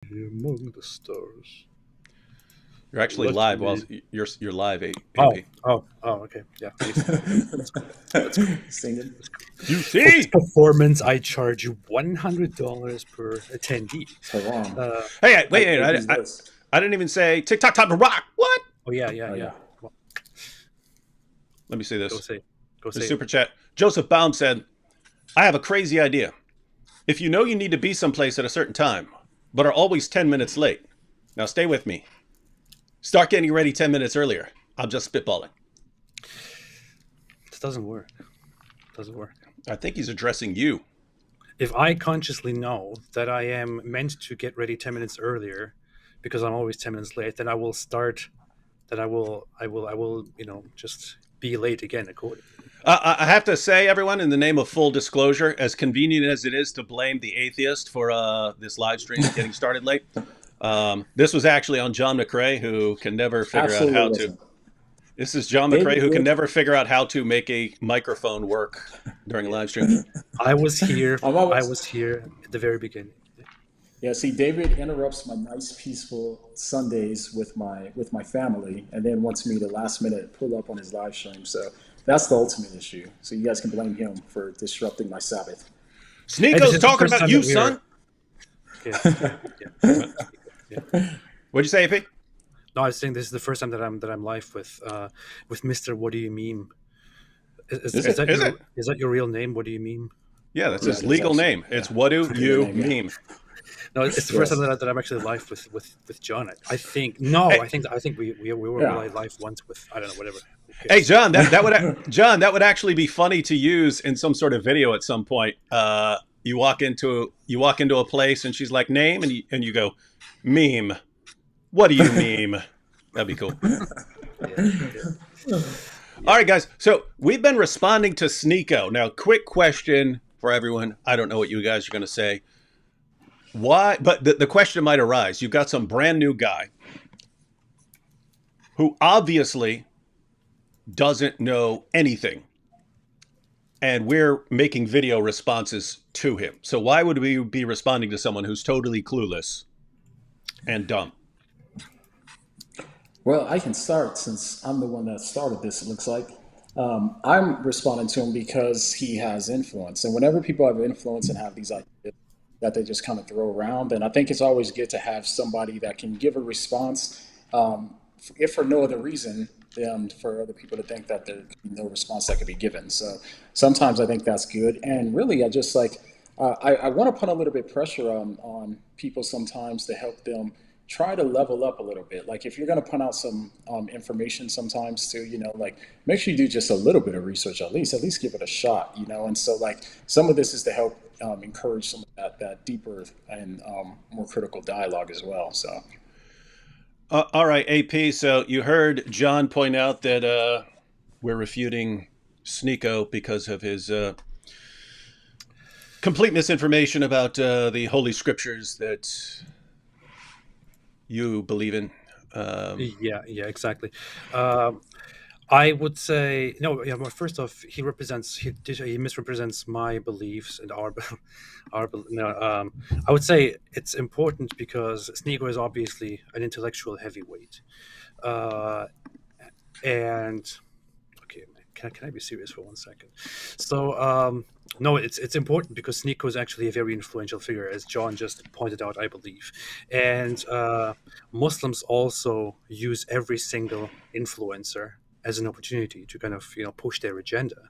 Among the stars. You're actually What live. While we- you're live, Oh, AP. okay. Yeah. That's cool. Singing. You For this see? performance, I charge you $100 per attendee. It's haram. Hey, wait, AP's I, voice. I didn't even say TikTok time to rock. What? Oh yeah, Oh, yeah. yeah. Well, Let me see go this. say, go The say. super chat. Joseph Baum said, "I have a crazy idea. If you know you need to be someplace at a certain time, but are always 10 minutes late, now stay with me. Start getting ready 10 minutes earlier. I'm just spitballing." This doesn't work. Doesn't work. I think he's addressing you. If I consciously know that I am meant to get ready 10 minutes earlier because I'm always 10 minutes late, then I will start. Then I will. Just be late again accordingly. I have to say, everyone, in the name of full disclosure, as convenient as it is to blame the atheist for this live stream getting started late, this was actually on Jon McCray, who can never figure out Absolutely how to. wasn't. This is Jon McCray, David who can would. never figure out how to make a microphone work during a live stream. I was here. I'm I always. was here at the very beginning. Yeah, see, David interrupts my nice, peaceful Sundays with my family, and then wants me to last minute pull up on his live stream. So that's the ultimate issue. So you guys can blame him for disrupting my Sabbath. Hey, this Sneako's is the talking first about time you, that we are. son. Yeah. Yeah. What'd you say, AP? No, I was saying this is the first time that I'm live with Mr. What Do You Meme? Is, Is is it? that Is your it? is that your real name? What do you meme? Yeah, that's Yeah, his that's legal actually, name. It's yeah. Whaddo You Legal name, yeah. Meme. No, it's the first Yes. time that I'm actually live with John. I think no, Hey, I think we were Yeah. live once with I don't know whatever. Who hey, cares? John, that would actually be funny to use in some sort of video at some point. You walk into a place and she's like, "Name," and you go, "Meme. What do you meme?" That'd be cool. Yeah, yeah. All right, guys. So we've been responding to Sneako. Now, quick question for everyone. I don't know what you guys are going to say. Why? But the question might arise. You've got some brand new guy who obviously doesn't know anything, and we're making video responses to him. So why would we be responding to someone who's totally clueless and dumb? Well, I can start since I'm the one that started this, it looks like. I'm responding to him because he has influence. And whenever people have influence and have these ideas that they just kind of throw around, then I think it's always good to have somebody that can give a response, if for no other reason than for other people to think that there could be no response that could be given. So sometimes I think that's good. And really, I just like, I want to put a little bit of pressure on people sometimes to help them try to level up a little bit. Like if you're going to put out some information sometimes too, like make sure you do just a little bit of research at least give it a shot, And so like some of this is to help encourage some of that deeper and more critical dialogue as well. So All right, AP. So you heard John point out that we're refuting Sneako because of his complete misinformation about the Holy Scriptures that you believe in. Yeah, exactly. Um, I would say no. Yeah, well, first off, he misrepresents my beliefs and our no. I would say it's important because Sneako is obviously an intellectual heavyweight, uh, and okay, can I be serious for 1 second? So no, it's important because Sneako is actually a very influential figure, as John just pointed out, I believe, and Muslims also use every single influencer as an opportunity to kind of push their agenda.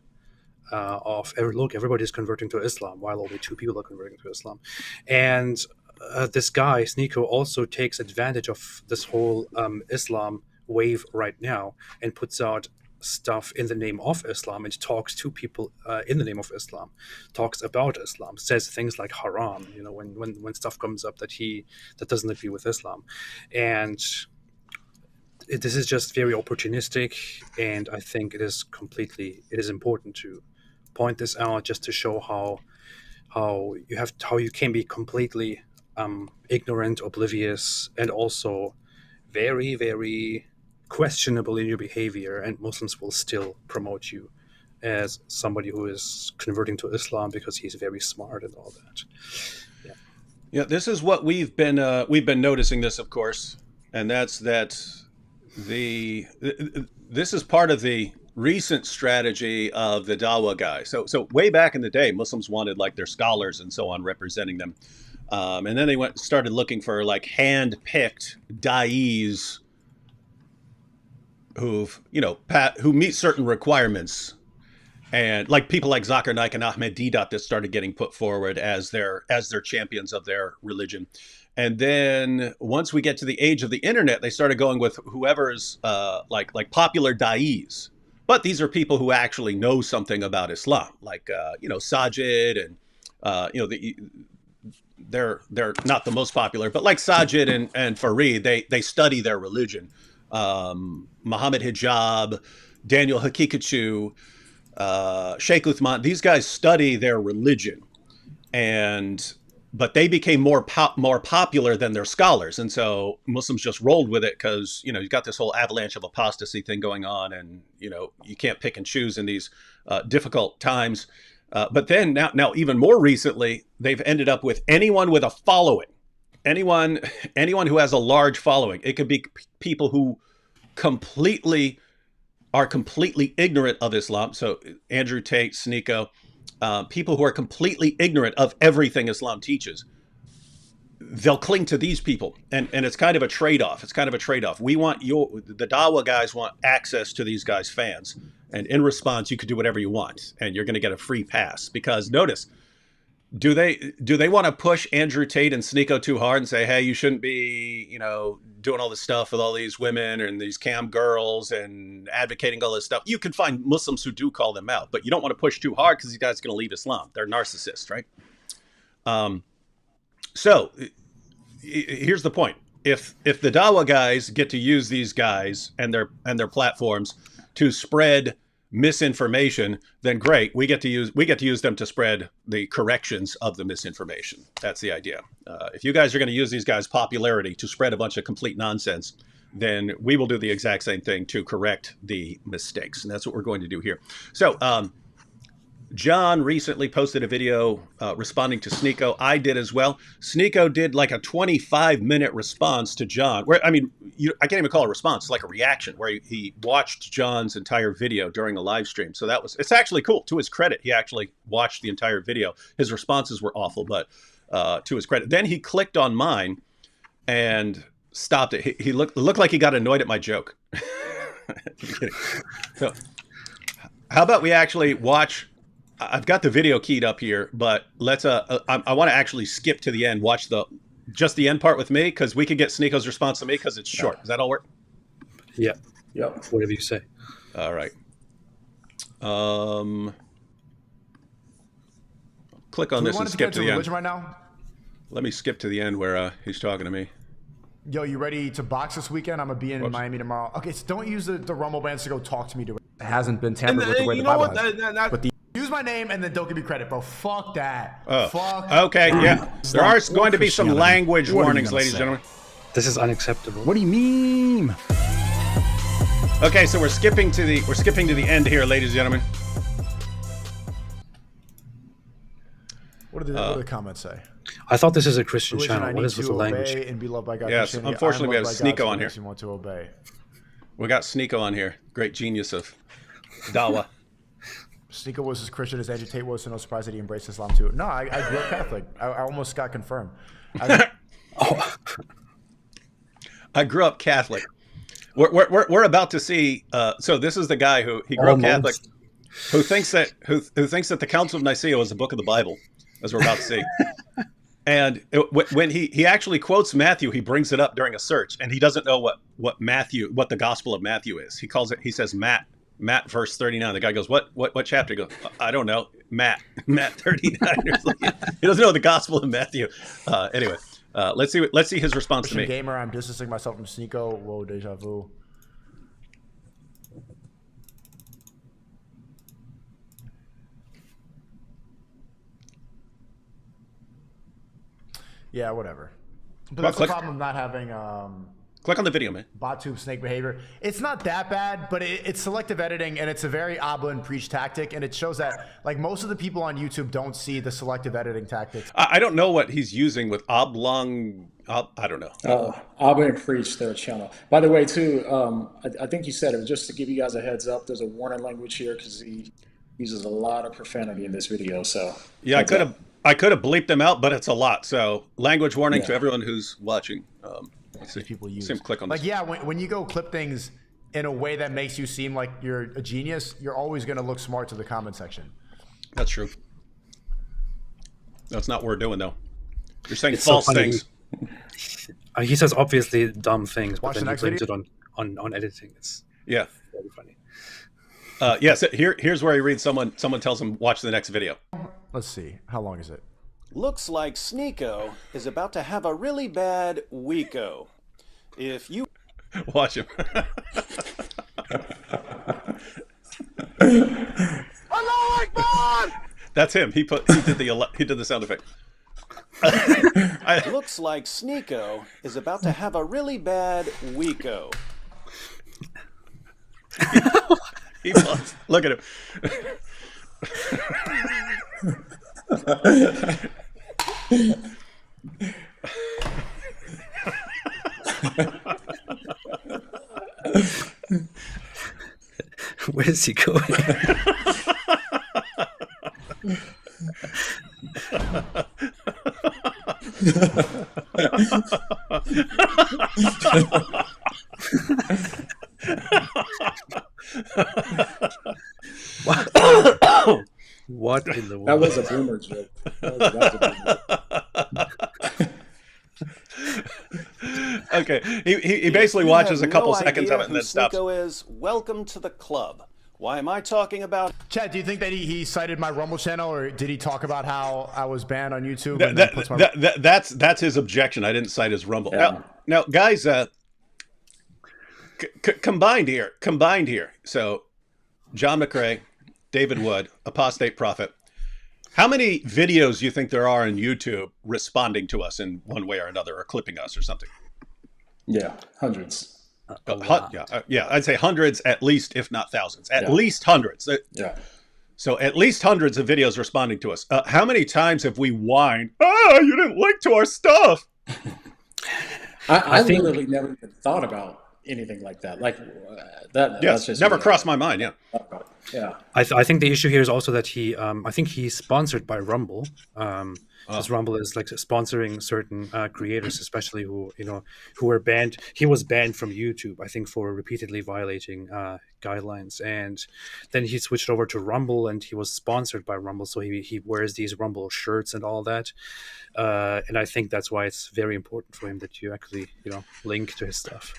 Look, everybody's converting to Islam, while only two people are converting to Islam, and this guy Sneako also takes advantage of this whole Islam wave right now and puts out stuff in the name of Islam and talks to people in the name of Islam, talks about Islam, says things like haram, when stuff comes up that doesn't agree with Islam, and this is just very opportunistic, and I think it is important to point this out just to show how you can be completely ignorant, oblivious, and also very, very questionable in your behavior, and Muslims will still promote you as somebody who is converting to Islam because he's very smart and all that. Yeah. Yeah, this is what we've been noticing this, of course, and that's that the this is part of the recent strategy of the Dawa guy. So way back in the day, Muslims wanted like their scholars and so on representing them, and then they started looking for like hand-picked da'is who meet certain requirements, and like people like Zakir Naik and Ahmed Deedat that started getting put forward as their champions of their religion. And then once we get to the age of the internet, they started going with whoever's like popular da'is. But these are people who actually know something about Islam, like Sajid and they're not the most popular, but like Sajid and Farid, they study their religion. Muhammad Hijab, Daniel Hakikachu, Sheikh Uthman, these guys study their religion, but they became more popular than their scholars, and so Muslims just rolled with it because you got this whole avalanche of apostasy thing going on, and you can't pick and choose in these difficult times. But then now even more recently, they've ended up with anyone with a following, anyone who has a large following. It could be people who are completely ignorant of Islam. So Andrew Tate, Sneako, people who are completely ignorant of everything Islam teaches, they'll cling to these people. And it's kind of a trade-off. The Dawa guys want access to these guys' fans. And in response, you could do whatever you want. And you're going to get a free pass. Because notice, do they want to push Andrew Tate and Sneako too hard and say, hey, you shouldn't be, doing all this stuff with all these women and these cam girls and advocating all this stuff? You can find Muslims who do call them out, but you don't want to push too hard because these guys are going to leave Islam. They're narcissists, right? So here's the point. If the Dawa guys get to use these guys and their platforms to spread misinformation, then great. We get to use them to spread the corrections of the misinformation. That's the idea. If you guys are going to use these guys' popularity to spread a bunch of complete nonsense, then we will do the exact same thing to correct the mistakes. And that's what we're going to do here. So Jon recently posted a video responding to Sneako. I did as well. Sneako did like a 25-minute response to Jon. I can't even call it a response. It's like a reaction where he watched Jon's entire video during a live stream. So it's actually cool. To his credit, he actually watched the entire video. His responses were awful, but to his credit. Then he clicked on mine and stopped it. He looked like he got annoyed at my joke. So how about we actually watch... I've got the video keyed up here, but let's. I want to actually skip to the end. Watch just the end part with me, because we could get Sneako's response to me because it's short. Does that all work? Yeah. Yep. Whatever you say. All right. Click on this and skip to the end. Right now? Let me skip to the end where he's talking to me. Yo, you ready to box this weekend? I'm gonna be in Miami tomorrow. Okay, so don't use the Rumble bands to go talk to me. It hasn't been tampered with the way the Bible has. Use my name and then don't give me credit, bro. Fuck that. Oh. Fuck. Okay, yeah. There are going to be some language warnings, ladies and gentlemen. This is unacceptable. What do you mean? Okay, so we're skipping to the end here, ladies and gentlemen. What do the comments say? I thought this is a Christian channel. What is with the language? And be loved by God. Yes, unfortunately we have Sneako on here. You want to obey. We got Sneako on here. Great genius of Dawa. Sneako was as Christian as Andrew Tate was, so no surprise that he embraced Islam too. No, I grew up Catholic. I almost got confirmed. I grew up Catholic. We're about to see. So this is the guy who grew up Catholic, who thinks that the Council of Nicaea was a book of the Bible, as we're about to see. And when he actually quotes Matthew, he brings it up during a search, and he doesn't know what the Gospel of Matthew is. He says Matt verse 39. The guy goes, what chapter? He goes, I don't know. Matt 39. He doesn't know the Gospel of Matthew. Anyway, let's see his response to me. Gamer, I'm distancing myself from Sneako. Whoa, deja vu. Yeah, whatever. But that's the problem of not having Click on the video, man. BotTube snake behavior. It's not that bad, but it's selective editing, and it's a very Abba and Preach tactic, and it shows that like most of the people on YouTube don't see the selective editing tactics. I don't know what he's using with oblong. I don't know. Abba and Preach, their channel. By the way, too, I think you said it, just to give you guys a heads up, there's a warning language here because he uses a lot of profanity in this video. So yeah, I could have bleeped them out, but it's a lot. So language warning to everyone who's watching. Let's see. People use. Click on like this. yeah, when you go clip things in a way that makes you seem like you're a genius, you're always going to look smart to the comment section. That's true. That's not what we're doing though. You're saying It's false so funny. things. He says obviously dumb things, Watch but the then next he blames video. it on editing. It's Yeah. very funny. Yes. Here's where he reads someone tells him watch the next video. Let's see. How long is it? Looks like Sneako is about to have a really bad weeko. If you Watch him. Allahu Akbar! That's him. He did the sound effect. Looks like Sneako is about to have a really bad weeko. He was. Look at him. Where is he going? What in the world? that was a boomer joke. That was a boomer. Okay. He basically watches a couple seconds of it and then stops. Sneako is welcome to the club. Why am I talking about? Chad, do you think that he cited my Rumble channel, or did he talk about how I was banned on YouTube? That's his objection. I didn't cite his Rumble. Yeah. Now, guys, combined here. So, Jon McCray, David Wood, Apostate Prophet. How many videos do you think there are on YouTube responding to us in one way or another, or clipping us or something? Yeah, hundreds. Yeah, I'd say hundreds at least, if not thousands. At least hundreds. Yeah. So at least hundreds of videos responding to us. How many times have we whined, you didn't link to our stuff? I literally never even thought about anything like that. Like that. Yes, that's just never crossed my mind, yeah. Yeah. I think the issue here is also that he, I think he's sponsored by Rumble. Because Rumble is like sponsoring certain creators, especially who were banned. He was banned from YouTube, I think, for repeatedly violating guidelines. And then he switched over to Rumble, and he was sponsored by Rumble. So he wears these Rumble shirts and all that. And I think that's why it's very important for him that you actually, link to his stuff.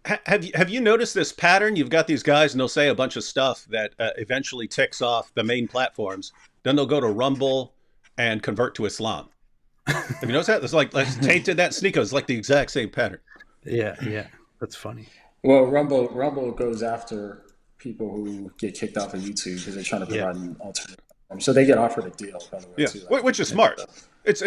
Have you noticed this pattern? You've got these guys, and they'll say a bunch of stuff that eventually ticks off the main platforms. Then they'll go to Rumble and convert to Islam. Have you noticed that? It's like Tate did that. Sneako is like the exact same pattern. Yeah, that's funny. Well, Rumble goes after people who get kicked off of YouTube because they're trying to provide an alternative platform. So they get offered a deal, by the way. Yeah, too, which is smart. Which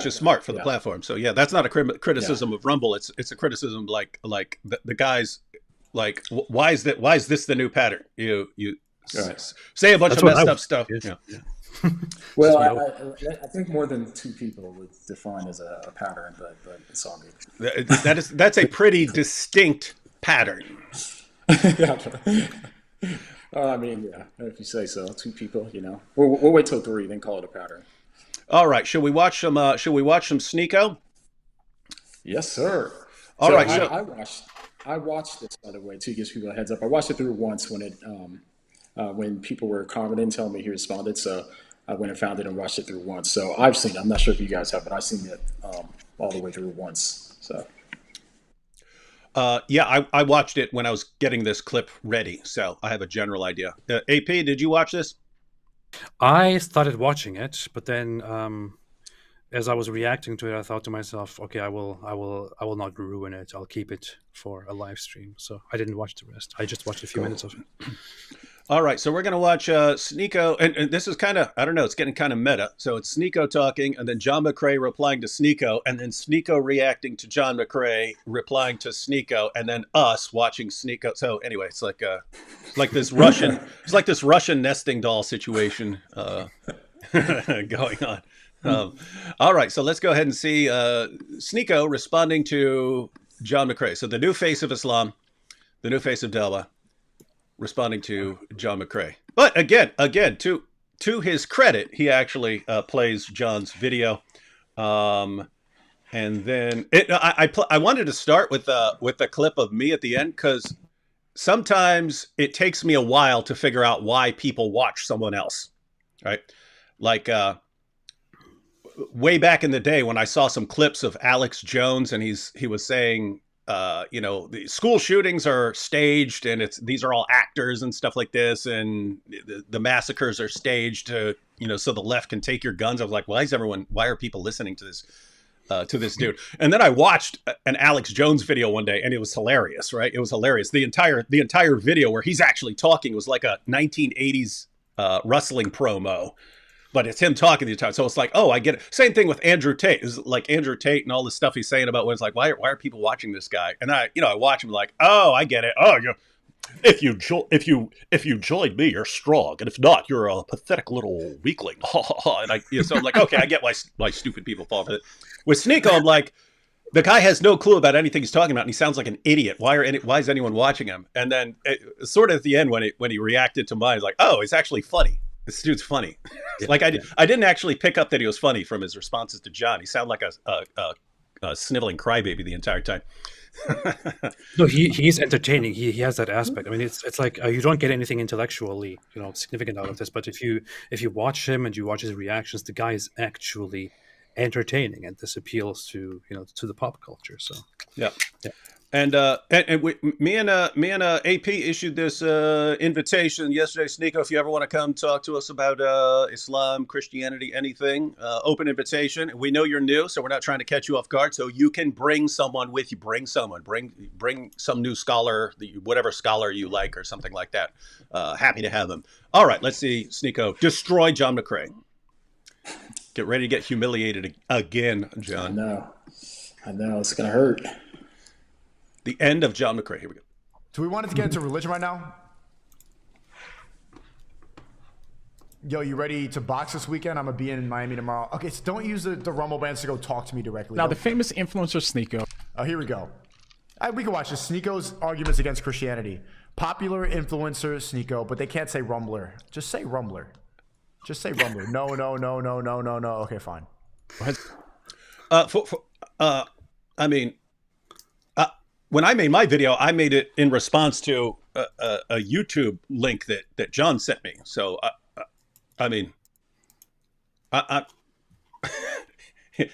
is smart for the platform. So yeah, that's not a criticism of Rumble. It's a criticism like the guys like why is this the new pattern? You say a bunch of messed up stuff. Yeah. Well, I think more than two people would define as a pattern, but it's all good. That's a pretty distinct pattern. I mean, yeah, if you say so. Two people, we'll wait till 3, then call it a pattern. All right, should we watch some Sneako? Yes, sir. All right, I watched this, by the way, to give people a heads up. I watched it through once when people were commenting, telling me he responded. So I went and found it and watched it through once. So I've seen it. I'm not sure if you guys have, but I've seen it all the way through once. So. I watched it when I was getting this clip ready, so I have a general idea. AP, did you watch this? I started watching it, but then as I was reacting to it, I thought to myself, okay, I will not ruin it. I'll keep it for a live stream. So I didn't watch the rest. I just watched a few minutes of it. All right, so we're going to watch Sneako, and this is kind of, I don't know, it's getting kind of meta. So it's Sneako talking, and then Jon McCray replying to Sneako, and then Sneako reacting to Jon McCray, replying to Sneako, and then us watching Sneako. So anyway, it's like this Russian, it's like this Russian nesting doll situation going on. All right, so let's go ahead and see Sneako responding to Jon McCray. So the new face of Islam, the new face of Delwa, responding to Jon McCray. But again, to his credit, he actually plays Jon's video, and then I wanted to start with the clip of me at the end, because sometimes it takes me a while to figure out why people watch someone else, right? Like way back in the day when I saw some clips of Alex Jones, and he was saying, the school shootings are staged, and these are all actors and stuff like this, and the massacres are staged to, so the left can take your guns. I was like, why are people listening to this dude? And then I watched an Alex Jones video one day, and it was hilarious, right? It was hilarious. The entire video where he's actually talking was like a 1980s wrestling promo. But it's him talking the entire time. So it's like, oh, I get it. Same thing with Andrew Tate. It's like Andrew Tate and all the stuff he's saying about when it's like, why are people watching this guy? And I watch him like, oh, I get it. Oh, if you join me, you're strong, and if not, you're a pathetic little weakling. And so I'm like, okay, I get why stupid people fall for it. With Sneako, I'm like, the guy has no clue about anything he's talking about, and he sounds like an idiot. Why is anyone watching him? And then sort of at the end when he reacted to mine, he's like, oh, it's actually funny. This dude's funny. Like I didn't actually pick up that he was funny from his responses to Jon. He sounded like a sniveling crybaby the entire time. No, he's entertaining. He has that aspect. I mean, it's like you don't get anything intellectually, significant out of this. But if you watch him and you watch his reactions, the guy is actually entertaining, and this appeals to to the pop culture. So yeah. And me and AP issued this invitation yesterday. Sneako, if you ever want to come talk to us about Islam, Christianity, anything, open invitation. We know you're new, so we're not trying to catch you off guard. So you can bring someone with you. Bring someone. Bring some new scholar, whatever scholar you like, or something like that. Happy to have them. All right, let's see Sneako destroy Jon McCray. Get ready to get humiliated again, Jon. I know it's gonna hurt. The end of Jon McCray. Here we go. Do we want to get into religion right now? Yo, you ready to box this weekend? I'm going to be in Miami tomorrow. Okay, so don't use the Rumble bands to go talk to me directly. Now, the famous influencer Sneako. Oh, here we go. We can watch this. Sneako's arguments against Christianity. Popular influencer Sneako, but they can't say Rumbler. Just say Rumbler. Just say Rumbler. No. Okay, fine. When I made my video, I made it in response to a YouTube link that Jon sent me. So,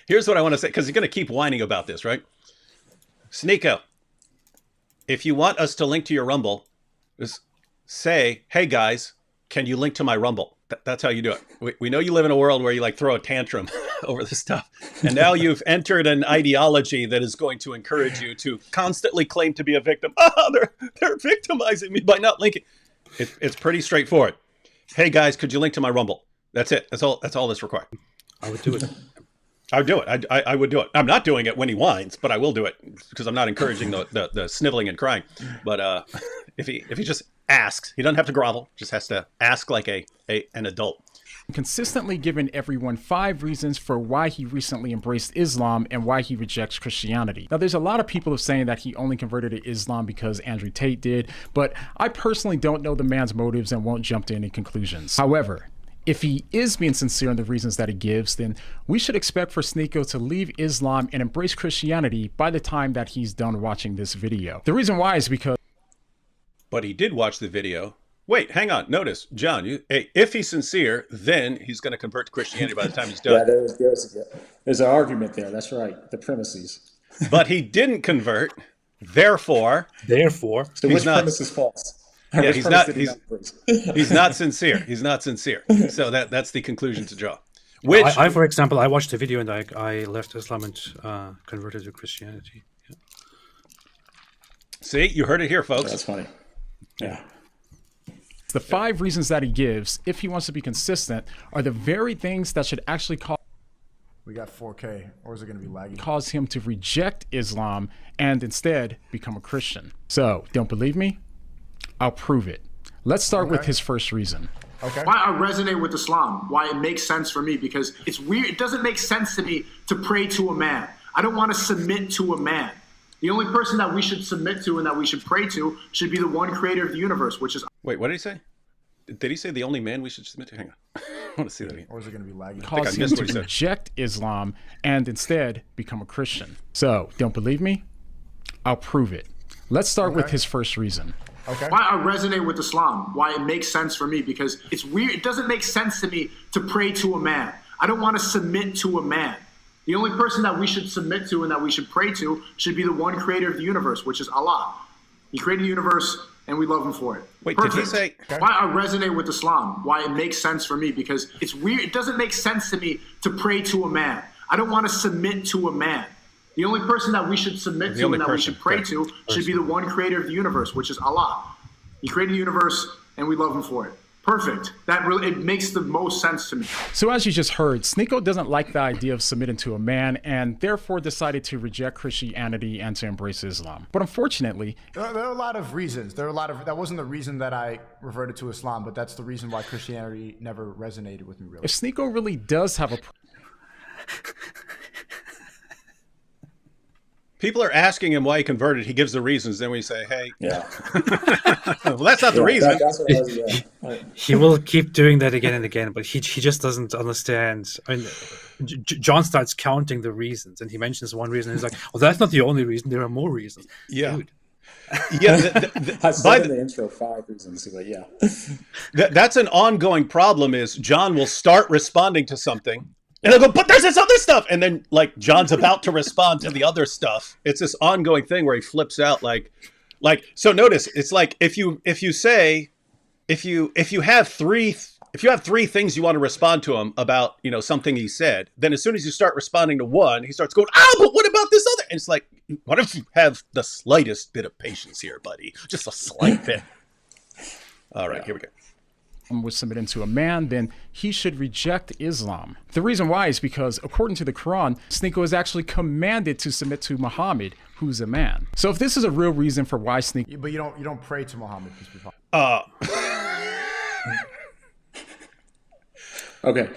here's what I want to say, because he's going to keep whining about this, right? Sneako, if you want us to link to your Rumble, just say, hey guys, can you link to my Rumble? That's how you do it. We know you live in a world where you throw a tantrum over this stuff. And now you've entered an ideology that is going to encourage you to constantly claim to be a victim. They're victimizing me by not linking. It's pretty straightforward. Hey guys, could you link to my Rumble? That's it. That's all that's required. I would do it. I would do it. I would do it. I'm not doing it when he whines, but I will do it because I'm not encouraging the sniveling and crying. But if he just asks, he doesn't have to grovel. Just has to ask like an adult. Consistently given everyone 5 reasons for why he recently embraced Islam and why he rejects Christianity. Now, there's a lot of people saying that he only converted to Islam because Andrew Tate did, but I personally don't know the man's motives and won't jump to any conclusions. However, if he is being sincere in the reasons that he gives, then we should expect for Sneako to leave Islam and embrace Christianity by the time that he's done watching this video. The reason why is because... But he did watch the video. Wait, hang on. Notice, Jon, if he's sincere, then he's going to convert to Christianity by the time he's done. Yeah, there's an argument there. That's right. The premises. But he didn't convert. Therefore. So which premise is false? Yeah, he's not sincere. He's not sincere. So that's the conclusion to draw. Which, I for example, I watched the video and I left Islam and converted to Christianity. Yeah. See, you heard it here, folks. That's funny. Yeah. The 5 reasons that he gives, if he wants to be consistent, are the very things that should actually We got 4K, or is it going to be laggy? cause him to reject Islam and instead become a Christian. So, don't believe me? I'll prove it. Let's start with his first reason. Okay. Why I resonate with Islam, why it makes sense for me, because it's weird. It doesn't make sense to me to pray to a man. I don't want to submit to a man. The only person that we should submit to and that we should pray to should be the one creator of the universe, which is... Wait, what did he say? Did he say the only man we should submit to? Hang on. I want to see that again. Or is it going to be laggy? Cause him missed to what he said. reject Islam and instead become a Christian. So, don't believe me? I'll prove it. Let's start with his first reason. Okay. why I resonate with Islam, why it makes sense for me, because it's weird. It doesn't make sense to me to pray to a man. I don't want to submit to a man. The only person that we should submit to and that we should pray to should be the one creator of the universe, which is Allah. He created the universe, and we love him for it. Wait, Perfect. did he say... Why I resonate with Islam, why it makes sense for me, because it's weird. It doesn't make sense to me to pray to a man. I don't want to submit to a man. The only person that we should submit to and that we should pray to should be the one creator of the universe, which is Allah. He created the universe, and we love him for it. Perfect. That really, it makes the most sense to me. So as you just heard, Sneako doesn't like the idea of submitting to a man and therefore decided to reject Christianity and to embrace Islam. But unfortunately, There are a lot of reasons. That wasn't the reason that I reverted to Islam, but that's the reason why Christianity never resonated with me, really. if Sneako really does have a People are asking him why he converted. He gives the reasons. Then we say, hey, Yeah. well, that's not the reason. That's what I was, yeah. He will keep doing that again and again, but he just doesn't understand. I mean, John starts counting the reasons, and he mentions one reason. And he's like, "Well, that's not the only reason. There are more reasons." Yeah. Dude. Yeah, I said in the intro 5 reasons, but yeah. that's an ongoing problem is John will start responding to something and they'll go, but there's this other stuff. And then like John's about to respond to the other stuff. It's this ongoing thing where he flips out like, so notice it's like if you have three things you want to respond to him about, something he said, then as soon as you start responding to one, he starts going, but what about this other? And it's like, why don't you have the slightest bit of patience here, buddy? Just a slight bit. All right, here we go. was submitting to a man, then he should reject Islam. The reason why is because, according to the Quran, Sneako is actually commanded to submit to Muhammad, who's a man. So if this is a real reason for why Sneako... But you don't pray to Muhammad. Peace be upon him. Okay.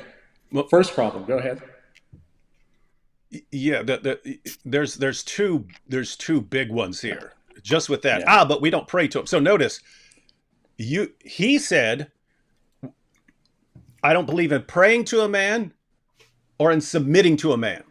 Well, first problem. Go ahead. Yeah, there's two big ones here. Just with that. Yeah. But we don't pray to him. So notice, he said, I don't believe in praying to a man or in submitting to a man.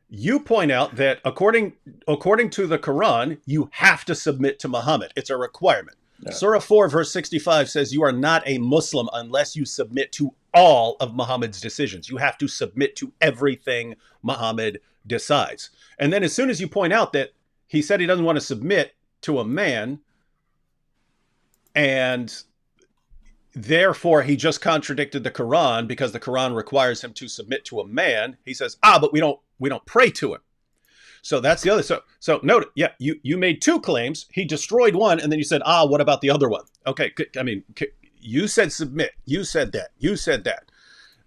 You point out that according to the Quran, you have to submit to Muhammad. It's a requirement. Yeah. Surah 4, verse 65 says you are not a Muslim unless you submit to all of Muhammad's decisions. You have to submit to everything Muhammad decides. And then as soon as you point out that he said he doesn't want to submit to a man, and therefore he just contradicted the Quran because the Quran requires him to submit to a man, he says, but we don't pray to him. So that's the other. So note, yeah, you made two claims. He destroyed one, and then you said, what about the other one? Okay, I mean, you said submit. You said that. You said that.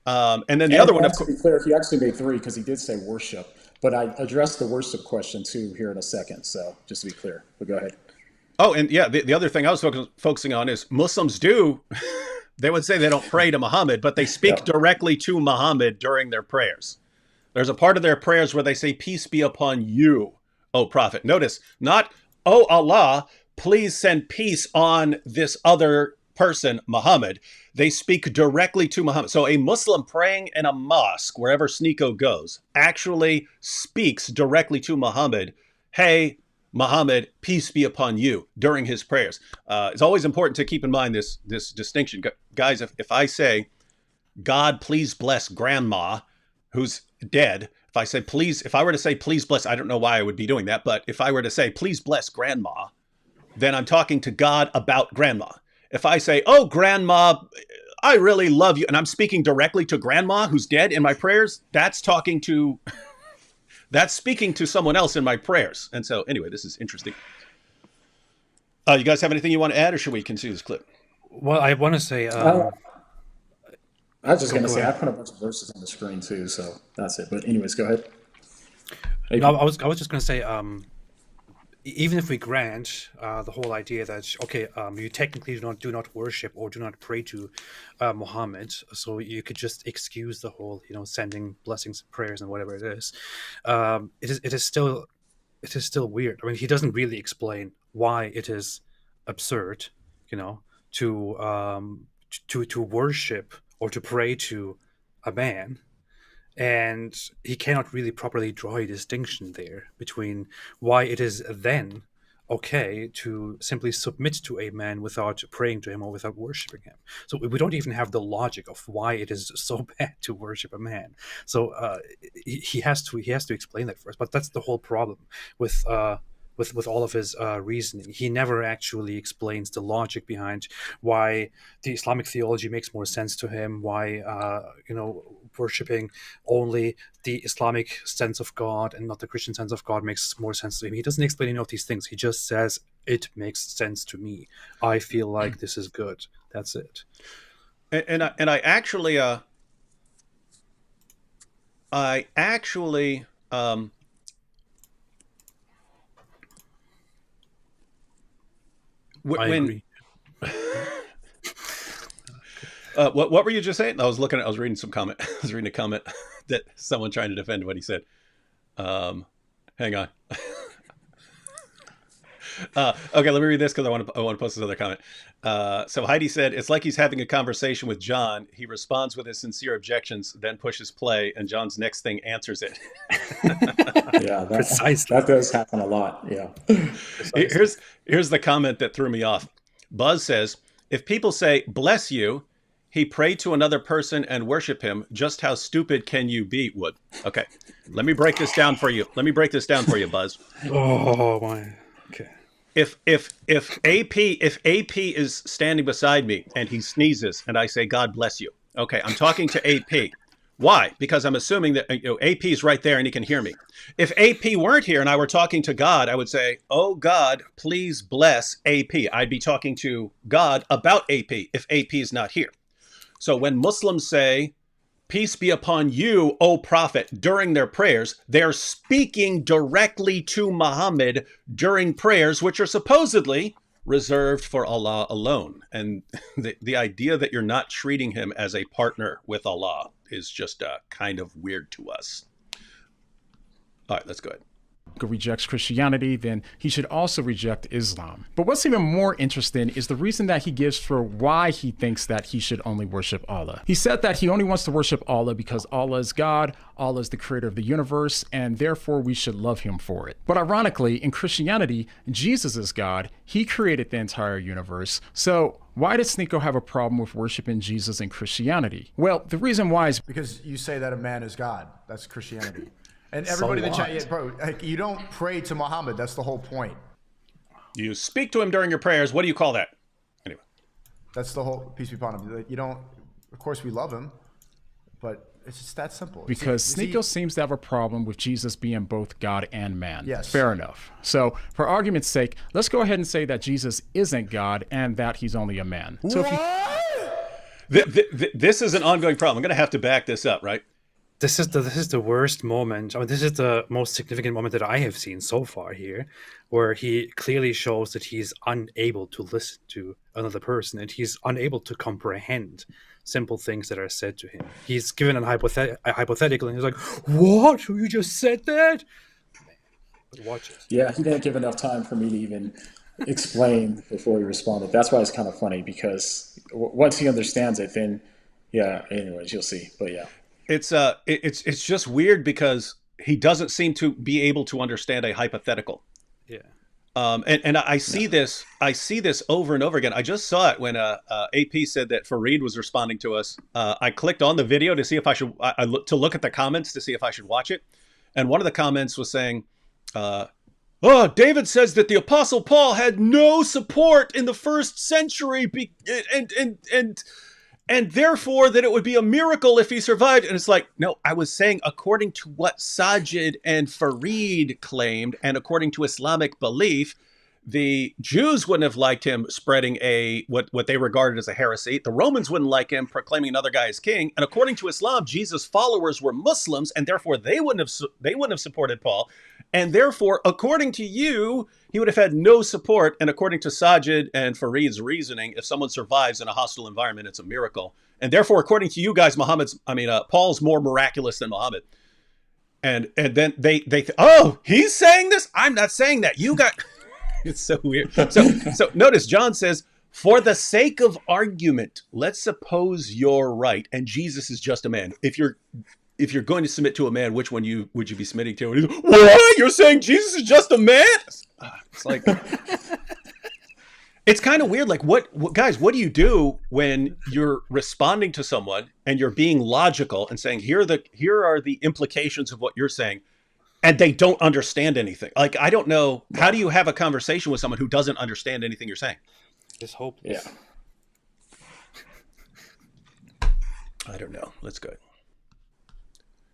And then the other one, of course. To be clear, he actually made 3 because he did say worship. But I addressed the worship question too here in a second. So just to be clear, but go ahead. Oh, and yeah, the other thing I was focusing on is Muslims do. They would say they don't pray to Muhammad, but they speak directly to Muhammad during their prayers. There's a part of their prayers where they say, peace be upon you, O Prophet. Notice, not, oh Allah, please send peace on this other person, Muhammad. They speak directly to Muhammad. So a Muslim praying in a mosque, wherever Sneako goes, actually speaks directly to Muhammad. Hey, Muhammad, peace be upon you, during his prayers. It's always important to keep in mind this distinction. Guys, if I say, God, please bless grandma, who's dead, if I were to say, please bless, I don't know why I would be doing that, but if I were to say, please bless grandma, then I'm talking to God about grandma. If I say, oh, grandma, I really love you, and I'm speaking directly to grandma who's dead in my prayers, that's speaking to someone else in my prayers. And so anyway, this is interesting. You guys have anything you want to add, or should we continue this clip? Well, I want to say, I was just going to go say, I ahead. put a bunch of verses on the screen too, so that's it. But anyways, go ahead. No, AP. I was just going to say, even if we grant the whole idea that okay, you technically do not worship or do not pray to Muhammad, so you could just excuse the whole, sending blessings, prayers, and whatever it is. It is still weird. I mean, he doesn't really explain why it is absurd, you know, to worship or to pray to a man, and he cannot really properly draw a distinction there between why it is then okay to simply submit to a man without praying to him or without worshiping him. So we don't even have the logic of why it is so bad to worship a man. So he has to explain that first. But that's the whole problem with with all of his reasoning. He never actually explains the logic behind why the Islamic theology makes more sense to him, why worshiping only the Islamic sense of God and not the Christian sense of God makes more sense to him. He doesn't explain any of these things. He just says, it makes sense to me. I feel like this is good. That's it. And I actually I when agree. what were you just saying? I was reading some comment. I was reading a comment that someone trying to defend what he said. Hang on. Okay, let me read this because I want to post this other comment. So Heidi said, it's like he's having a conversation with John. He responds with his sincere objections, then pushes play, and John's next thing answers it. Yeah, Precisely. that does happen a lot. Yeah. Here's the comment that threw me off. Buzz says, if people say, bless you, he prayed to another person and worship him. Just how stupid can you be, Wood? Okay, let me break this down for you. Buzz. Oh my. Okay. If AP is standing beside me and he sneezes and I say, God bless you. Okay, I'm talking to AP. Why? Because I'm assuming that AP is right there and he can hear me. If AP weren't here and I were talking to God, I would say, oh God, please bless AP. I'd be talking to God about AP if AP is not here. So when Muslims say, peace be upon you, O Prophet, during their prayers, they're speaking directly to Muhammad during prayers, which are supposedly reserved for Allah alone. And the idea that you're not treating him as a partner with Allah is just kind of weird to us. All right, let's go ahead. Rejects Christianity, then he should also reject Islam. But what's even more interesting is the reason that he gives for why he thinks that he should only worship Allah. He said that he only wants to worship Allah because Allah is God, Allah is the creator of the universe, and therefore we should love him for it. But ironically, in Christianity, Jesus is God. He created the entire universe. So why does Sneako have a problem with worshiping Jesus in Christianity? Well, the reason why is because you say that a man is God. That's Christianity. And everybody in the chat, bro, like, you don't pray to Muhammad. That's the whole point. You speak to him during your prayers. What do you call that? Anyway. That's the whole, peace be upon him. You don't, of course we love him, but it's just that simple. Because Sneako seems to have a problem with Jesus being both God and man. Yes. Fair enough. So for argument's sake, let's go ahead and say that Jesus isn't God and that he's only a man. So This is an ongoing problem. I'm going to have to back this up, right? This is the worst moment. I mean, this is the most significant moment that I have seen so far here, where he clearly shows that he's unable to listen to another person and he's unable to comprehend simple things that are said to him. He's given a hypothetical and he's like, what? You just said that? Watch it. Yeah, he didn't give enough time for me to even explain before he responded. That's why it's kind of funny, because once he understands it, then, yeah, anyways, you'll see. But yeah. It's just weird because he doesn't seem to be able to understand a hypothetical. Yeah. And I see this over and over again. I just saw it when AP said that Fareed was responding to us. I clicked on the video to see if I should to look at the comments to see if I should watch it. And one of the comments was saying, David says that the Apostle Paul had no support in the first century and therefore that it would be a miracle if he survived. And it's like, no, I was saying according to what Sajid and Fareed claimed and according to Islamic belief, The Jews wouldn't have liked him spreading what they regarded as a heresy. The Romans wouldn't like him proclaiming another guy as king. And according to Islam, Jesus' followers were Muslims, and therefore they wouldn't have supported Paul. And therefore, according to you, he would have had no support. And according to Sajid and Farid's reasoning, if someone survives in a hostile environment, it's a miracle. And therefore, according to you guys, Paul's more miraculous than Muhammad. And then they oh, he's saying this? I'm not saying that. You got... It's so weird. So notice John says, for the sake of argument, let's suppose you're right and Jesus is just a man. If you're going to submit to a man, which one would you be submitting to? And he's like, what? You're saying Jesus is just a man? It's like, it's kind of weird. Like, what guys, what do you do when you're responding to someone and you're being logical and saying, here are the implications of what you're saying, and they don't understand anything? Like, I don't know. How do you have a conversation with someone who doesn't understand anything you're saying? It's hopeless. Yeah. I don't know. Let's go.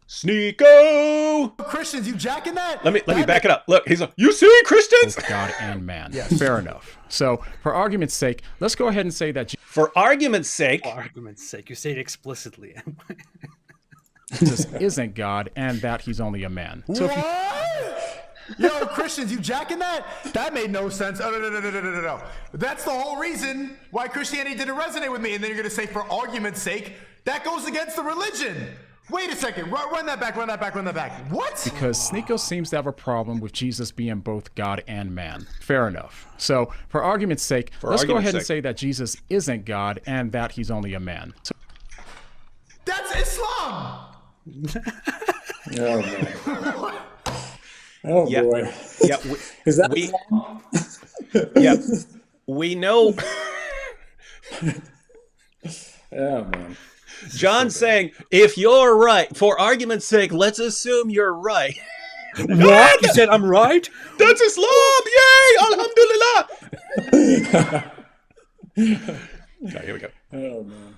Sneako! Christians, you jacking that? Let me back it up. Look, he's like, you see Christians? Both God and man. Yeah, fair enough. So, for argument's sake, let's go ahead and say that For argument's sake, you say it explicitly. Jesus isn't God and that he's only a man. So Yo, Christians, you jacking that? That made no sense. Oh, no. That's the whole reason why Christianity didn't resonate with me. And then you're going to say, for argument's sake, that goes against the religion. Wait a second. Run that back. What? Because Sneako seems to have a problem with Jesus being both God and man. Fair enough. So, for argument's sake, let's go ahead and say that Jesus isn't God and that he's only a man. So, that's Islam! Oh, man. Oh, yeah. boy. Yeah, Is that Islam? Yeah, we know. Oh, man. John's saying, if you're right, for argument's sake, let's assume you're right. What? You said I'm right? That's Islam! Yay! Alhamdulillah! Okay, here we go. Oh, man.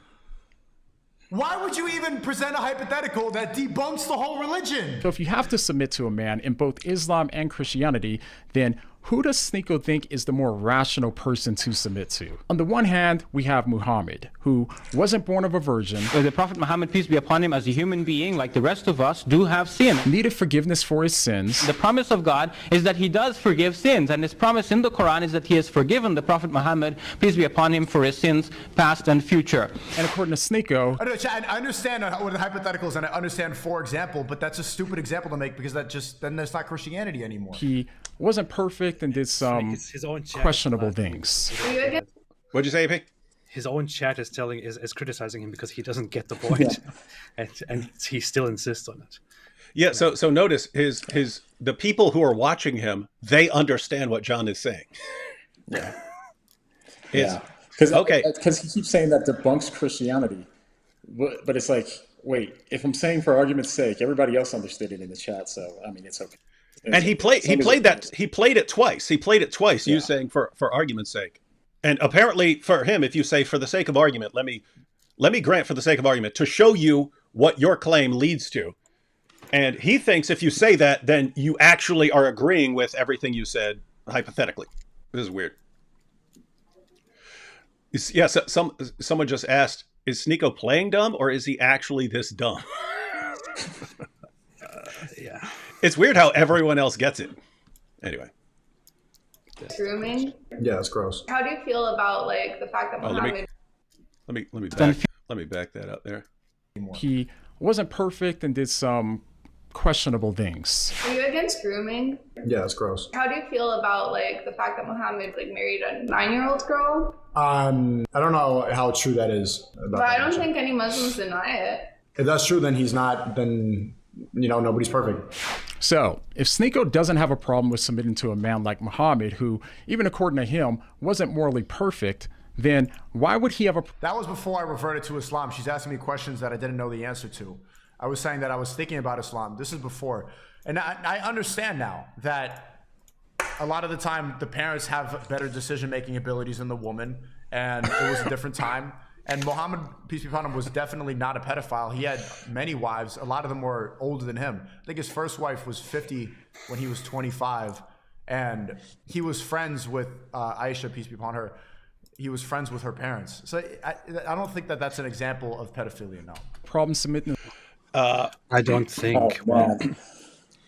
Why would you even present a hypothetical that debunks the whole religion? So if you have to submit to a man in both Islam and Christianity, then who does Sneako think is the more rational person to submit to? On the one hand, we have Muhammad, who wasn't born of a virgin. The Prophet Muhammad, peace be upon him, as a human being, like the rest of us, do have sin. Needed forgiveness for his sins. The promise of God is that he does forgive sins, and his promise in the Quran is that he has forgiven the Prophet Muhammad, peace be upon him, for his sins, past and future. And according to Sneako, I understand what the hypotheticals, and I understand for example, but that's a stupid example to make because then that's not Christianity anymore. He wasn't perfect and did some his own chat questionable things. What'd you say, AP? His own chat is criticizing him because he doesn't get the point, and he still insists on it. Yeah. So notice the people who are watching him, they understand what John is saying. Yeah. Because he keeps saying that debunks Christianity, but it's like, wait, if I'm saying for argument's sake, everybody else understood it in the chat, so I mean it's okay. And he played it twice. He played it twice. You saying for argument's sake, and apparently for him, if you say for the sake of argument, let me grant for the sake of argument to show you what your claim leads to, and he thinks if you say that, then you actually are agreeing with everything you said hypothetically. This is weird. Yeah. So someone just asked, is Sneako playing dumb or is he actually this dumb? Yeah. It's weird how everyone else gets it. Anyway. Grooming? Yeah, it's gross. How do you feel about like the fact that Muhammad... Let me back that up there. He wasn't perfect and did some questionable things. Are you against grooming? Yeah, it's gross. How do you feel about like the fact that Muhammad like married a 9-year-old girl? I don't know how true that is. But I don't think any Muslims deny it. If that's true, then he's not. Then nobody's perfect. So, if Sneako doesn't have a problem with submitting to a man like Muhammad, who, even according to him, wasn't morally perfect, then why would he have a... That was before I reverted to Islam. She's asking me questions that I didn't know the answer to. I was saying that I was thinking about Islam. This is before. And I understand now that a lot of the time the parents have better decision-making abilities than the woman, and it was a different time. And Muhammad, peace be upon him, was definitely not a pedophile. He had many wives. A lot of them were older than him. I think his first wife was 50 when he was 25. and he was friends with Aisha, peace be upon her. He was friends with her parents. So I don't think that that's an example of pedophilia. No. Problem submitting. I don't think. Oh, Well, man.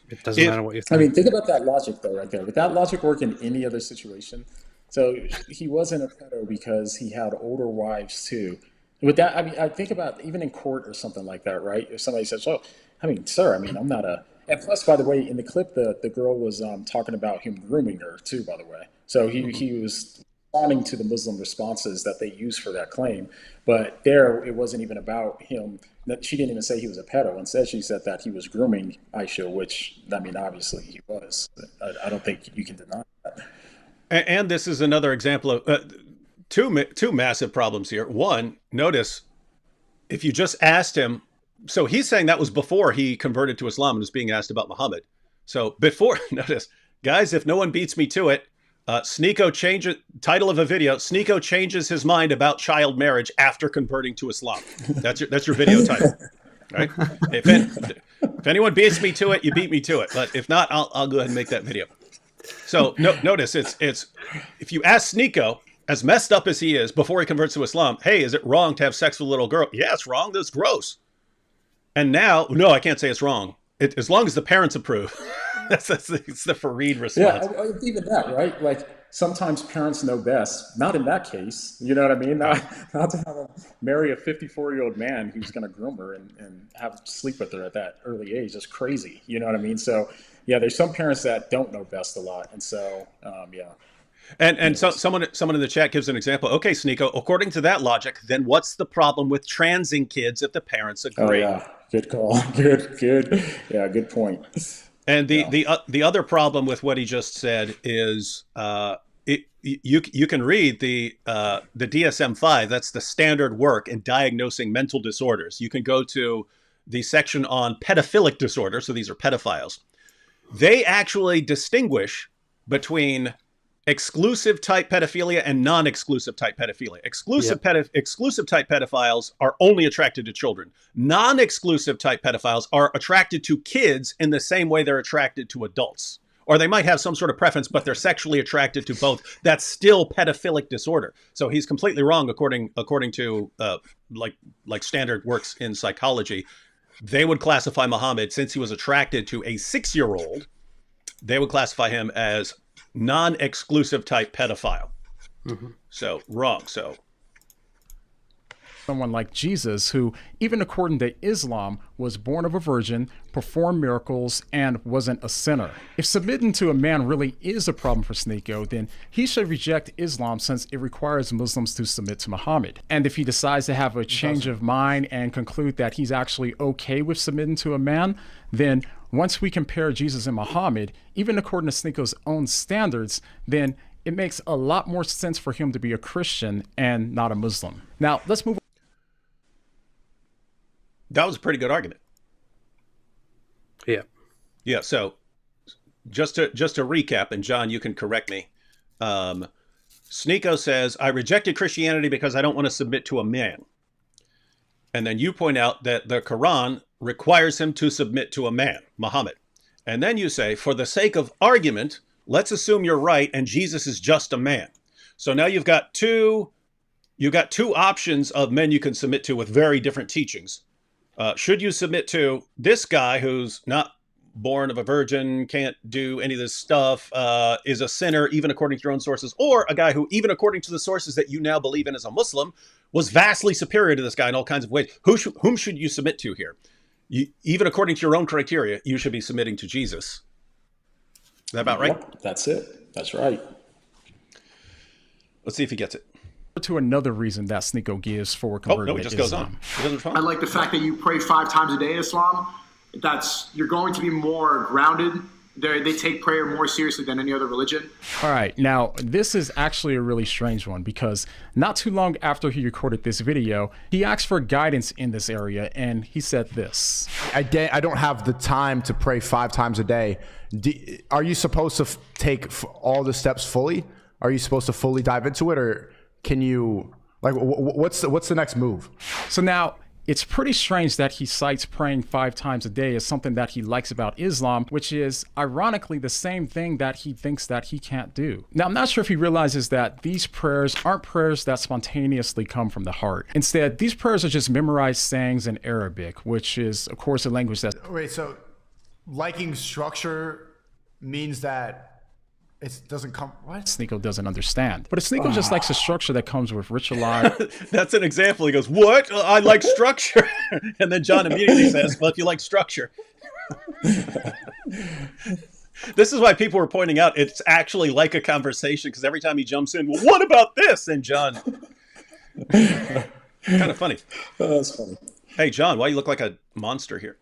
it doesn't matter what you I think. mean, think about that logic though, right there. Would that logic work in any other situation? So he wasn't a pedo because he had older wives too. With that, I mean, I think about even in court or something like that, right? If somebody says, "Oh, I mean, sir, I mean, I'm not a." And plus, by the way, in the clip, the girl was talking about him grooming her too. By the way, so he was responding to the Muslim responses that they use for that claim. But there, it wasn't even about him. That she didn't even say he was a pedo. Instead, she said that he was grooming Aisha, which, I mean, obviously he was. I don't think you can deny that. And this is another example of two massive problems here. One, notice if you just asked him, so he's saying that was before he converted to Islam and was being asked about Muhammad. So before, notice, guys, if no one beats me to it, Sneako changes, title of a video, Sneako changes his mind about child marriage after converting to Islam. That's your video title, right? If anyone beats me to it, you beat me to it. But if not, I'll go ahead and make that video. So notice it's if you ask Sneako, as messed up as he is before he converts to Islam, hey, is it wrong to have sex with a little girl? Yeah, it's wrong. That's gross. And now, no, I can't say it's wrong. As long as the parents approve. It's the Fareed response. Yeah, even that, right? Like sometimes parents know best. Not in that case, you know what I mean? Not to have her marry a 54-year-old man who's going to groom her and have sleep with her at that early age. That's crazy. You know what I mean? So yeah, there's some parents that don't know best a lot, and so yeah. And so someone in the chat gives an example. Okay, Sneako, according to that logic, then what's the problem with transing kids if the parents agree? Oh yeah, good call. Good. Yeah, good point. And the other problem with what he just said is you can read the DSM-5. That's the standard work in diagnosing mental disorders. You can go to the section on pedophilic disorder. So these are pedophiles. They actually distinguish between exclusive type pedophilia and non-exclusive type pedophilia. Exclusive type pedophiles are only attracted to children. Non-exclusive type pedophiles are attracted to kids in the same way they're attracted to adults. Or they might have some sort of preference, but they're sexually attracted to both. That's still pedophilic disorder. So he's completely wrong according to like standard works in psychology. They would classify Muhammad, since he was attracted to a 6-year-old, they would classify him as non-exclusive type pedophile. Mm-hmm. So wrong. So someone like Jesus, who, even according to Islam, was born of a virgin, performed miracles, and wasn't a sinner. If submitting to a man really is a problem for Sneako, then he should reject Islam, since it requires Muslims to submit to Muhammad. And if he decides to have a change of mind and conclude that he's actually okay with submitting to a man, then once we compare Jesus and Muhammad, even according to Sneako's own standards, then it makes a lot more sense for him to be a Christian and not a Muslim. Now, let's move on. That was a pretty good argument. Yeah. So just to recap, and John, you can correct me. Sneako says, I rejected Christianity because I don't want to submit to a man. And then you point out that the Quran requires him to submit to a man, Muhammad. And then you say, for the sake of argument, let's assume you're right and Jesus is just a man. So now you've got two options of men you can submit to with very different teachings. Should you submit to this guy who's not born of a virgin, can't do any of this stuff, is a sinner, even according to your own sources, or a guy who, even according to the sources that you now believe in as a Muslim, was vastly superior to this guy in all kinds of ways? Whom should you submit to here? Even according to your own criteria, you should be submitting to Jesus. Is that about right? Yep, that's it. That's right. Let's see if he gets it. To another reason that Sneako gives for converting to Islam. Goes on. He doesn't respond. I like the fact that you pray 5 times a day in Islam. You're going to be more grounded. They take prayer more seriously than any other religion. All right. Now, this is actually a really strange one, because not too long after he recorded this video, he asked for guidance in this area, and he said this. I don't have the time to pray 5 times a day. Are you supposed to take all the steps fully? Are you supposed to fully dive into it, or can you, like, what's the next move? So now, It's pretty strange that he cites praying 5 times a day as something that he likes about Islam, which is ironically the same thing that he thinks that he can't do. Now, I'm not sure if he realizes that these prayers aren't prayers that spontaneously come from the heart. Instead, these prayers are just memorized sayings in Arabic, which is, of course, a language that... Wait, so liking structure means that it doesn't come... What? Sneako doesn't understand. But Sneako just likes a structure that comes with ritualized... That's an example. He goes, what? I like structure. And then Jon immediately says, well, if you like structure. This is why people were pointing out it's actually like a conversation, because every time he jumps in, well, what about this? And Jon... kind of funny. Oh, that's funny. Hey, Jon, why you look like a monster here?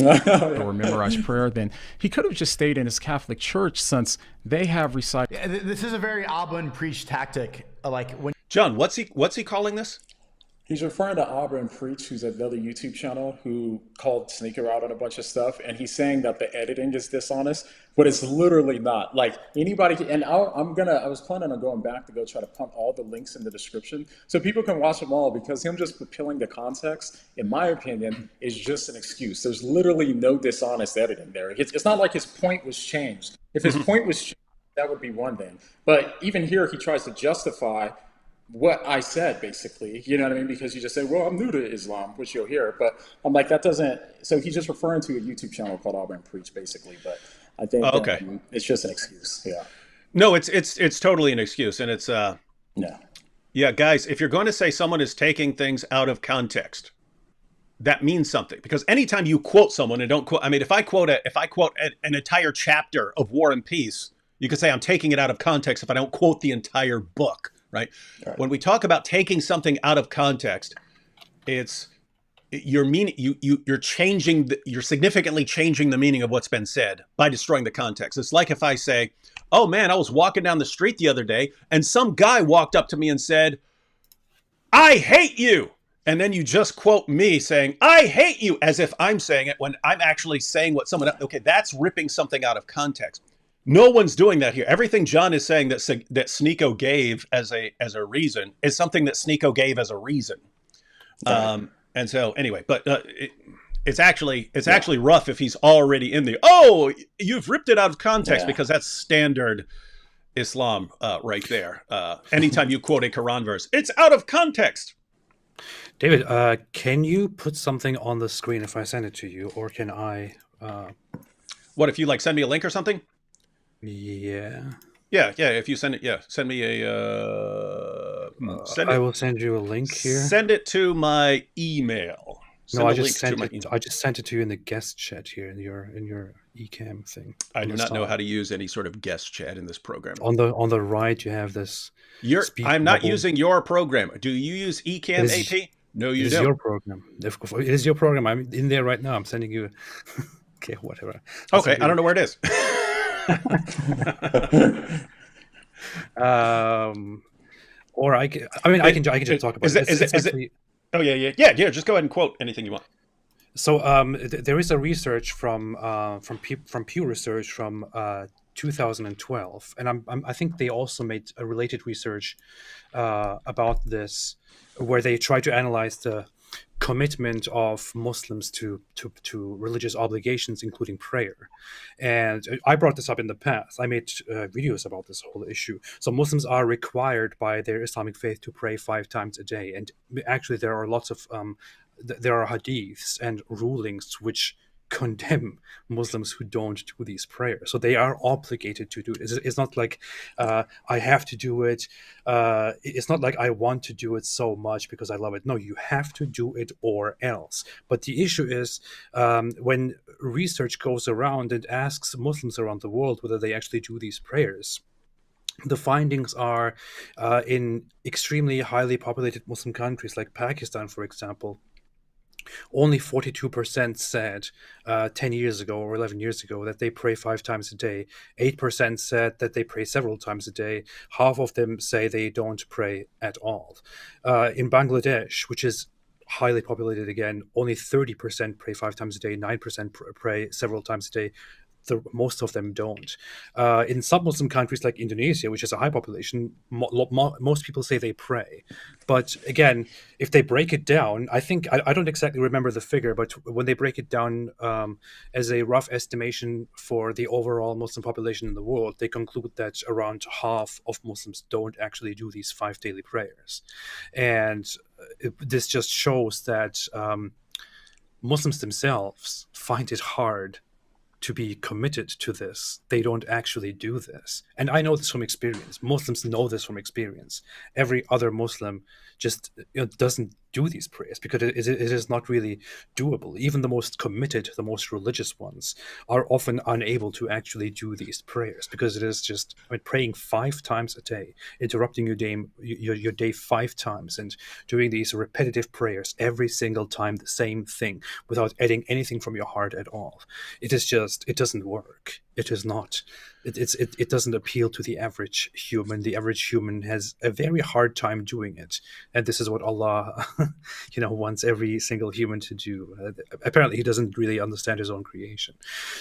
or memorized prayer, then he could have just stayed in his Catholic church, since they have recited... Yeah, this is a very Auburn preach tactic. Like when Jon, what's he calling this? He's referring to Auburn Preach, who's another YouTube channel who called Sneako out on a bunch of stuff, and he's saying that the editing is dishonest, but it's literally not. Like anybody can, and I was planning on going back to go try to pump all the links in the description so people can watch them all, because him just fulfilling the context, in my opinion, is just an excuse. There's literally no dishonest editing there. It's not like his point was changed. If his point was changed, that would be one thing. But even here, he tries to justify what I said, basically, you know what I mean? Because you just say, well, I'm new to Islam, which you'll hear, but I'm like, that doesn't, so he's just referring to a YouTube channel called Auburn Preach, basically, but I think it's just an excuse, yeah. No, it's totally an excuse, and it's, yeah, guys, if you're going to say someone is taking things out of context, that means something, because anytime you quote someone and don't quote, I mean, if I quote an entire chapter of War and Peace, you could say I'm taking it out of context if I don't quote the entire book. Right? When we talk about taking something out of context, it's you're significantly changing the meaning of what's been said by destroying the context. It's like if I say, oh man, I was walking down the street the other day and some guy walked up to me and said, I hate you. And then you just quote me saying, I hate you, as if I'm saying it when I'm actually saying what someone else, okay, that's ripping something out of context. No one's doing that here. Everything Jon is saying that Sneako gave as a reason is something that Sneako gave as a reason. And so anyway, but it's actually rough if he's already in the, oh, you've ripped it out of context, because that's standard Islam right there. Anytime you quote a Quran verse, it's out of context. David, can you put something on the screen if I send it to you, or can I? What if you send me a link or something? Yeah. If you send it, send me a. I will send you a link here. Send it to my email. I just sent it to you in the guest chat here in your eCam thing. I do not know how to use any sort of guest chat in this program. On the right, you have this. I'm not using your program. Do you use eCam AP? No, you don't. It is your program. It is your program. I'm in there right now. I'm sending you. Okay, whatever. Okay, I don't know where it is. Or I can just talk about it. Oh yeah. Just go ahead and quote anything you want. So there is a research from Pew Research from 2012, and I think they also made a related research about this, where they try to analyze the commitment of Muslims to religious obligations, including prayer. And I brought this up in the past. I made videos about this whole issue. So Muslims are required by their Islamic faith to pray 5 times a day. And actually there are lots of, there are hadiths and rulings which condemn Muslims who don't do these prayers. So they are obligated to do it. It's not like I have to do it. It's not like I want to do it so much because I love it. No, you have to do it or else. But the issue is when research goes around and asks Muslims around the world whether they actually do these prayers, the findings are in extremely highly populated Muslim countries like Pakistan, for example, only 42% said 10 years ago or 11 years ago that they pray 5 times a day. 8% said that they pray several times a day. Half of them say they don't pray at all. In Bangladesh, which is highly populated again, only 30% pray 5 times a day. 9% pray several times a day. most of them don't. In some Muslim countries like Indonesia, which has a high population, most people say they pray. But again, if they break it down, I don't exactly remember the figure, but when they break it down as a rough estimation for the overall Muslim population in the world, they conclude that around half of Muslims don't actually do these 5 daily prayers. And this just shows that Muslims themselves find it hard to be committed to this. They don't actually do this. And I know this from experience. Muslims know this from experience. Every other Muslim just doesn't do these prayers because it is not really doable. Even the most committed, the most religious ones are often unable to actually do these prayers because it is just, praying 5 times a day, interrupting your day 5 times and doing these repetitive prayers every single time, the same thing, without adding anything from your heart at all. It is just, it doesn't work. It is not. It doesn't appeal to the average human. The average human has a very hard time doing it, and this is what Allah, wants every single human to do. Apparently, He doesn't really understand His own creation.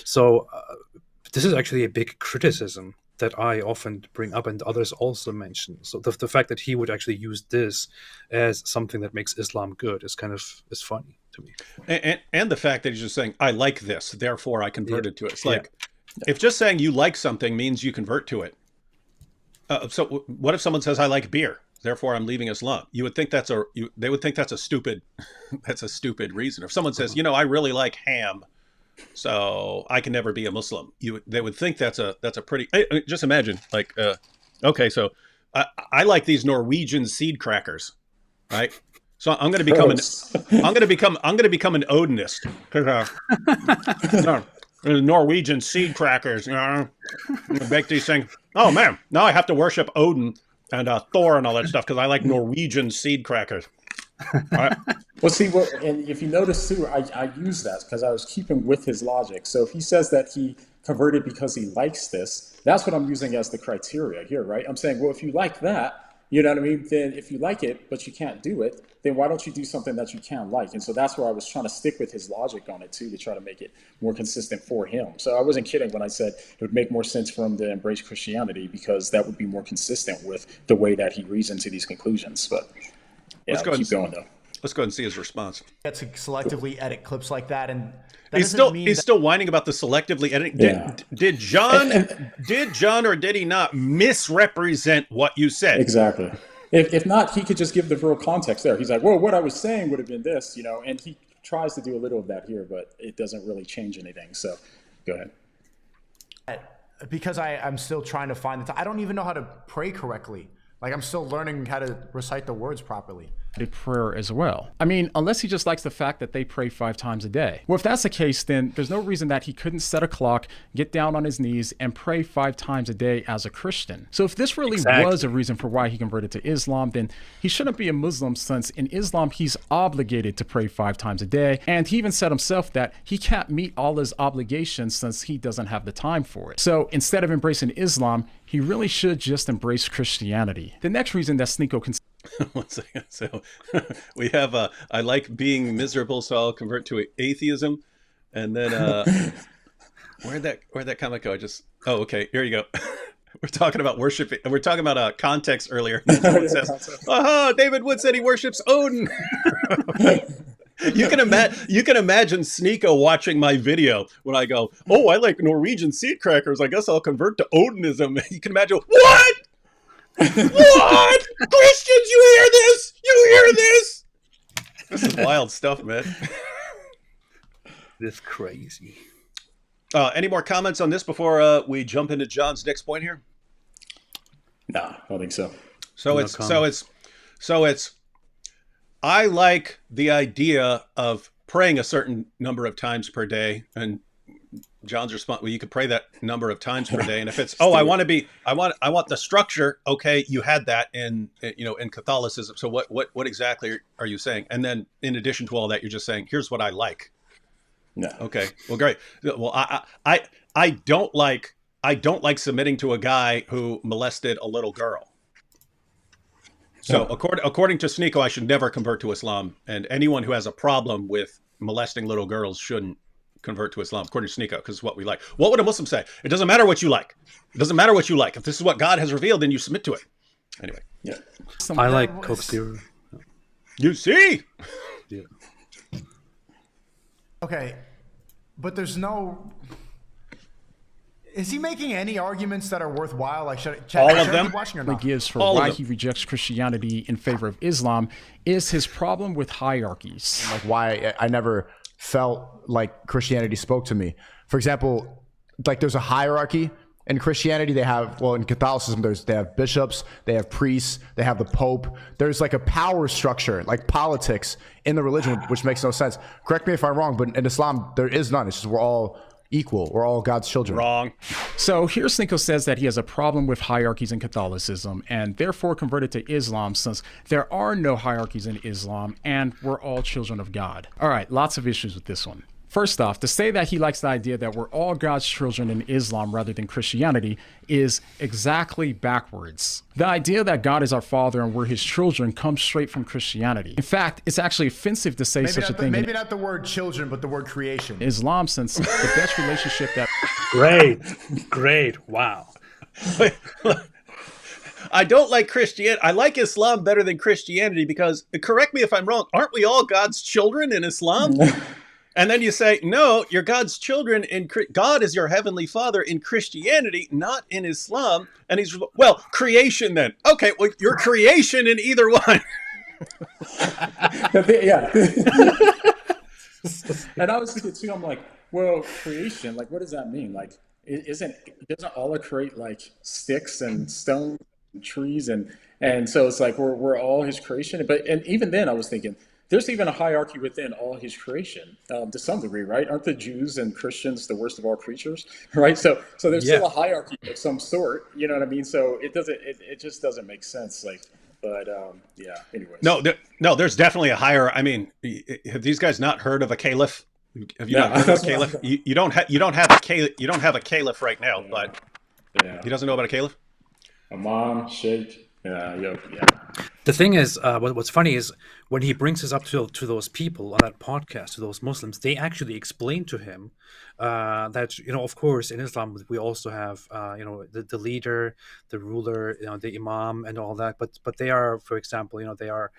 So, this is actually a big criticism that I often bring up, and others also mention. So, the fact that he would actually use this as something that makes Islam good is funny to me. And the fact that he's just saying, "I like this, therefore I converted to it." It's like, if just saying you like something means you convert to it. So what if someone says, "I like beer, therefore I'm leaving Islam"? You would think they would think that's a stupid, that's a stupid reason. If someone says, "I really like ham, so I can never be a Muslim," they would think that's a pretty. Just imagine, like, okay, so I like these Norwegian seed crackers, right? So I'm going to become an Odinist. Norwegian seed crackers, bake these things. Oh man, now I have to worship Odin and Thor and all that stuff because I like Norwegian seed crackers. All right. Well, see, and if you notice too, I use that because I was keeping with his logic. So if he says that he converted because he likes this, that's what I'm using as the criteria here, right? I'm saying, well, if you like that, you know what I mean? Then if you like it, but you can't do it, then why don't you do something that you can like? And so that's where I was trying to stick with his logic on it too, to try to make it more consistent for him. So I wasn't kidding when I said it would make more sense for him to embrace Christianity because that would be more consistent with the way that he reasoned to these conclusions. But yeah, keep going though. Let's go ahead and see his response. Get to selectively edit clips like that, and he's still whining about the selectively editing. Yeah. Did John or did he not misrepresent what you said? Exactly. If not, he could just give the real context there. He's like, well, what I was saying would have been this, and he tries to do a little of that here, but it doesn't really change anything. So go ahead. Because I'm still trying to find I don't even know how to pray correctly. Like, I'm still learning how to recite the words properly. A prayer as well. I mean, unless he just likes the fact that they pray 5 times a day. Well, if that's the case, then there's no reason that he couldn't set a clock, get down on his knees, and pray 5 times a day as a Christian. So if this really was a reason for why he converted to Islam, then he shouldn't be a Muslim, since in Islam, he's obligated to pray 5 times a day. And he even said himself that he can't meet all his obligations since he doesn't have the time for it. So instead of embracing Islam, he really should just embrace Christianity. The next reason that Sneako can 1 second. So we have I like being miserable, so I'll convert to atheism. And then where'd that comment go? Okay, here you go. We're talking about worship. We're talking about context earlier. David Wood said he worships Odin. You can imagine Sneako watching my video when I go, "Oh, I like Norwegian seed crackers. I guess I'll convert to Odinism." You can imagine, what? What? Christians, you hear this? You hear this? This is wild stuff, man. This crazy. Any more comments on this before we jump into John's next point here? Nah, I don't think so. So it's I like the idea of praying a certain number of times per day, and John's response, well, you could pray that number of times per day. And if it's, I want the structure. Okay. You had that in Catholicism. So what exactly are you saying? And then in addition to all that, you're just saying, here's what I like. No. Okay. Well, great. Well, I don't like submitting to a guy who molested a little girl. So according to Sneako, I should never convert to Islam, and anyone who has a problem with molesting little girls shouldn't convert to Islam, according to Sneako, because it's what we like. What would a Muslim say? It doesn't matter what you like. It doesn't matter what you like. If this is what God has revealed, then you submit to it. Anyway. Yeah. I like Coke Zero. You see? Yeah. Okay, but there's no. Is he making any arguments that are worthwhile? Like, should I keep watching or not? Gives for why he rejects Christianity in favor of Islam is his problem with hierarchies. Like why I never felt like Christianity spoke to me. For example, like there's a hierarchy in Christianity. They have, well, in Catholicism, they have bishops, they have priests, they have the Pope. There's like a power structure, like politics in the religion, which makes no sense. Correct me if I'm wrong, but in Islam, there is none. It's just we're all equal. We're all God's children. Wrong. So here Sneako says that he has a problem with hierarchies in Catholicism and therefore converted to Islam since there are no hierarchies in Islam and we're all children of God. All right, lots of issues with this one. First off, to say that he likes the idea that we're all God's children in Islam rather than Christianity is exactly backwards. The idea that God is our father and we're his children comes straight from Christianity. In fact, it's actually offensive to say such a thing. Maybe not the word children, but the word creation. Islam, since the best relationship that... Great. Wow. I don't like Christianity. I like Islam better than Christianity because, correct me if I'm wrong, aren't we all God's children in Islam? And then you say, no, you're God's children. God is your heavenly father in Christianity, not in Islam. And he's, well, creation then. Okay, well, you're creation in either one. Yeah. And I was thinking too, I'm like, well, creation, like, what does that mean? Like, doesn't Allah create like sticks and stones and trees? And so it's like, we're all his creation. And even then I was thinking, there's even a hierarchy within all his creation, to some degree, right? Aren't the Jews and Christians the worst of all creatures, right? So there's still a hierarchy of some sort, you know what I mean? So it just doesn't make sense, like. But yeah. Anyways. No, there's definitely a higher. I mean, have these guys not heard of a caliph? Have you not heard of a caliph? You don't have a caliph right now, but he doesn't know about a caliph. Imam, sheikh. Yeah. The thing is, what's funny is when he brings us up to those people on that podcast, to those Muslims, they actually explain to him that, of course, in Islam we also have, the leader, the ruler, the imam, and all that. But they are, for example, they are,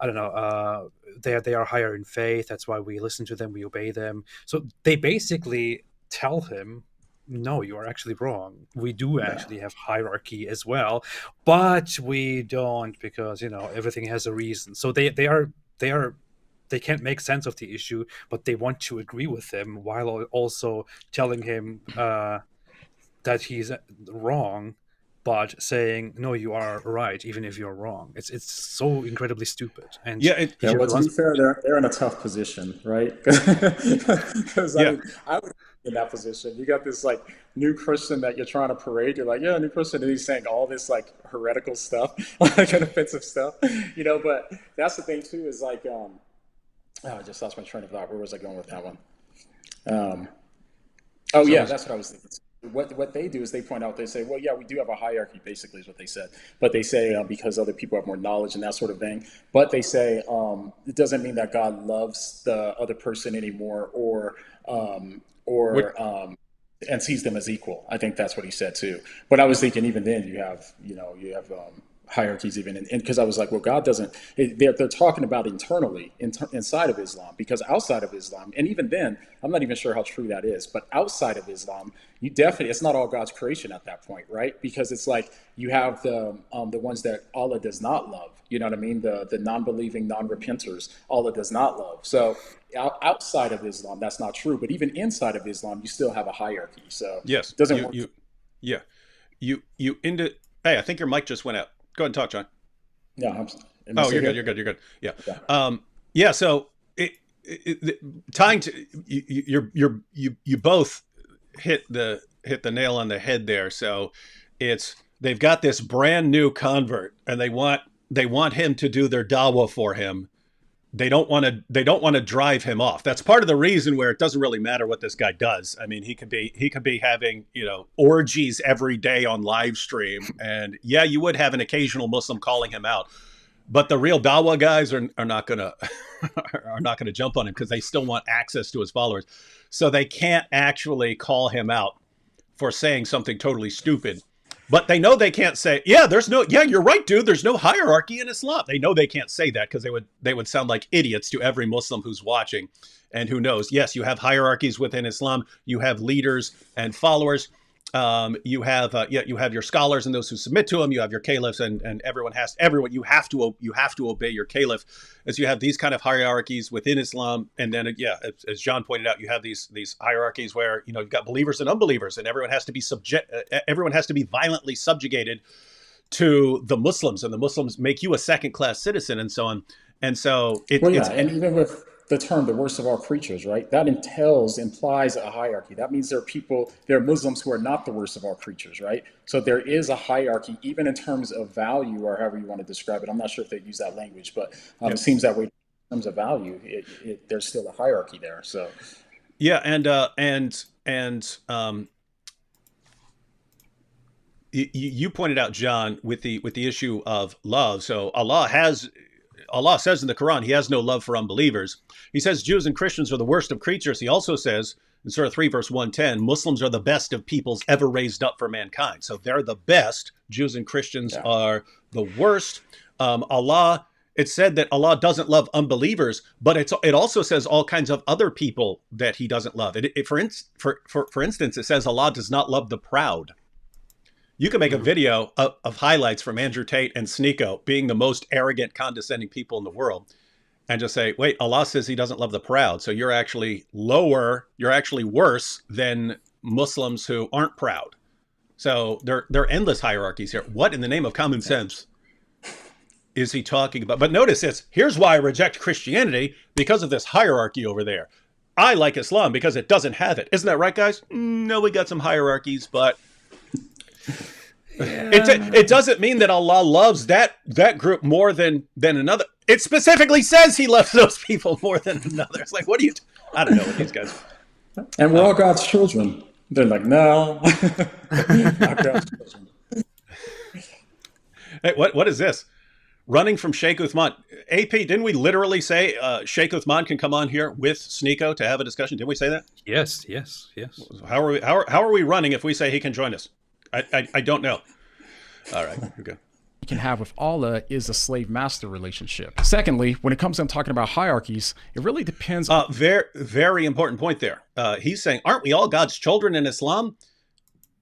I don't know, they are higher in faith. That's why we listen to them, we obey them. So they basically tell him, no, you are actually wrong. We do actually have hierarchy as well, but we don't because everything has a reason. So they can't make sense of the issue, but they want to agree with him while also telling him that he's wrong, but saying no, you are right, even if you're wrong. It's so incredibly stupid. And well, to be fair, they're in a tough position, right? Because I would. In that position, you got this like new Christian that you're trying to parade. You're like, yeah, new Christian, and he's saying all this like heretical stuff, like offensive stuff, But that's the thing too, is like, I just lost my train of thought. Where was I going with that one? That's what I was thinking. What they do is they point out, they say, well, yeah, we do have a hierarchy, basically is what they said. But they say because other people have more knowledge and that sort of thing. But they say it doesn't mean that God loves the other person anymore and sees them as equal. I think that's what he said too. But I was thinking even then you have hierarchies even, and because I was like, well, God doesn't. They're talking about internally inside of Islam, because outside of Islam, and even then, I'm not even sure how true that is. But outside of Islam, it's not all God's creation at that point, right? Because it's like you have the ones that Allah does not love. You know what I mean? The non-believing, non-repenters, Allah does not love. So outside of Islam, that's not true. But even inside of Islam, you still have a hierarchy. So yes, it doesn't work. Hey, I think your mic just went out. Go ahead and talk, John. No, you're good. Yeah. So tying to you both hit the nail on the head there. So they've got this brand new convert, and they want him to do their dawah for him. They don't want to drive him off. That's part of the reason where it doesn't really matter what this guy does. I mean, he could be having, orgies every day on live stream. And yeah, you would have an occasional Muslim calling him out, but the real dawah guys are not gonna jump on him because they still want access to his followers. So they can't actually call him out for saying something totally stupid. But they know they can't say, yeah, you're right, dude. There's no hierarchy in Islam. They know they can't say that because they would sound like idiots to every Muslim who's watching. And who knows? Yes, you have hierarchies within Islam. You have leaders and followers. You have your scholars and those who submit to them. You have your caliphs, and everyone you have to obey your caliph. As you have these kind of hierarchies within Islam, and then as John pointed out, you have these hierarchies where you've got believers and unbelievers, and everyone has to be violently subjugated to the Muslims, and the Muslims make you a second-class citizen, and so on. And so and even with the term the worst of all creatures, right? That implies a hierarchy. That means there are Muslims who are not the worst of all creatures, right? So there is a hierarchy, even in terms of value, or however you want to describe it. I'm not sure if they use that language, but it seems that way in terms of value. There's still a hierarchy there. So yeah, you pointed out, John, with the issue of love. So Allah says in the Quran, he has no love for unbelievers. He says Jews and Christians are the worst of creatures. He also says in Surah 3, verse 110, Muslims are the best of peoples ever raised up for mankind. So they're the best. Jews and Christians are the worst. It said that Allah doesn't love unbelievers, but it also says all kinds of other people that he doesn't love. For instance, it says Allah does not love the proud. You can make a video of highlights from Andrew Tate and Sneako being the most arrogant, condescending people in the world, and just say, wait, Allah says he doesn't love the proud. So you're actually worse than Muslims who aren't proud. So there are endless hierarchies here. What in the name of common sense is he talking about? But notice this. Here's why I reject Christianity, because of this hierarchy over there. I like Islam because it doesn't have it. Isn't that right, guys? No, we got some hierarchies, but it doesn't mean that Allah loves that group more than another. It specifically says he loves those people more than another. It's like, I don't know what these guys. And we're all God's children. They're like, no, not God's children. Hey, what is this? Running from Sheikh Uthman. AP, didn't we literally say Sheikh Uthman can come on here with Sneako to have a discussion? Didn't we say that? Yes. How are we running if we say he can join us? I don't know. All right, we're good. You can have with Allah is a slave-master relationship. Secondly, when it comes to talking about hierarchies, it really depends. Very, very important point there. He's saying, aren't we all God's children in Islam?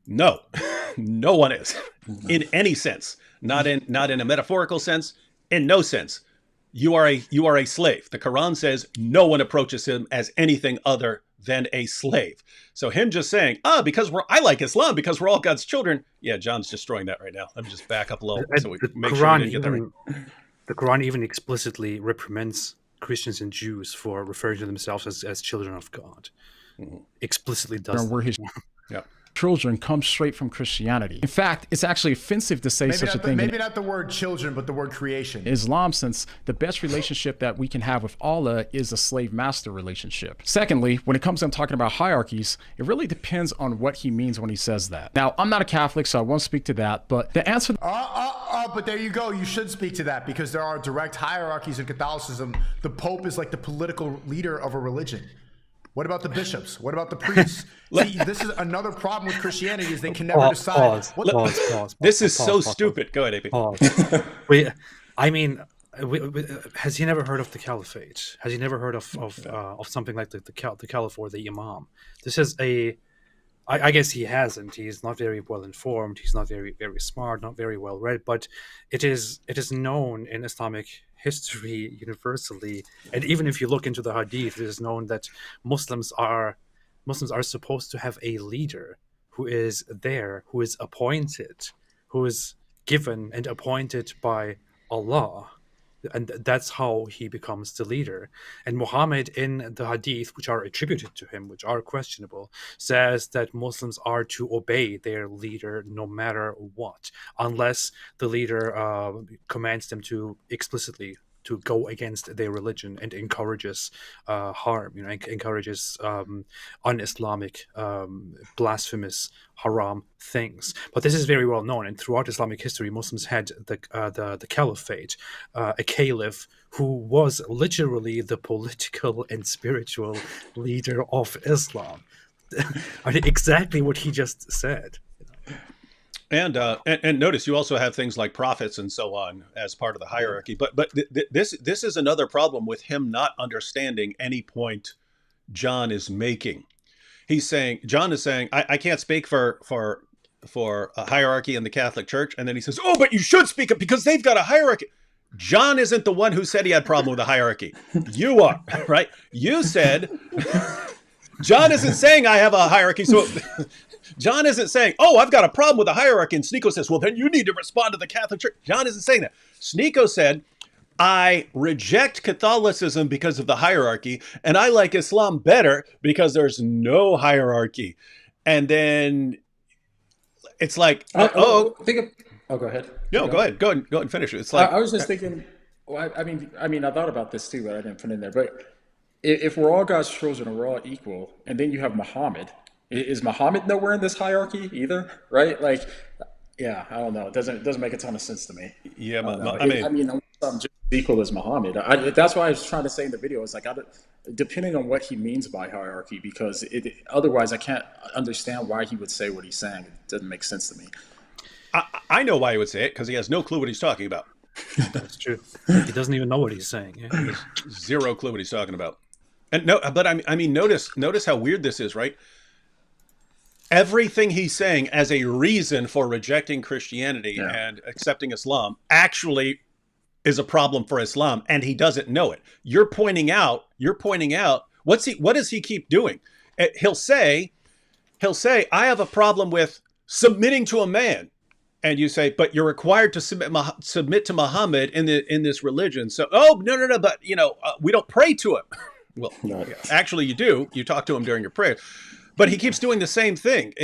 No, no one is, in any sense. Not in a metaphorical sense. In no sense. You are a slave. The Quran says no one approaches him as anything other than a slave. So him just saying, because I like Islam because we're all God's children. Yeah, John's destroying that right now. Let me just back up a little so we make sure we didn't get that right. The Quran even explicitly reprimands Christians and Jews for referring to themselves as children of God. Mm-hmm. Explicitly does. Yeah. Children come straight from Christianity. In fact, it's actually offensive to say such a thing. Maybe not the word children, but the word creation. Islam, since the best relationship that we can have with Allah is a slave-master relationship. Secondly, when it comes to talking about hierarchies, it really depends on what he means when he says that. Now, I'm not a Catholic, so I won't speak to that, but the answer... But there you go. You should speak to that because there are direct hierarchies in Catholicism. The Pope is like the political leader of a religion. What about the bishops? What about the priests? See, this is another problem with Christianity is they can never decide. Pause. This is so stupid. Go ahead, AP. Has he never heard of the caliphate? Has he never heard of something like the caliph or the imam? This is I guess he hasn't. He's not very well informed. He's not very, very smart, not very well read. But it is known in Islamic history universally, and even if you look into the Hadith, it is known that Muslims are supposed to have a leader who is there, who is appointed, who is given and appointed by Allah. And that's how he becomes the leader. And Muhammad in the hadith, which are attributed to him, which are questionable, says that Muslims are to obey their leader no matter what, unless the leader commands them to explicitly to go against their religion and encourages harm, encourages un-Islamic, blasphemous, haram things. But this is very well known, and throughout Islamic history, Muslims had the caliphate, a caliph who was literally the political and spiritual leader of Islam. I mean, exactly what he just said. And notice you also have things like prophets and so on as part of the hierarchy. But this is another problem with him not understanding any point John is making. John is saying, I can't speak for a hierarchy in the Catholic Church. And then he says, oh, but you should speak up because they've got a hierarchy. John isn't the one who said he had a problem with the hierarchy. You are, right? You said, John isn't saying I have a hierarchy. So John isn't saying, oh, I've got a problem with the hierarchy. And Sneako says, well, then you need to respond to the Catholic Church. John isn't saying that. Sneako said, I reject Catholicism because of the hierarchy, and I like Islam better because there's no hierarchy. And then it's like, go ahead. No, go ahead and finish it. It's like I was just thinking. Well, I mean, I thought about this too, but I didn't put it in there. But if we're all God's children and we're all equal, and then you have Muhammad, is Muhammad nowhere in this hierarchy either? Right? Like, yeah, I don't know. It doesn't make a ton of sense to me. Yeah, I mean, I'm just equal as Muhammad. That's why I was trying to say in the video. It's like, depending on what he means by hierarchy, because otherwise I can't understand why he would say what he's saying. It doesn't make sense to me. I know why he would say it, because he has no clue what he's talking about. That's true. He doesn't even know what he's saying. Yeah. Zero clue what he's talking about. And I mean, notice how weird this is, right? Everything he's saying as a reason for rejecting Christianity and accepting Islam actually is a problem for Islam, and he doesn't know it. You're pointing out. What does he keep doing? He'll say, I have a problem with submitting to a man. And you say, but you're required to submit to Muhammad in this religion. So, no, but we don't pray to him. Well, actually, you do. You talk to him during your prayer, but he keeps doing the same thing.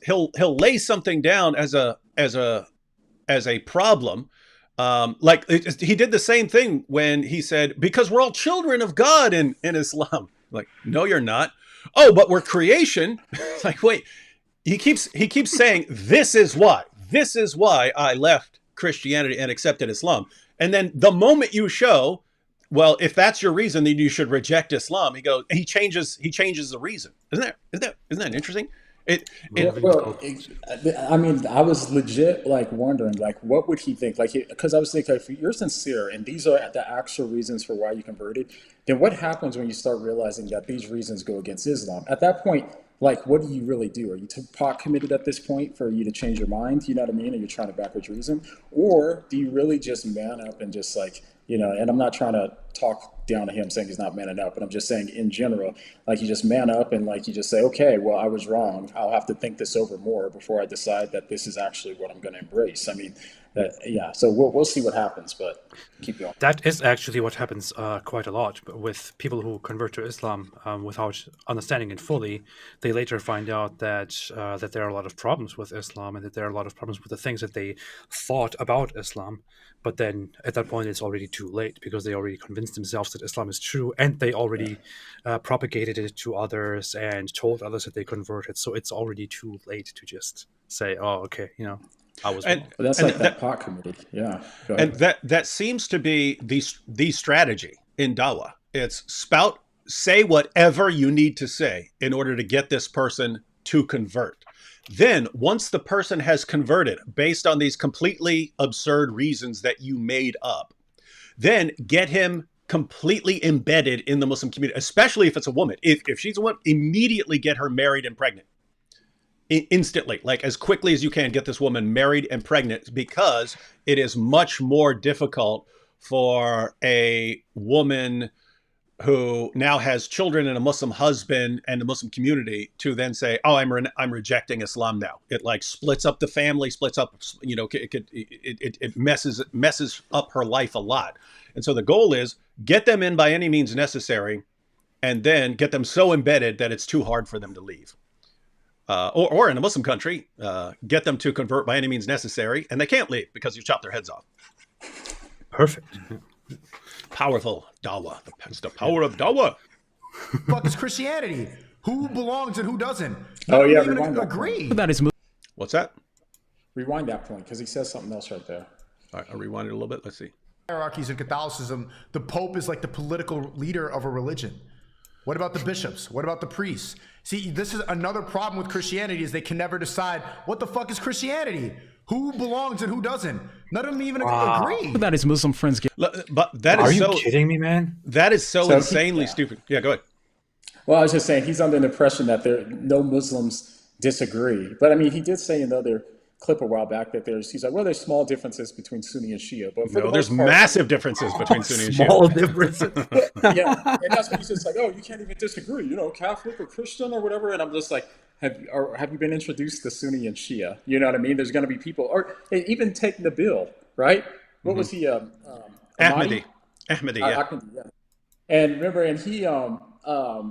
He'll lay something down as a problem. He did the same thing when he said, because we're all children of God in Islam. Like, no, you're not. Oh, but we're creation. Like, wait. He keeps saying, this is why I left Christianity and accepted Islam. And then the moment you show, well, if that's your reason, then you should reject Islam. He changes the reason. Isn't that interesting? I mean, I was legit wondering, what would he think? Because I was thinking, if you're sincere and these are the actual reasons for why you converted, then what happens when you start realizing that these reasons go against Islam? At that point, what do you really do? Are you pot committed at this point for you to change your mind? You know what I mean? And you're trying to backwards reason? Or do you really just man up and just and I'm not trying to talk down to him saying he's not manning up, but I'm just saying in general, you just man up and you just say, okay, well, I was wrong. I'll have to think this over more before I decide that this is actually what I'm going to embrace. I mean, so we'll see what happens, but keep going. That is actually what happens quite a lot with people who convert to Islam without understanding it fully. They later find out that there are a lot of problems with Islam and that there are a lot of problems with the things that they thought about Islam. But then at that point, it's already too late because they already convinced themselves that Islam is true and they already propagated it to others and told others that they converted. So it's already too late to just say, oh, okay, I was wrong. But that's that pot committed. Yeah. And that seems to be the strategy in dawah. It's say whatever you need to say in order to get this person to convert. Then once the person has converted based on these completely absurd reasons that you made up, then get him completely embedded in the Muslim community, especially if it's a woman. If she's a woman, immediately get her married and pregnant. Instantly, as quickly as you can, get this woman married and pregnant, because it is much more difficult for a woman who now has children and a Muslim husband and the Muslim community to then say, oh, I'm rejecting Islam now. It splits up the family, it messes up her life a lot. And so the goal is get them in by any means necessary, and then get them so embedded that it's too hard for them to leave. Or in a Muslim country, get them to convert by any means necessary, and they can't leave because you chop their heads off. Perfect. powerful dawah. It's the power of dawah. Fuck is Christianity? Who belongs and who doesn't? Oh, yeah, Even rewind that agree. That is What's that? Rewind that point because he says something else right there. All right, I'll rewind it a little bit. Let's see. Hierarchies in Catholicism, the Pope is like the political leader of a religion. What about the bishops? What about the priests? See, this is another problem with Christianity is they can never decide what the fuck is Christianity? Who belongs and who doesn't? None of them even agree. that his Muslim friends get. But that Are is you so kidding me, man? that is so So insanely stupid. Yeah, go ahead. Well, I was just saying he's under the impression that no Muslims disagree. But I mean, he did say in another clip a while back that he's like, well, there's small differences between Sunni and Shia. But for No, the there's most part, massive differences between Sunni and Shia. Small differences. yeah. And that's what he's just like, oh, you can't even disagree, Catholic or Christian or whatever. And I'm just like, have you been introduced to Sunni and Shia? You know what I mean? There's going to be people, or even take Nabil, right? What was he? Ahmadi, yeah. Ahmadi, yeah. And remember, and he,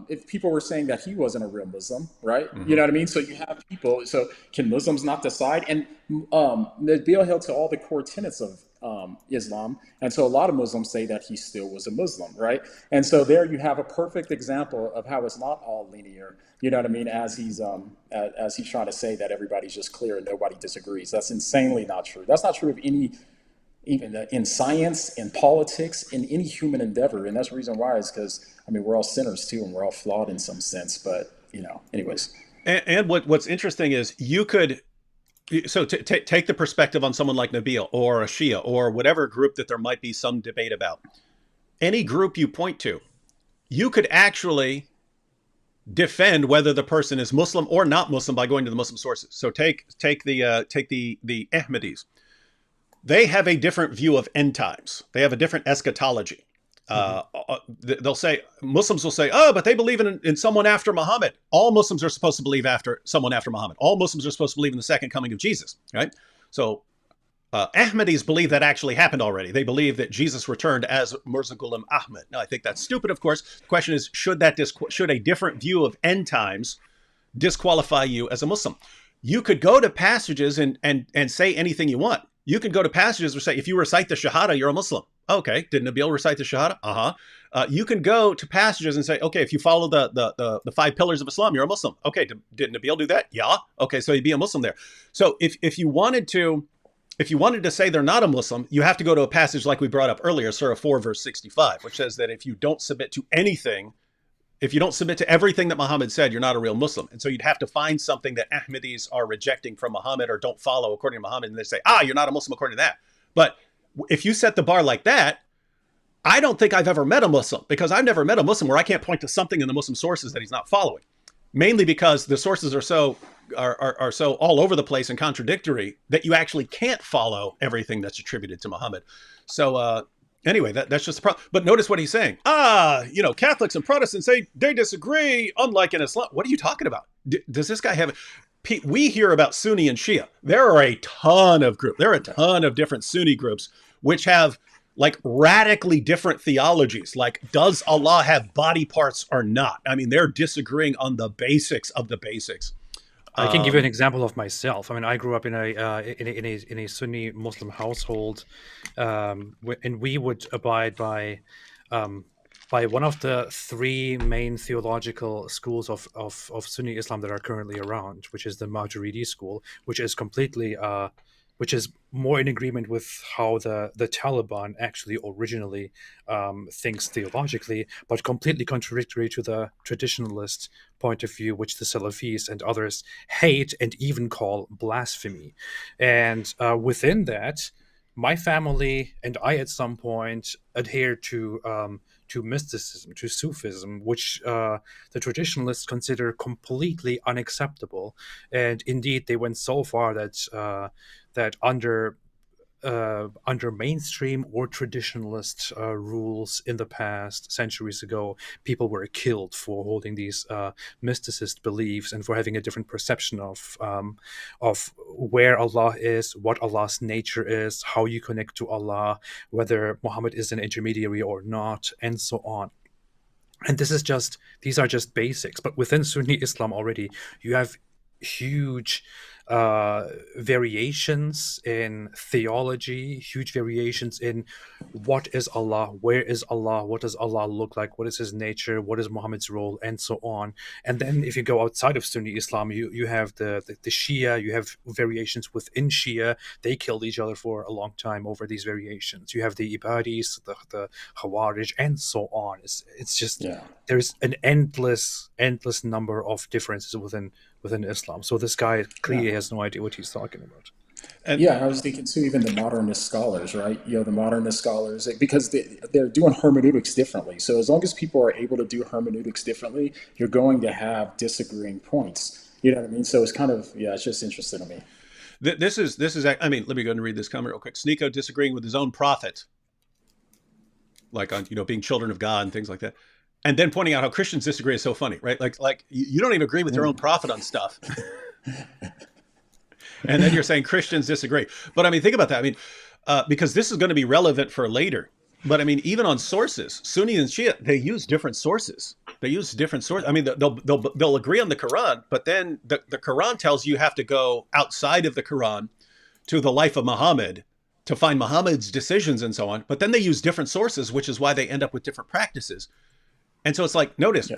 if people were saying that he wasn't a real Muslim, right? You know what I mean? So you have people. So can Muslims not decide? And Nabil held to all the core tenets of Islam, and so a lot of Muslims say that he still was a Muslim, right? And so there you have a perfect example of how it's not all linear. You know what I mean? As he's trying to say that everybody's just clear and nobody disagrees. That's insanely not true. That's not true of even in science, in politics, in any human endeavor. And that's the reason why is because, I mean, we're all sinners too, and we're all flawed in some sense. But, anyways. And what's interesting is you could, so take the perspective on someone like Nabil or a Shia or whatever group that there might be some debate about. Any group you point to, you could actually defend whether the person is Muslim or not Muslim by going to the Muslim sources. So take the Ahmadis. They have a different view of end times. They have a different eschatology. Muslims will say, oh, but they believe in someone after Muhammad. All Muslims are supposed to believe someone after Muhammad. All Muslims are supposed to believe in the second coming of Jesus, right? So Ahmadis believe that actually happened already. They believe that Jesus returned as Mirza Ghulam Ahmad. Now, I think that's stupid, of course. The question is, should a different view of end times disqualify you as a Muslim? You could go to passages and say anything you want. You can go to passages where say, if you recite the Shahada, you're a Muslim. Okay. Did Nabil recite the Shahada? You can go to passages and say, okay, if you follow the 5 pillars of Islam, you're a Muslim. Okay. Did Nabil do that? Yeah. Okay. So you'd be a Muslim there. So if you wanted to say they're not a Muslim, you have to go to a passage like we brought up earlier, Surah 4, verse 65, which says that if you don't submit to anything, if you don't submit to everything that Muhammad said, you're not a real Muslim. And so you'd have to find something that Ahmadis are rejecting from Muhammad or don't follow according to Muhammad. And they say, you're not a Muslim according to that. But if you set the bar like that, I don't think I've ever met a Muslim, because I've never met a Muslim where I can't point to something in the Muslim sources that he's not following. Mainly because the sources are so all over the place and contradictory that you actually can't follow everything that's attributed to Muhammad. So, anyway, that's just the problem. But notice what he's saying. Catholics and Protestants say they disagree, unlike in Islam. What are you talking about? Does this guy have... We hear about Sunni and Shia. There are a ton of groups. There are a ton of different Sunni groups which have like radically different theologies. Like, does Allah have body parts or not? I mean, they're disagreeing on the basics of the basics. I can give you an example of myself. I mean, I grew up in a Sunni Muslim household, and we would abide by one of the 3 main theological schools of Sunni Islam that are currently around, which is the Maturidi school, which is which is more in agreement with how the Taliban actually originally thinks theologically, but completely contradictory to the traditionalist point of view, which the Salafis and others hate and even call blasphemy. And within that, my family and I at some point adhere to mysticism, to Sufism, which the traditionalists consider completely unacceptable. And indeed, they went so far that under mainstream or traditionalist rules in the past, centuries ago, people were killed for holding these mysticist beliefs and for having a different perception of where Allah is, what Allah's nature is, how you connect to Allah, whether Muhammad is an intermediary or not, and so on. And these are just basics. But within Sunni Islam already, you have huge variations in theology, huge variations in what is Allah, where is Allah, what does Allah look like, what is his nature, what is Muhammad's role, and so on. And then if you go outside of Sunni Islam, you have the Shia, you have variations within Shia. They killed each other for a long time over these variations. You have the Ibadis, the Khawarij, and so on. It's just there's an endless number of differences within Islam. So this guy clearly has no idea what he's talking about. And I was thinking too, even the modernist scholars, right? You know, the modernist scholars, because they're doing hermeneutics differently. So as long as people are able to do hermeneutics differently, you're going to have disagreeing points. You know what I mean? So it's kind of, it's just interesting to me. This is. I mean, let me go and read this comment real quick. Sneako disagreeing with his own prophet, like on being children of God and things like that. And then pointing out how Christians disagree is so funny, right? Like you don't even agree with your own prophet on stuff. And then you're saying Christians disagree. But I mean, think about that. I mean, because this is going to be relevant for later. But I mean, even on sources, Sunni and Shia, they use different sources. They use different sources. I mean, they'll agree on the Quran, but then the Quran tells you have to go outside of the Quran to the life of Muhammad to find Muhammad's decisions and so on. But then they use different sources, which is why they end up with different practices. And so it's like, notice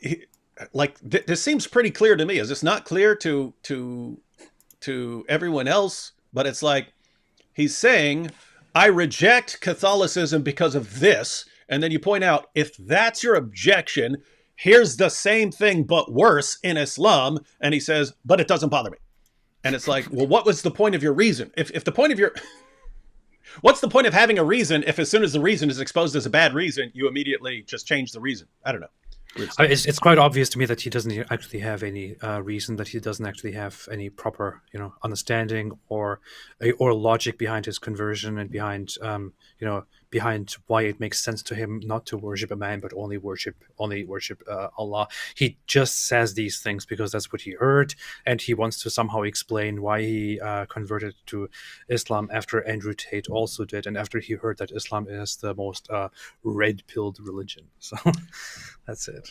this seems pretty clear to me. Is this not clear to everyone else? But it's like, he's saying, I reject Catholicism because of this. And then you point out, if that's your objection, here's the same thing, but worse in Islam. And he says, but it doesn't bother me. And it's like, well, what was the point of your reason? If the point of your... What's the point of having a reason if as soon as the reason is exposed as a bad reason, you immediately just change the reason? I don't know. It's quite obvious to me that he doesn't actually have any reason, that he doesn't actually have any proper, understanding or logic behind his conversion and behind why it makes sense to him not to worship a man but only worship Allah. He just says these things because that's what he heard, and he wants to somehow explain why he converted to Islam after Andrew Tate also did, and after he heard that Islam is the most red-pilled religion. So that's it.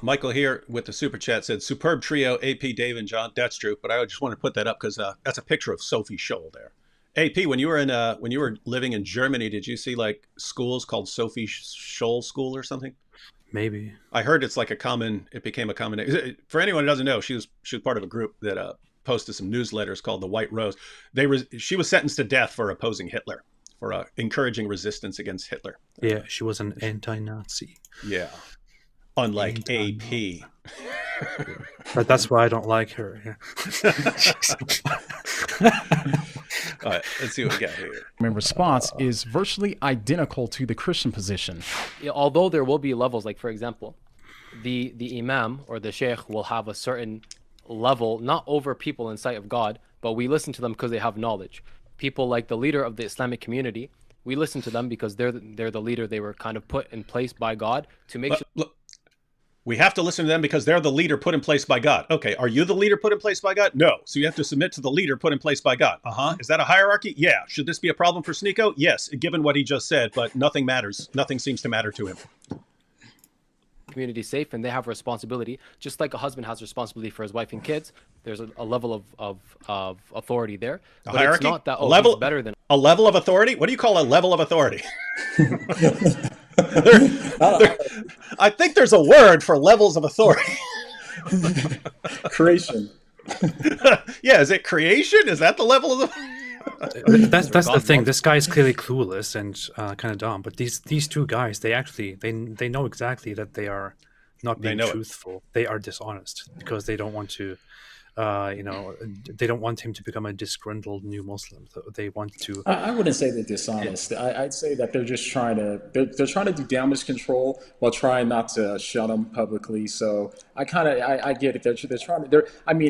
Michael here with the super chat said, superb trio, AP, Dave, and John. That's true, but I just want to put that up because that's a picture of Sophie Scholl there. AP, when you were living in Germany, did you see like schools called Sophie Scholl School or something? Maybe. I heard it became a common. For anyone who doesn't know, she was part of a group that posted some newsletters called the White Rose. She was sentenced to death for opposing Hitler, for encouraging resistance against Hitler. Yeah, she was an anti-Nazi. Yeah. Unlike AP. But that's why I don't like her. Yeah. All right, let's see what we got here. My response is virtually identical to the Christian position. Although there will be levels, like for example, the imam or the sheikh will have a certain level, not over people in sight of God, but we listen to them because they have knowledge. People like the leader of the Islamic community, we listen to them because they're the leader. They were kind of put in place by God to make sure. Look, we have to listen to them because they're the leader put in place by God. Okay, are you the leader put in place by God? No. So you have to submit to the leader put in place by God. Is that a hierarchy? Yeah. Should this be a problem for Sneako? Yes, given what he just said, but nothing matters. Nothing seems to matter to him. Community safe, and they have a responsibility, just like a husband has responsibility for his wife and kids. There's a level of authority there. A hierarchy? It's not that he's better than a level of authority. What do you call a level of authority? I think there's a word for levels of authority. Creation. Yeah, is it creation? Is that the level of the... That's the thing. This guy is clearly clueless and kind of dumb. But these two guys, they know exactly that they are not being truthful. They are dishonest because they don't want to. They don't want him to become a disgruntled new Muslim. They want to. I wouldn't say they're dishonest. I'd say that they're just trying to. They're trying to do damage control while trying not to shut him publicly. So I get it. They're trying to.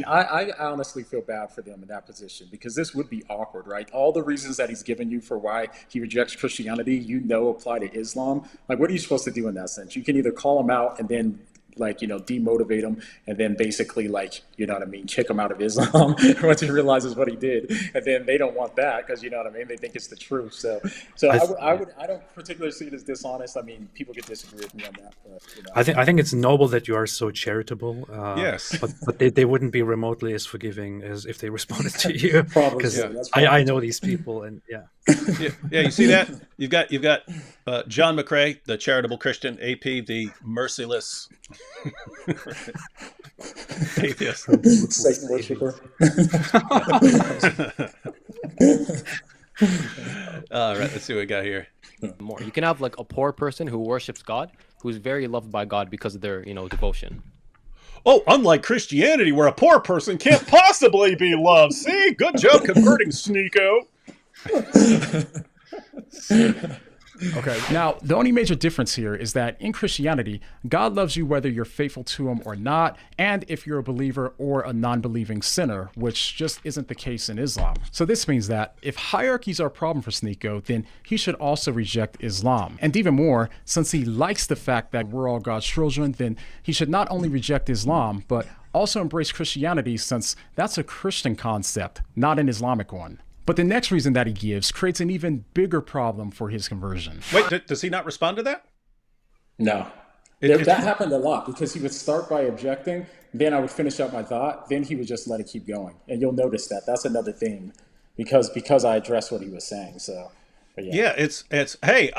I honestly feel bad for them in that position because this would be awkward, right? All the reasons that he's given you for why he rejects Christianity, apply to Islam. Like, what are you supposed to do in that sense? You can either call him out and then like, you know, demotivate him, and then basically, like, you know what I mean, kick him out of Islam once he realizes what he did. And then they don't want that because, you know what I mean, they think it's the truth. So I don't particularly see it as dishonest. I mean, people could disagree with me on that, but, you know. I think it's noble that you are so charitable. Yes, but they wouldn't be remotely as forgiving as if they responded to you. Because Yeah. I know these people, and yeah. yeah. You see that? You've got Jon McCray, the charitable Christian, AP, the merciless atheist. Satan worshiper. All right, let's see what we got here. More. You can have like a poor person who worships God, who's very loved by God because of their, you know, devotion. Oh, unlike Christianity, where a poor person can't possibly be loved. See, good job converting, Sneako. Okay. Now, the only major difference here is that in Christianity, God loves you whether you're faithful to him or not, and if you're a believer or a non-believing sinner, which just isn't the case in Islam. So this means that if hierarchies are a problem for Sneako, then he should also reject Islam. And even more, since he likes the fact that we're all God's children, then he should not only reject Islam, but also embrace Christianity, since that's a Christian concept, not an Islamic one. But the next reason that he gives creates an even bigger problem for his conversion. Wait, does he not respond to that? No. That happened a lot because he would start by objecting, then I would finish out my thought, then he would just let it keep going. And you'll notice that. That's another theme because I addressed what he was saying. So, yeah, it's hey,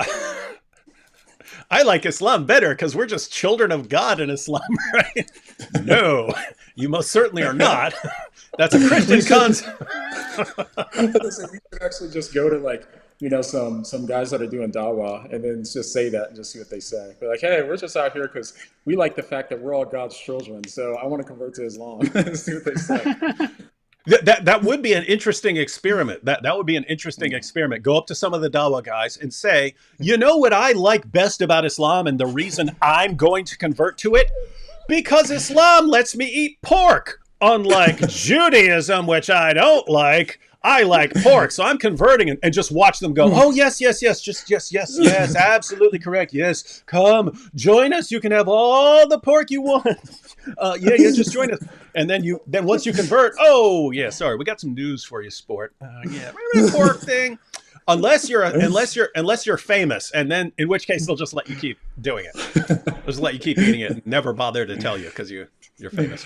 I like Islam better because we're just children of God in Islam, right? No, you most certainly are not. That's a Christian concept. We should actually just go to, like, you know, some guys that are doing dawah and then just say that and just see what they say. They're like, hey, we're just out here because we like the fact that we're all God's children. So I want to convert to Islam. See what they say. That would be an interesting experiment. That would be an interesting experiment. Go up to some of the dawah guys and say, you know what I like best about Islam and the reason I'm going to convert to it? Because Islam lets me eat pork. Unlike Judaism, which I don't like, I like pork. So I'm converting and just watch them go, oh, yes, yes, absolutely correct. Yes, come, join us. You can have all the pork you want. Yeah, just join us. And then once you convert, oh, yeah, sorry, we got some news for you, sport. Yeah, remember the pork thing? Unless you're famous, and then in which case they'll just let you keep doing it. They'll just let you keep eating it and never bother to tell you because you're famous.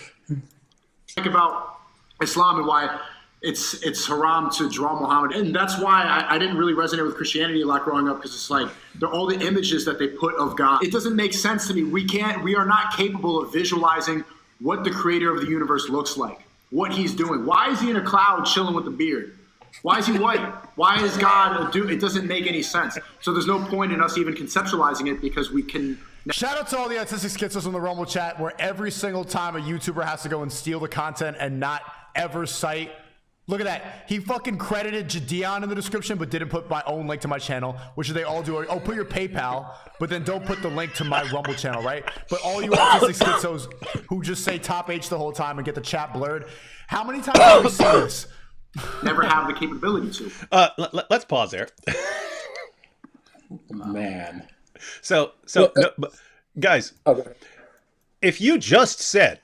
Think about Islam and why it's haram to draw Muhammad, and that's why I didn't really resonate with Christianity a lot growing up, because it's like they're all the images that they put of God. It doesn't make sense to me. We are not capable of visualizing what the creator of the universe looks like, what he's doing. Why is he in a cloud chilling with a beard? Why is he white? Why is God a dude? It doesn't make any sense. So there's no point in us even conceptualizing it because we can. Shout out to all the autistic schizos in the Rumble chat, where every single time a YouTuber has to go and steal the content and not ever cite. Look at that. He fucking credited Jadion in the description, but didn't put my own link to my channel, which they all do. Oh, put your PayPal, but then don't put the link to my Rumble channel, right? But all you autistic schizos who just say top H the whole time and get the chat blurred, how many times have we seen this? Never have the capability to. Let's pause there. Man. So guys, if you just said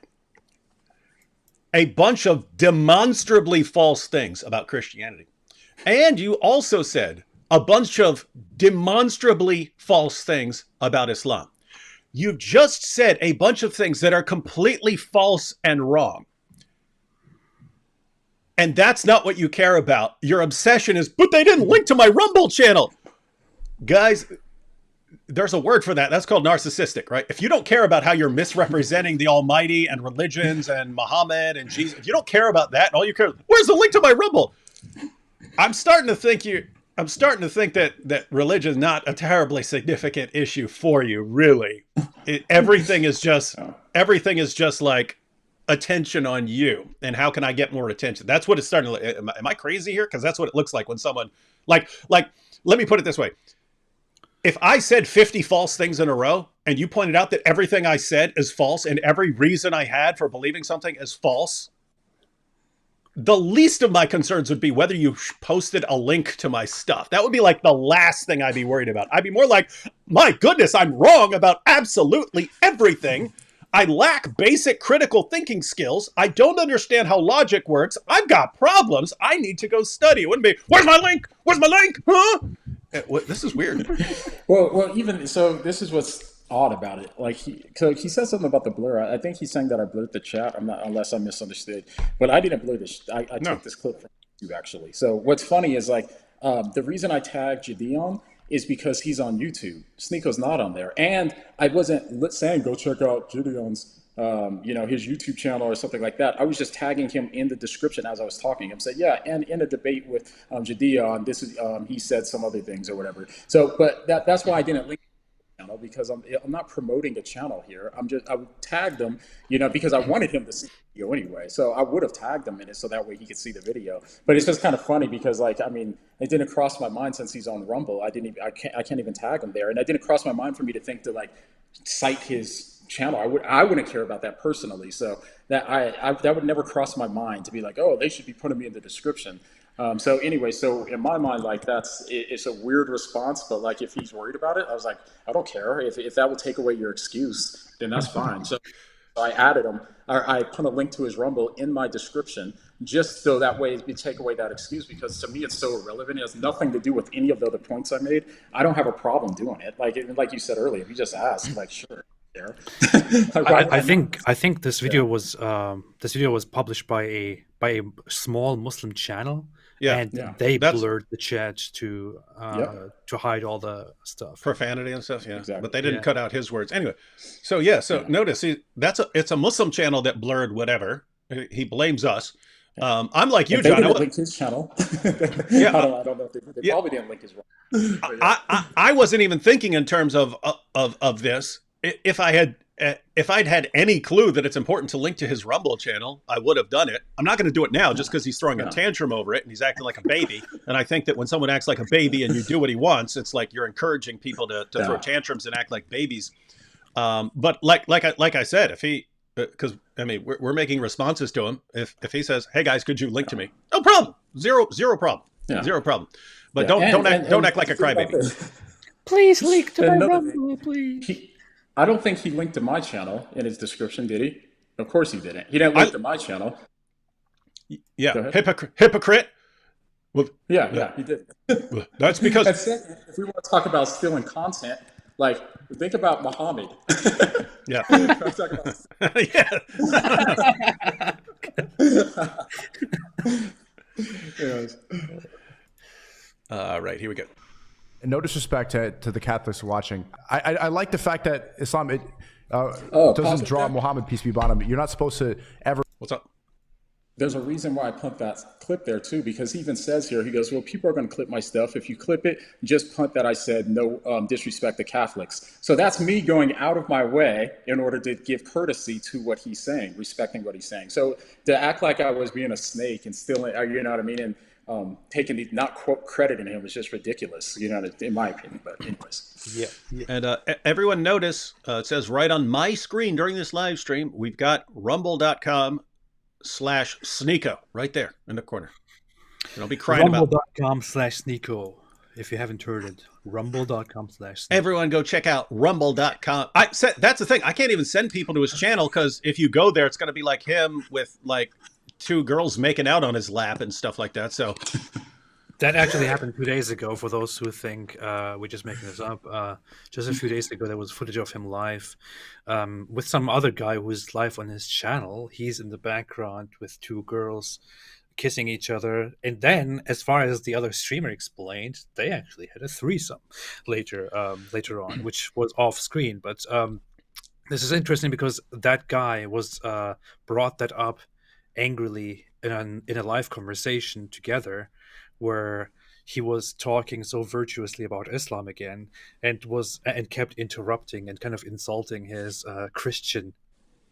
a bunch of demonstrably false things about Christianity, and you also said a bunch of demonstrably false things about Islam, you've just said a bunch of things that are completely false and wrong. And that's not what you care about. Your obsession is, but they didn't link to my Rumble channel. Guys, there's a word for that. That's called narcissistic, right? If you don't care about how you're misrepresenting the Almighty and religions and Muhammad and Jesus, if you don't care about that, and all you care, where's the link to my Rumble? I'm starting to think that religion is not a terribly significant issue for you, really. Everything is just like attention on you, and how can I get more attention? That's what it's starting to. Am I crazy here? Because that's what it looks like when someone like. Let me put it this way. If I said 50 false things in a row and you pointed out that everything I said is false and every reason I had for believing something is false, the least of my concerns would be whether you posted a link to my stuff. That would be like the last thing I'd be worried about. I'd be more like, my goodness, I'm wrong about absolutely everything. I lack basic critical thinking skills. I don't understand how logic works. I've got problems. I need to go study. It wouldn't be, where's my link? Where's my link? Huh? This is weird. Well, even so, this is what's odd about it. Like he said something about the blur. I think he's saying that I blurred the chat. I'm not, unless I misunderstood. But I didn't blur this. I took this clip from YouTube actually. So what's funny is like the reason I tagged Gideon is because he's on YouTube. Sneako's not on there, and I wasn't saying go check out Gideon's his YouTube channel or something like that. I was just tagging him in the description as I was talking. I'm saying, yeah, and in a debate with Gideon, this is he said some other things or whatever. So, but that's why I didn't link the channel, because I'm not promoting a channel here. I tagged him, because I wanted him to see the video anyway. So I would have tagged him in it so that way he could see the video. But it's just kind of funny because, like, I mean, it didn't cross my mind since he's on Rumble. I can't even tag him there, and it didn't cross my mind for me to think to like cite his channel. I wouldn't care about that personally. So that that would never cross my mind to be like, oh, they should be putting me in the description. So anyway, so in my mind, like it's a weird response, but like if he's worried about it, I was like, I don't care. If that will take away your excuse, then that's fine. So I added him. I put a link to his Rumble in my description just so that way we take away that excuse, because to me it's so irrelevant. It has nothing to do with any of the other points I made. I don't have a problem doing it. Like you said earlier, if you just ask, like sure. I think this video was published by a small Muslim channel, and they blurred the chat to hide all the stuff, profanity and stuff. Yeah, exactly. But they didn't cut out his words anyway. So notice it's a Muslim channel that blurred whatever. He blames us. I'm like you, John. They didn't link his channel. Yeah, I don't know if they probably didn't link his Rumble. I wasn't even thinking in terms of this. If I'd had any clue that it's important to link to his Rumble channel, I would have done it. I'm not going to do it now just because he's throwing a tantrum over it and he's acting like a baby. And I think that when someone acts like a baby and you do what he wants, it's like you're encouraging people to throw tantrums and act like babies. But like I said, if he, because I mean we're making responses to him. If he says, "Hey guys, could you link to me?" No problem, zero problem, zero problem. But don't act like a crybaby. Please link to my Rumble, please. I don't think he linked to my channel in his description, did he? Of course he didn't. He didn't link to my channel. Yeah, hypocrite. Well, yeah, he did. That's because if we want to talk about stealing content, like think about Muhammad. Yeah. Right, here we go. No disrespect to the Catholics watching. I like the fact that Islam doesn't draw Muhammad, peace be upon him. You're not supposed to ever. What's up? There's a reason why I put that clip there too, because he even says here, he goes, well, people are going to clip my stuff. If you clip it, just punt that I said no disrespect to Catholics. So that's me going out of my way in order to give courtesy to what he's saying, respecting what he's saying. So to act like I was being a snake and stealing, you know what I mean? And taking not crediting him is just ridiculous, in my opinion. But anyways, yeah. And everyone notice it says right on my screen during this live stream, we've got rumble.com/Sneako right there in the corner. Don't be crying about rumble.com/Sneako if you haven't heard it. Rumble.com/Sneako. Everyone go check out rumble.com. That's the thing. I can't even send people to his channel because if you go there, it's going to be like him with like 2 girls making out on his lap and stuff like that. So that actually happened 2 days ago. For those who think we're just making this up, just a few days ago there was footage of him live with some other guy who's live on his channel. He's in the background with 2 girls kissing each other, and then, as far as the other streamer explained, they actually had a threesome later on, which was off screen. But this is interesting because that guy was brought that up angrily in a live conversation together, where he was talking so virtuously about Islam again, and kept interrupting and kind of insulting his Christian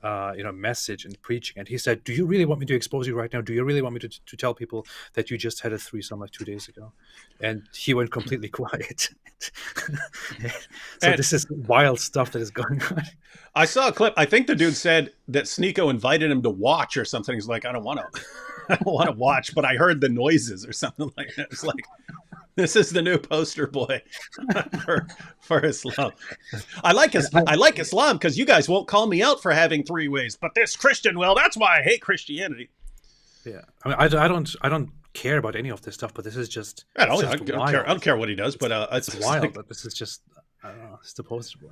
message and preaching. And he said, "Do you really want me to expose you right now? Do you really want me to tell people that you just had a threesome like 2 days ago?" And he went completely quiet. This is wild stuff that is going on. I saw a clip. I think the dude said that Sneako invited him to watch or something. He's like, I don't want to watch, but I heard the noises or something like that. It's like, This is the new poster boy for Islam. I like Islam because you guys won't call me out for having 3 ways, but this Christian, well, that's why I hate Christianity. Yeah, I mean, I don't care about any of this stuff, but this is just. I don't care what he does, but it's wild. like, But this is just, I don't know. It's the poster boy.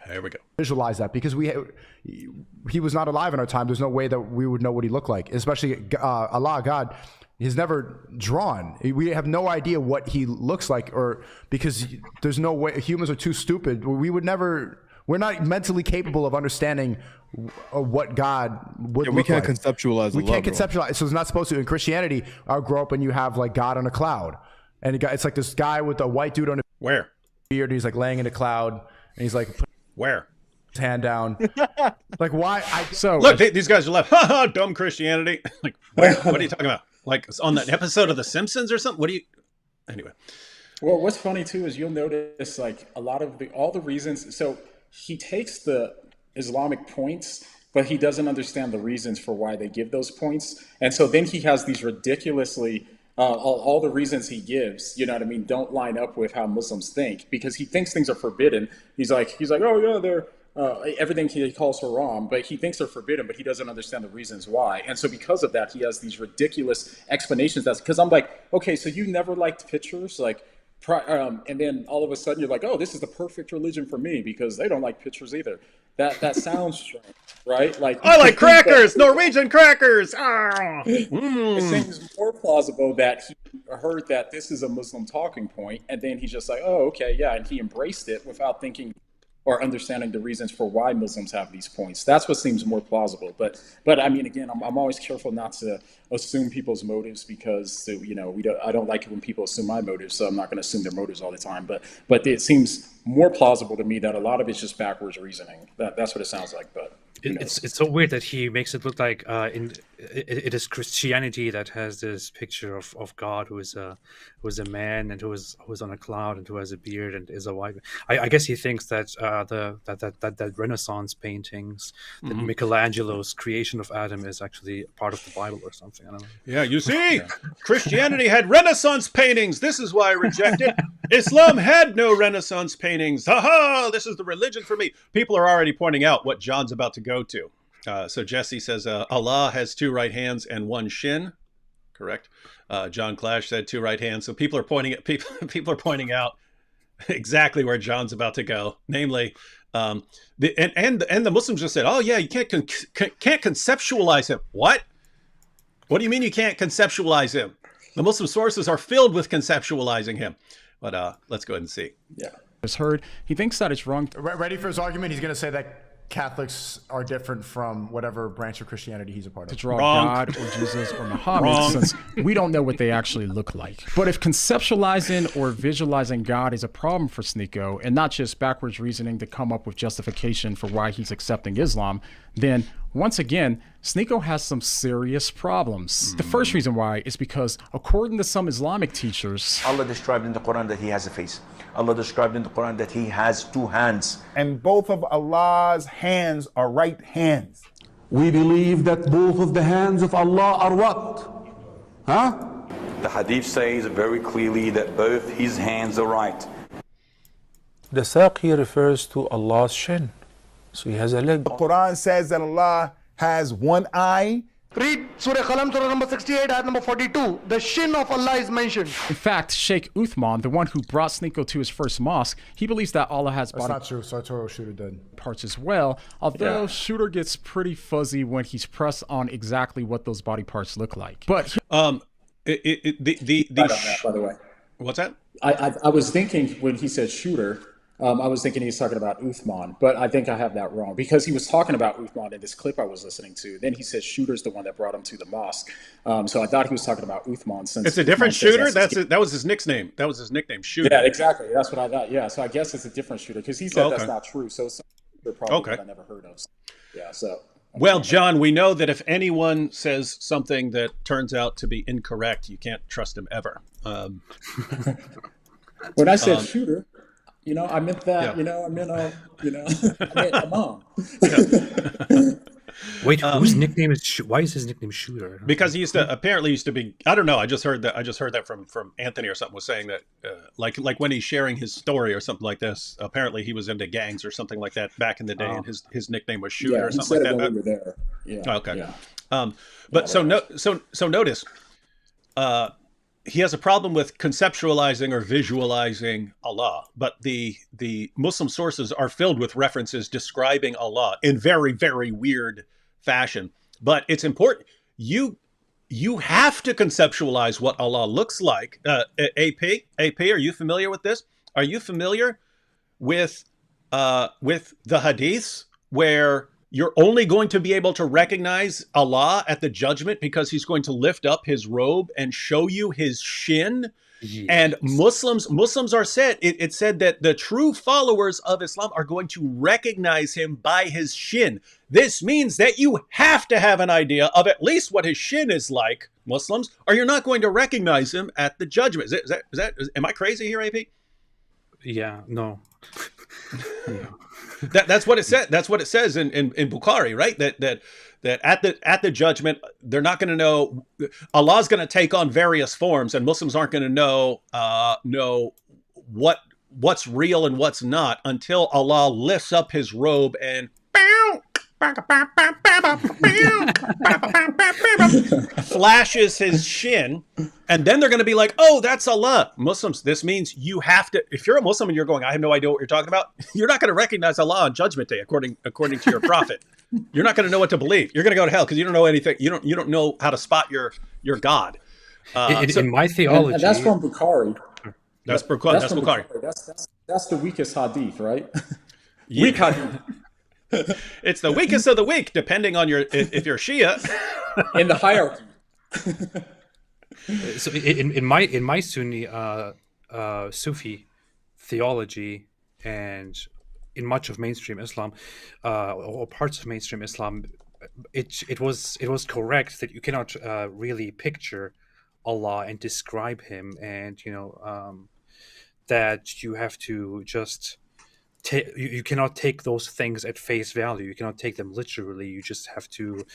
Here we go. Visualize that because he was not alive in our time. There's no way that we would know what he looked like, especially Allah, God. He's never drawn. We have no idea what he looks like, or because there's no way. Humans are too stupid. We would never. We're not mentally capable of understanding what God would look like. We can't conceptualize. We can't conceptualize. So it's not supposed to. In Christianity, I'll grow up and you have like God on a cloud, and it's like this guy with a white dude on a beard, and he's like laying in a cloud, and he's like where his hand down. Like why? Look, these guys are left. Ha ha! Dumb Christianity. Like what are you talking about? Like on that episode of The Simpsons or something? What do you? Anyway. Well, what's funny too is you'll notice like a lot of all the reasons. So he takes the Islamic points, but he doesn't understand the reasons for why they give those points, and so then he has these ridiculously all the reasons he gives, you know what I mean, don't line up with how Muslims think, because he thinks things are forbidden. He's like, oh yeah, they're. Everything he calls haram, but he thinks they're forbidden, but he doesn't understand the reasons why. And so because of that, he has these ridiculous explanations. That's because I'm like, okay, so you never liked pictures, like, and then all of a sudden you're like, oh, this is the perfect religion for me because they don't like pictures either. That sounds strange, right? Like I like crackers, Norwegian crackers. It seems more plausible that he heard that this is a Muslim talking point, and then he's just like, oh, okay, yeah, and he embraced it without thinking or understanding the reasons for why Muslims have these points. That's what seems more plausible. But I mean, again, I'm always careful not to assume people's motives because, you know, I don't like it when people assume my motives, so I'm not going to assume their motives all the time. But it seems more plausible to me that a lot of it's just backwards reasoning. That's what it sounds like. But it's so weird that he makes it look like it is Christianity that has this picture of God who is a man and who is on a cloud and who has a beard and is a white. I guess he thinks that that Renaissance paintings, that Michelangelo's creation of Adam is actually part of the Bible or something. I don't know. Yeah, you see, Christianity had Renaissance paintings. This is why I reject it. Islam had no Renaissance paintings. Ha ha! This is the religion for me. People are already pointing out what John's about to go to. So Jesse says Allah has 2 right hands and 1 shin. Correct. John Clash said 2 right hands. So people are pointing out exactly where John's about to go. Namely, the Muslims just said, "Oh yeah, you can't conceptualize him." What? What do you mean you can't conceptualize him? The Muslim sources are filled with conceptualizing him. But let's go ahead and see. Yeah. It's heard. He thinks that it's wrong. Ready for his argument? He's going to say that Catholics are different from whatever branch of Christianity he's a part of. To draw God or Jesus or Muhammad, since we don't know what they actually look like. But if conceptualizing or visualizing God is a problem for Sneako, and not just backwards reasoning to come up with justification for why he's accepting Islam, then once again, Sneako has some serious problems. The first reason why is because, according to some Islamic teachers, Allah described in the Quran that he has a face. Allah described in the Quran that he has 2 hands. And both of Allah's hands are right hands. We believe that both of the hands of Allah are what? Huh? The hadith says very clearly that both his hands are right. The saq here refers to Allah's shin. So he has a leg. The Quran says that Allah has 1 eye. Read Surah Qalam, Surah number 68, ayat number 42. The shin of Allah is mentioned. In fact, Sheikh Uthman, the one who brought Sneako to his first mosque, he believes that Allah has body. That's not true. Sartoro Shooter did. Parts as well. Although Shooter gets pretty fuzzy when he's pressed on exactly what those body parts look like. But by the way, what's that? I was thinking when he said Shooter. I was thinking he was talking about Uthman, but I think I have that wrong because he was talking about Uthman in this clip I was listening to. Then he said Shooter's the one that brought him to the mosque. So I thought he was talking about Uthman. Since it's a different Shooter. That was his nickname. That was his nickname, Shooter. Yeah, exactly. That's what I thought. Yeah, so I guess it's a different Shooter because he said that's not true. So it's probably that I never heard of. Yeah. So. Well, John, we know that if anyone says something that turns out to be incorrect, you can't trust him ever. When I said Shooter. You know, I meant that, I meant, I meant Imam. Wait, whose nickname is? Why is his nickname Shooter? Because he apparently used to be. I don't know. I just heard that from Anthony or something was saying that like when he's sharing his story or something like this. Apparently he was into gangs or something like that back in the day, and his nickname was Shooter or something like that. When we were there. Yeah. Okay. Yeah. But so notice. He has a problem with conceptualizing or visualizing Allah, but the Muslim sources are filled with references describing Allah in very, very weird fashion. But it's important. You have to conceptualize what Allah looks like. AP, are you familiar with this? Are you familiar with the hadiths where you're only going to be able to recognize Allah at the judgment because he's going to lift up his robe and show you his shin? Yes. And Muslims are said, it said that the true followers of Islam are going to recognize him by his shin. This means that you have to have an idea of at least what his shin is like, Muslims, or you're not going to recognize him at the judgment. Am I crazy here, AP? Yeah, no. Yeah. That's what it said. That's what it says in Bukhari, right? That at the judgment, they're not going to know. Allah's going to take on various forms, and Muslims aren't going to know what's real and what's not until Allah lifts up his robe and flashes his shin, and then they're going to be like, oh, that's Allah. Muslims, this means you have to, if you're a Muslim and you're going, I have no idea what you're talking about, you're not going to recognize Allah on Judgment Day, according to your prophet. You're not going to know what to believe. You're going to go to hell because you don't know anything. You don't know how to spot your God. In my theology, and that's from Bukhari. That's Bukhari. That's the weakest hadith, right? Yeah. Weak hadith. It's the weakest of the weak, depending on if you're Shia. In the hierarchy. So in my Sunni Sufi theology, and in much of mainstream Islam, or parts of mainstream Islam, it was correct that you cannot really picture Allah and describe him, and that you have to just. You cannot take those things at face value. You cannot take them literally. You just have to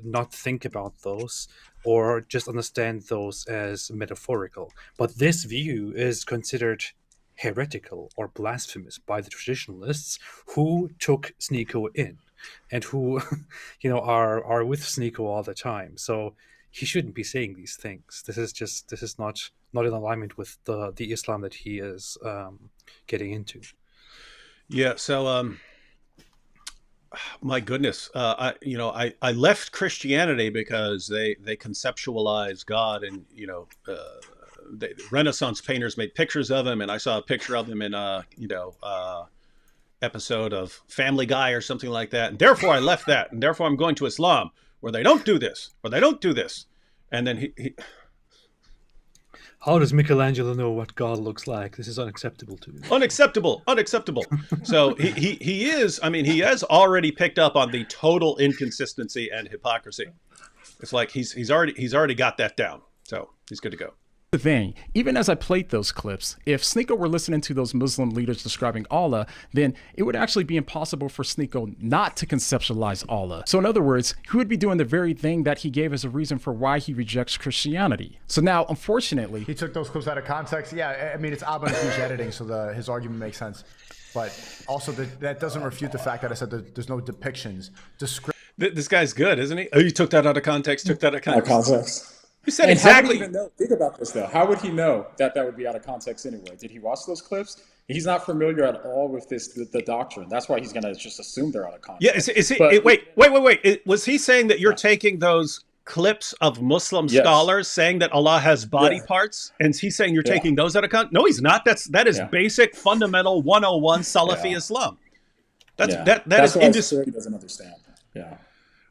not think about those, or just understand those as metaphorical. But this view is considered heretical or blasphemous by the traditionalists who took Sneako in, and who are with Sneako all the time. So he shouldn't be saying these things. This is not in alignment with the Islam that he is getting into. Yeah, so my goodness, I left Christianity because they conceptualize God, and the Renaissance painters made pictures of him, and I saw a picture of him in episode of Family Guy or something like that, and therefore I left that, and therefore I'm going to Islam where they don't do this, or they don't do this, and then he How does Michelangelo know what God looks like? This is unacceptable to me. Unacceptable. So he has already picked up on the total inconsistency and hypocrisy. It's like he's already got that down. So he's good to go. The thing, even as I played those clips, if Sneako were listening to those Muslim leaders describing Allah, then it would actually be impossible for Sneako not to conceptualize Allah. So in other words, he would be doing the very thing that he gave as a reason for why he rejects Christianity. So now, unfortunately, he took those clips out of context. Yeah, I mean, it's Abba-Nu's editing, so his argument makes sense. But also, that doesn't refute the fact that I said that there's no depictions. This guy's good, isn't he? Oh, you took that out of context. Out of context. You said and exactly. How would he even know? Think about this, though. How would he know that would be out of context anyway? Did he watch those clips? He's not familiar at all with the doctrine. That's why he's going to just assume they're out of context. Yeah, is he? Wait. Was he saying that you're taking those clips of Muslim scholars saying that Allah has body parts, and he's saying you're taking those out of context? No, he's not. That is basic, fundamental 101 Salafi Islam. That's what he doesn't understand. Yeah.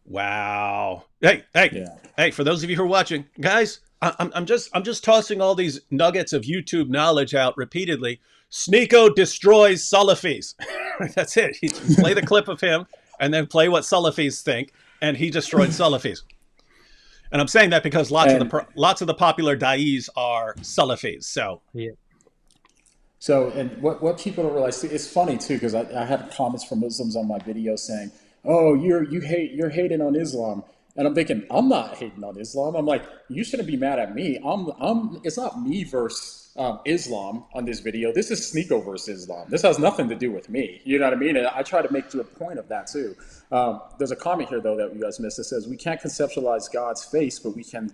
Wow. Hey, for those of you who are watching, guys, I'm just tossing all these nuggets of YouTube knowledge out repeatedly. Sneako destroys Salafis. That's it. He play the clip of him and then play what Salafis think, and he destroyed Salafis. And I'm saying that because lots of the popular da'is are Salafis. So yeah. So, and what people don't realize, it's funny too, because I had comments from Muslims on my video saying, oh, you're hating on Islam. And I'm thinking, I'm not hating on Islam. I'm like, you shouldn't be mad at me. It's not me versus Islam on this video. This is Sneako versus Islam. This has nothing to do with me. You know what I mean? And I try to make a point of that too. There's a comment here though that you guys missed. It says we can't conceptualize God's face, but we can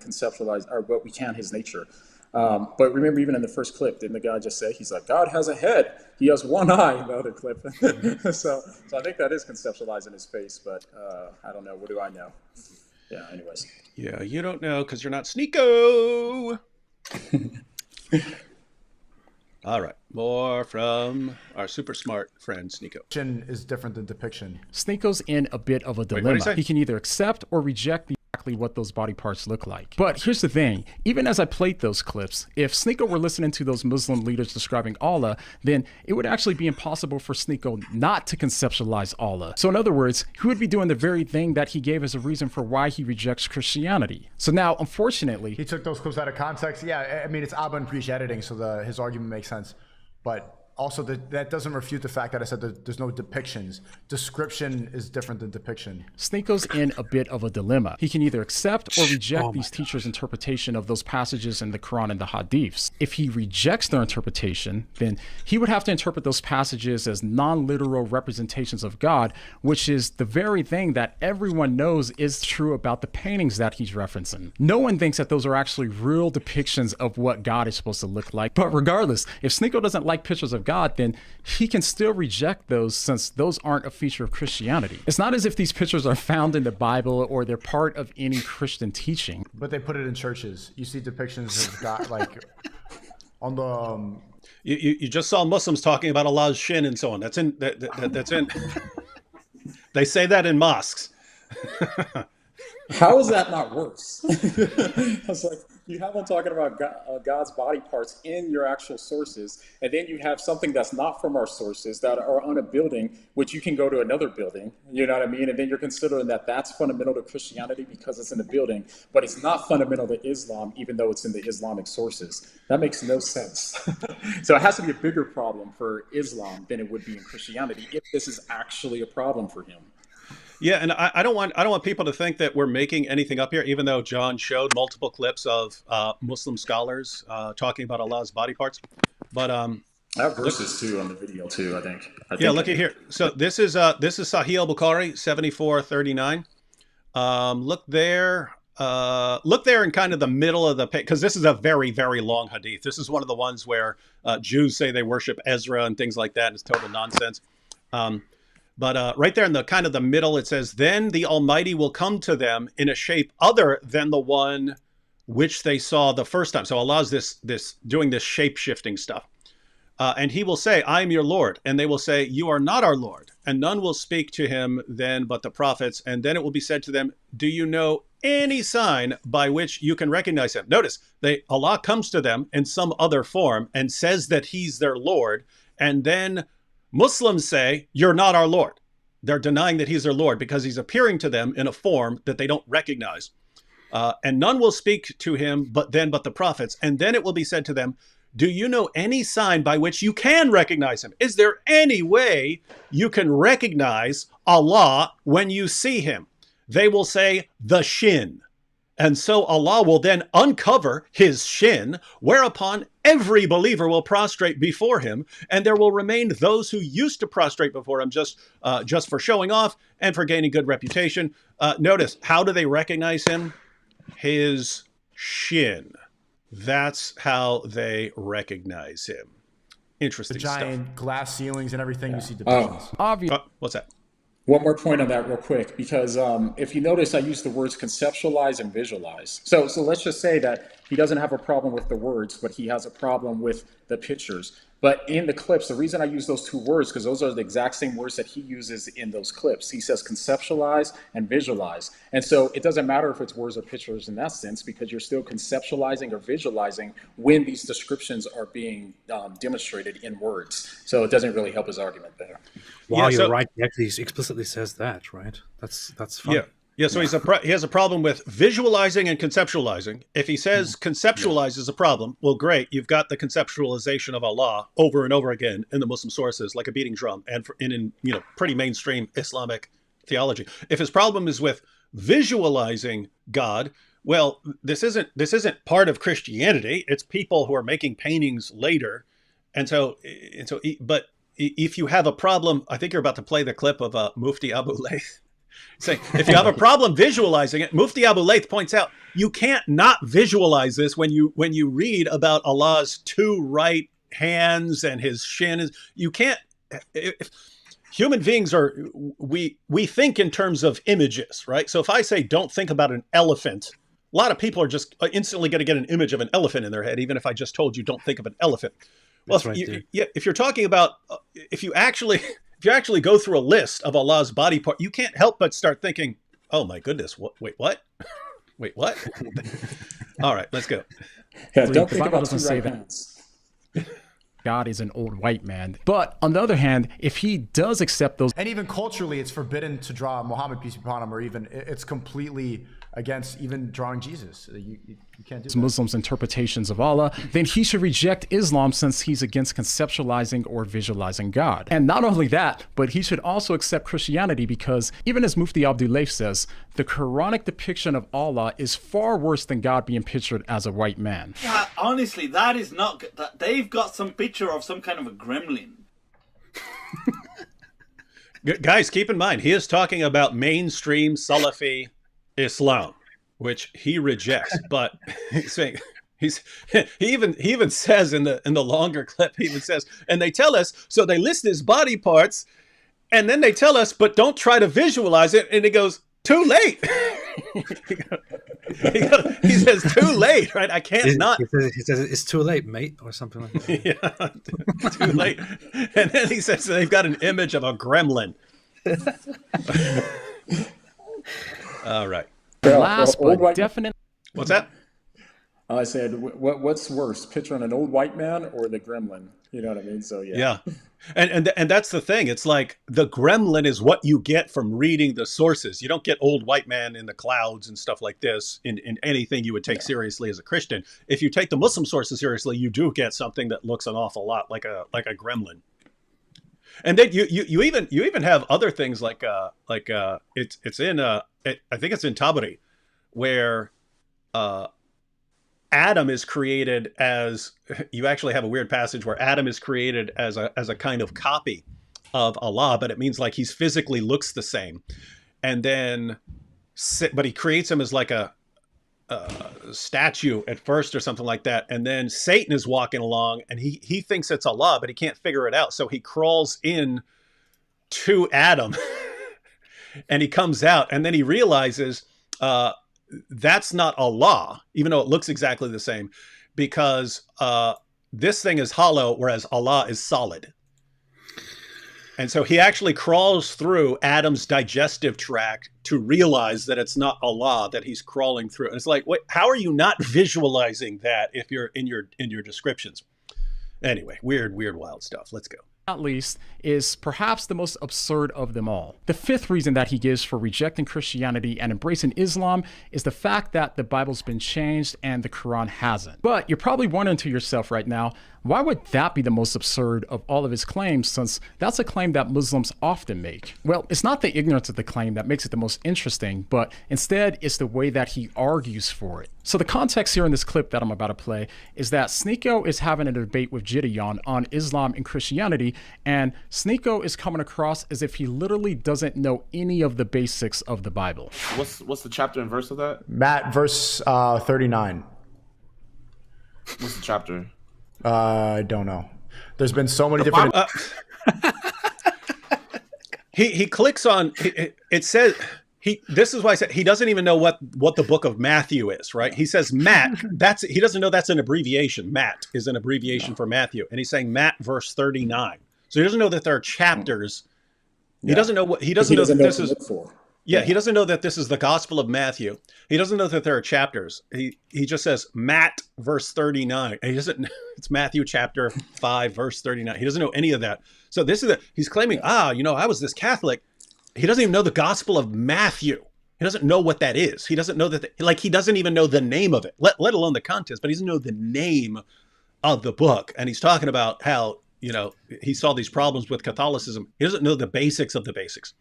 his nature. But remember, even in the first clip, didn't the guy just say, he's like, God has a head. He has one eye in the other clip. so I think that is conceptualizing his face, but I don't know. What do I know? Yeah, anyways. Yeah, you don't know because you're not Sneako. All right, more from our super smart friend Sneako. Is different than depiction. Sneako's in a bit of a dilemma. He can either accept or reject exactly what those body parts look like. But here's the thing, even as I played those clips, if Sneako were listening to those Muslim leaders describing Allah, then it would actually be impossible for Sneako not to conceptualize Allah. So in other words, he would be doing the very thing that he gave as a reason for why he rejects Christianity. So now, unfortunately, he took those clips out of context. Yeah, I mean, it's Abba and Preach editing, so his argument makes sense. But also, that doesn't refute the fact that I said that there's no depictions. Description is different than depiction. Sneako's in a bit of a dilemma. He can either accept or reject these teachers' interpretation of those passages in the Quran and the Hadiths. If he rejects their interpretation, then he would have to interpret those passages as non-literal representations of God, which is the very thing that everyone knows is true about the paintings that he's referencing. No one thinks that those are actually real depictions of what God is supposed to look like. But regardless, if Sneako doesn't like pictures of God, then he can still reject those since those aren't a feature of Christianity. It's not as if these pictures are found in the Bible or they're part of any Christian teaching. But they put it in churches. You see depictions of God like on the... You just saw Muslims talking about Allah's shin and so on. That's in. That's in. They say that in mosques. How is that not worse? I was like, you have one talking about God's body parts in your actual sources, and then you have something that's not from our sources that are on a building, which you can go to another building, you know what I mean? And then you're considering that that's fundamental to Christianity because it's in the building, but it's not fundamental to Islam, even though it's in the Islamic sources. That makes no sense. So it has to be a bigger problem for Islam than it would be in Christianity if this is actually a problem for him. Yeah, and I don't want people to think that we're making anything up here, even though John showed multiple clips of Muslim scholars talking about Allah's body parts. But I have verses too on the video too. I think. Yeah, look at here. So this is Sahih al-Bukhari 7439. Look there in kind of the middle of the page, because this is a very, very long hadith. This is one of the ones where Jews say they worship Ezra and things like that. And it's total nonsense. But right there in the kind of the middle, it says, then the Almighty will come to them in a shape other than the one which they saw the first time. So Allah's doing this shape-shifting stuff. And he will say, I am your Lord. And they will say, you are not our Lord. And none will speak to him then but the prophets. And then it will be said to them, do you know any sign by which you can recognize him? Notice, Allah comes to them in some other form and says that he's their Lord. And then Muslims say, you're not our Lord. They're denying that he's their Lord because he's appearing to them in a form that they don't recognize. And none will speak to him but the prophets. And then it will be said to them, do you know any sign by which you can recognize him? Is there any way you can recognize Allah when you see him? They will say, the shin. And so Allah will then uncover his shin, whereupon every believer will prostrate before him, and there will remain those who used to prostrate before him just for showing off and for gaining good reputation. Notice, how do they recognize him? His shin. That's how they recognize him. Interesting stuff. The giant glass ceilings and everything, you see depictions. Obvious. What's that? One more point on that real quick, because if you notice, I use the words conceptualize and visualize. So let's just say that he doesn't have a problem with the words, but he has a problem with the pictures. But in the clips, the reason I use those two words, because those are the exact same words that he uses in those clips. He says conceptualize and visualize. And so it doesn't matter if it's words or pictures in that sense, because you're still conceptualizing or visualizing when these descriptions are being demonstrated in words. So it doesn't really help his argument there. Wow, you're right. He actually explicitly says that, right? That's fun. Yeah. Yeah, so he has a problem with visualizing and conceptualizing. If he says conceptualize is a problem, well, great. You've got the conceptualization of Allah over and over again in the Muslim sources, like a beating drum, and in pretty mainstream Islamic theology. If his problem is with visualizing God, well, this isn't part of Christianity. It's people who are making paintings later. But if you have a problem, I think you're about to play the clip of Mufti Abu Layth saying, if you have a problem visualizing it, Mufti Abu Layth points out, you can't not visualize this when you read about Allah's two right hands and his shin. You can't. Human beings we think in terms of images, right? So if I say don't think about an elephant, a lot of people are just instantly going to get an image of an elephant in their head, even if I just told you don't think of an elephant. Well, if you're talking about, if you actually go through a list of Allah's body part, you can't help but start thinking, oh my goodness, wait, what? Wait, what? All right, let's go. Yeah, don't think about two right hands. God is an old white man. But on the other hand, if he does accept those... And even culturally, it's forbidden to draw Muhammad, peace be upon him, or even it's completely against even drawing Jesus. You can't do that. Muslims' interpretations of Allah, then he should reject Islam since he's against conceptualizing or visualizing God. And not only that, but he should also accept Christianity because even as Mufti Abdul Layth says, the Quranic depiction of Allah is far worse than God being pictured as a white man. Yeah, honestly, that is not good. They've got some picture of some kind of a gremlin. Guys, keep in mind, he is talking about mainstream Salafi Islam, which he rejects. But he's saying he even says in the longer clip, he even says, and they tell us, so they list his body parts, and then they tell us, but don't try to visualize it. And he goes, too late. he says too late, right? I can't not. He says it's too late, mate, or something like that. Yeah, too late. And then he says they've got an image of a gremlin. All right. Last but definite. What's that? I said, what's worse, picturing an old white man or the gremlin? You know what I mean? So yeah. Yeah. And that's the thing. It's like the gremlin is what you get from reading the sources. You don't get old white man in the clouds and stuff like this in anything you would take seriously as a Christian. If you take the Muslim sources seriously, you do get something that looks an awful lot like a gremlin. And then you even have other things like it's in I think it's in Tabari where Adam is created as, you actually have a weird passage where Adam is created as a kind of copy of Allah, but it means like he's physically looks the same. And then, but he creates him as like a statue at first or something like that. And then Satan is walking along and he thinks it's Allah, but he can't figure it out. So he crawls in to Adam and he comes out and then he realizes, that's not Allah, even though it looks exactly the same, because this thing is hollow, whereas Allah is solid. And so he actually crawls through Adam's digestive tract to realize that it's not Allah that he's crawling through. And it's like, wait, how are you not visualizing that if you're in your descriptions? Anyway, weird, wild stuff. Let's go. Not least, is perhaps the most absurd of them all. The fifth reason that he gives for rejecting Christianity and embracing Islam is the fact that the Bible's been changed and the Quran hasn't. But you're probably wondering to yourself right now, why would that be the most absurd of all of his claims, since that's a claim that Muslims often make? Well, it's not the ignorance of the claim that makes it the most interesting, but instead it's the way that he argues for it. So the context here in this clip that I'm about to play is that Sneako is having a debate with Gideon on Islam and Christianity, and Sneako is coming across as if he literally doesn't know any of the basics of the Bible. What's the chapter and verse of that? Matt, verse 39. What's the chapter? I don't know. There's been so many different... He clicks on... It says... This is why I said he doesn't even know what the book of Matthew is, right? He says Matt. He doesn't know that's an abbreviation. Matt is an abbreviation for Matthew. And he's saying Matt verse 39. So he doesn't know that there are chapters. He doesn't know what... He doesn't know that this is... Yeah, he doesn't know that this is the Gospel of Matthew. He doesn't know that there are chapters. He just says Matt verse 39. And he doesn't. It's Matthew chapter 5 verse 39. He doesn't know any of that. So this is he's claiming, I was this Catholic. He doesn't even know the Gospel of Matthew. He doesn't know what that is. He doesn't know that. He doesn't even know the name of it, let alone the contents. But he doesn't know the name of the book. And he's talking about how he saw these problems with Catholicism. He doesn't know the basics of the basics.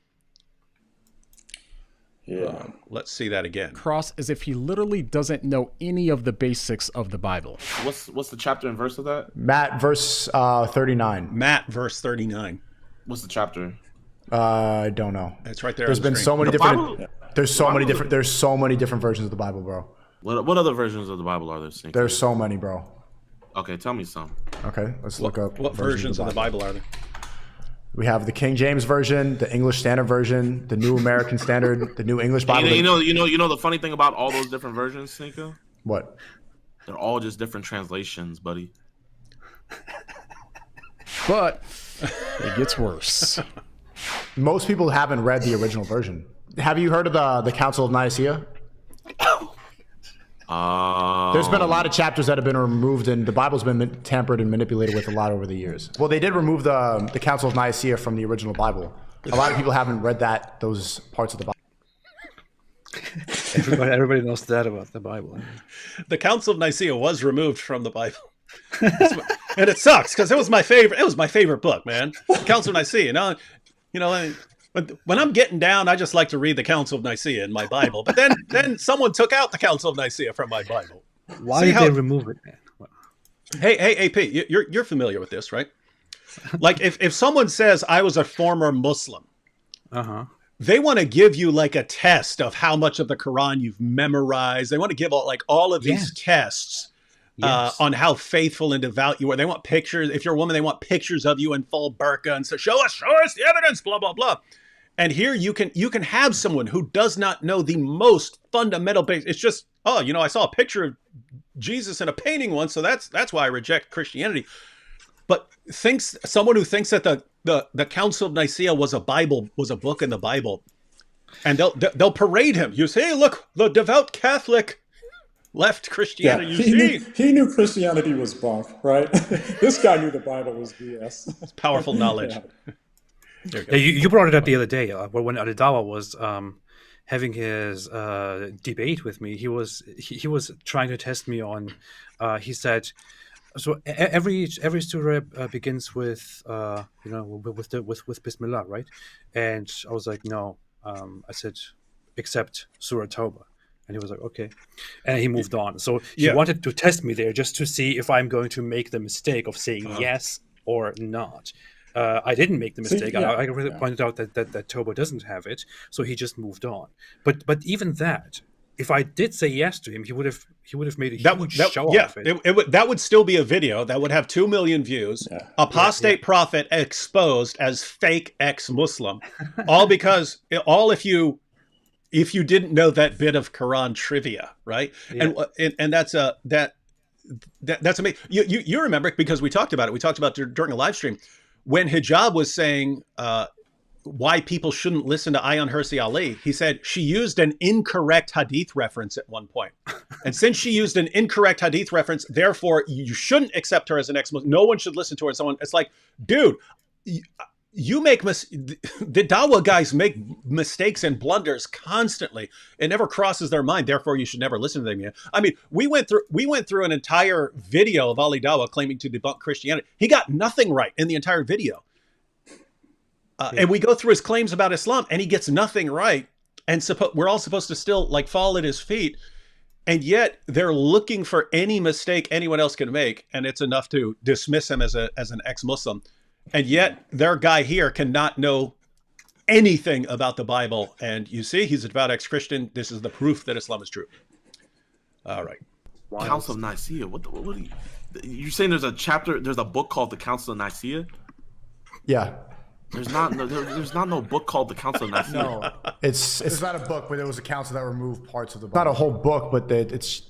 Yeah. Let's see that again. Cross as if he literally doesn't know any of the basics of the Bible. What's the chapter and verse of that? Matt, verse 39. Matt, verse 39. What's the chapter? I don't know. It's right there. There's on the been screen. so many The different. Bible- There's so many different. There's so many different versions of the Bible, bro. What other versions of the Bible are there? Sneako? There's so many, bro. Okay, tell me some. Okay, let's look up. What versions of the Bible are there? We have the King James version, the English Standard Version, the New American Standard, the New English Bible. You know the funny thing about all those different versions, Sneako? What? They're all just different translations, buddy. But it gets worse. Most people haven't read the original version. Have you heard of the Council of Nicaea? There's been a lot of chapters that have been removed, and the Bible's been tampered and manipulated with a lot over the years. Well, they did remove the Council of Nicaea from the original Bible. A lot of people haven't read those parts of the Bible. Everybody knows that about the Bible. The Council of Nicaea was removed from the Bible. And it sucks because it was my favorite. It was my favorite book, man. The Council of Nicaea. When I'm getting down, I just like to read the Council of Nicaea in my Bible. But then someone took out the Council of Nicaea from my Bible. Why did they remove it, man? Hey, AP, you're familiar with this, right? Like if someone says I was a former Muslim, they want to give you like a test of how much of the Quran you've memorized. They want to give all of these tests. On how faithful and devout you are. They want pictures. If you're a woman, they want pictures of you in full burqa and say, show us the evidence, blah, blah, blah. And here you can have someone who does not know the most fundamental basics. It's just, I saw a picture of Jesus in a painting once, so that's why I reject Christianity. But someone who thinks that the Council of Nicaea was a book in the Bible, and they'll parade him. You say, hey, look, the devout Catholic left Christianity. He knew Christianity was bunk, right? This guy knew the Bible was BS. It's powerful knowledge. You brought it up the other day when Alidawa was having his debate with me. He was trying to test me on. He said, so every surah begins with with Bismillah, right? And I was like, no. I said, except Surah Tawbah. And he was like, okay. And he moved on. So he wanted to test me there just to see if I'm going to make the mistake of saying yes or not. I didn't make the mistake. I really pointed out that Tobo doesn't have it. So he just moved on. But even that, if I did say yes to him, he would have made a huge show off it. That would still be a video that would have 2 million views. Yeah. Apostate Prophet exposed as fake ex-Muslim. If you didn't know that bit of Quran trivia, right? Yeah. And that's amazing. You remember, because we talked about it. We talked about during a live stream when Hijab was saying why people shouldn't listen to Ayan Hirsi Ali. He said she used an incorrect hadith reference at one point. And since she used an incorrect hadith reference, therefore you shouldn't accept her as an ex-Muslim. No one should listen to her. It's like, dude, you make the Dawa guys make mistakes and blunders constantly. It never crosses their mind. Therefore, you should never listen to them. Yeah. I mean, we went through an entire video of Ali Dawa claiming to debunk Christianity. He got nothing right in the entire video. And we go through his claims about Islam, and he gets nothing right. And we're all supposed to still fall at his feet. And yet they're looking for any mistake anyone else can make, and it's enough to dismiss him as an ex-Muslim. And yet their guy here cannot know anything about the Bible. And you see, he's a devout ex-Christian. This is the proof that Islam is true. All right. Council of Nicaea. What are you saying? There's a book called the Council of Nicaea? Yeah. There's not no book called the Council of Nicaea. No, it's not a book, but there was a council that removed parts of the Bible. Not a whole book, but it's.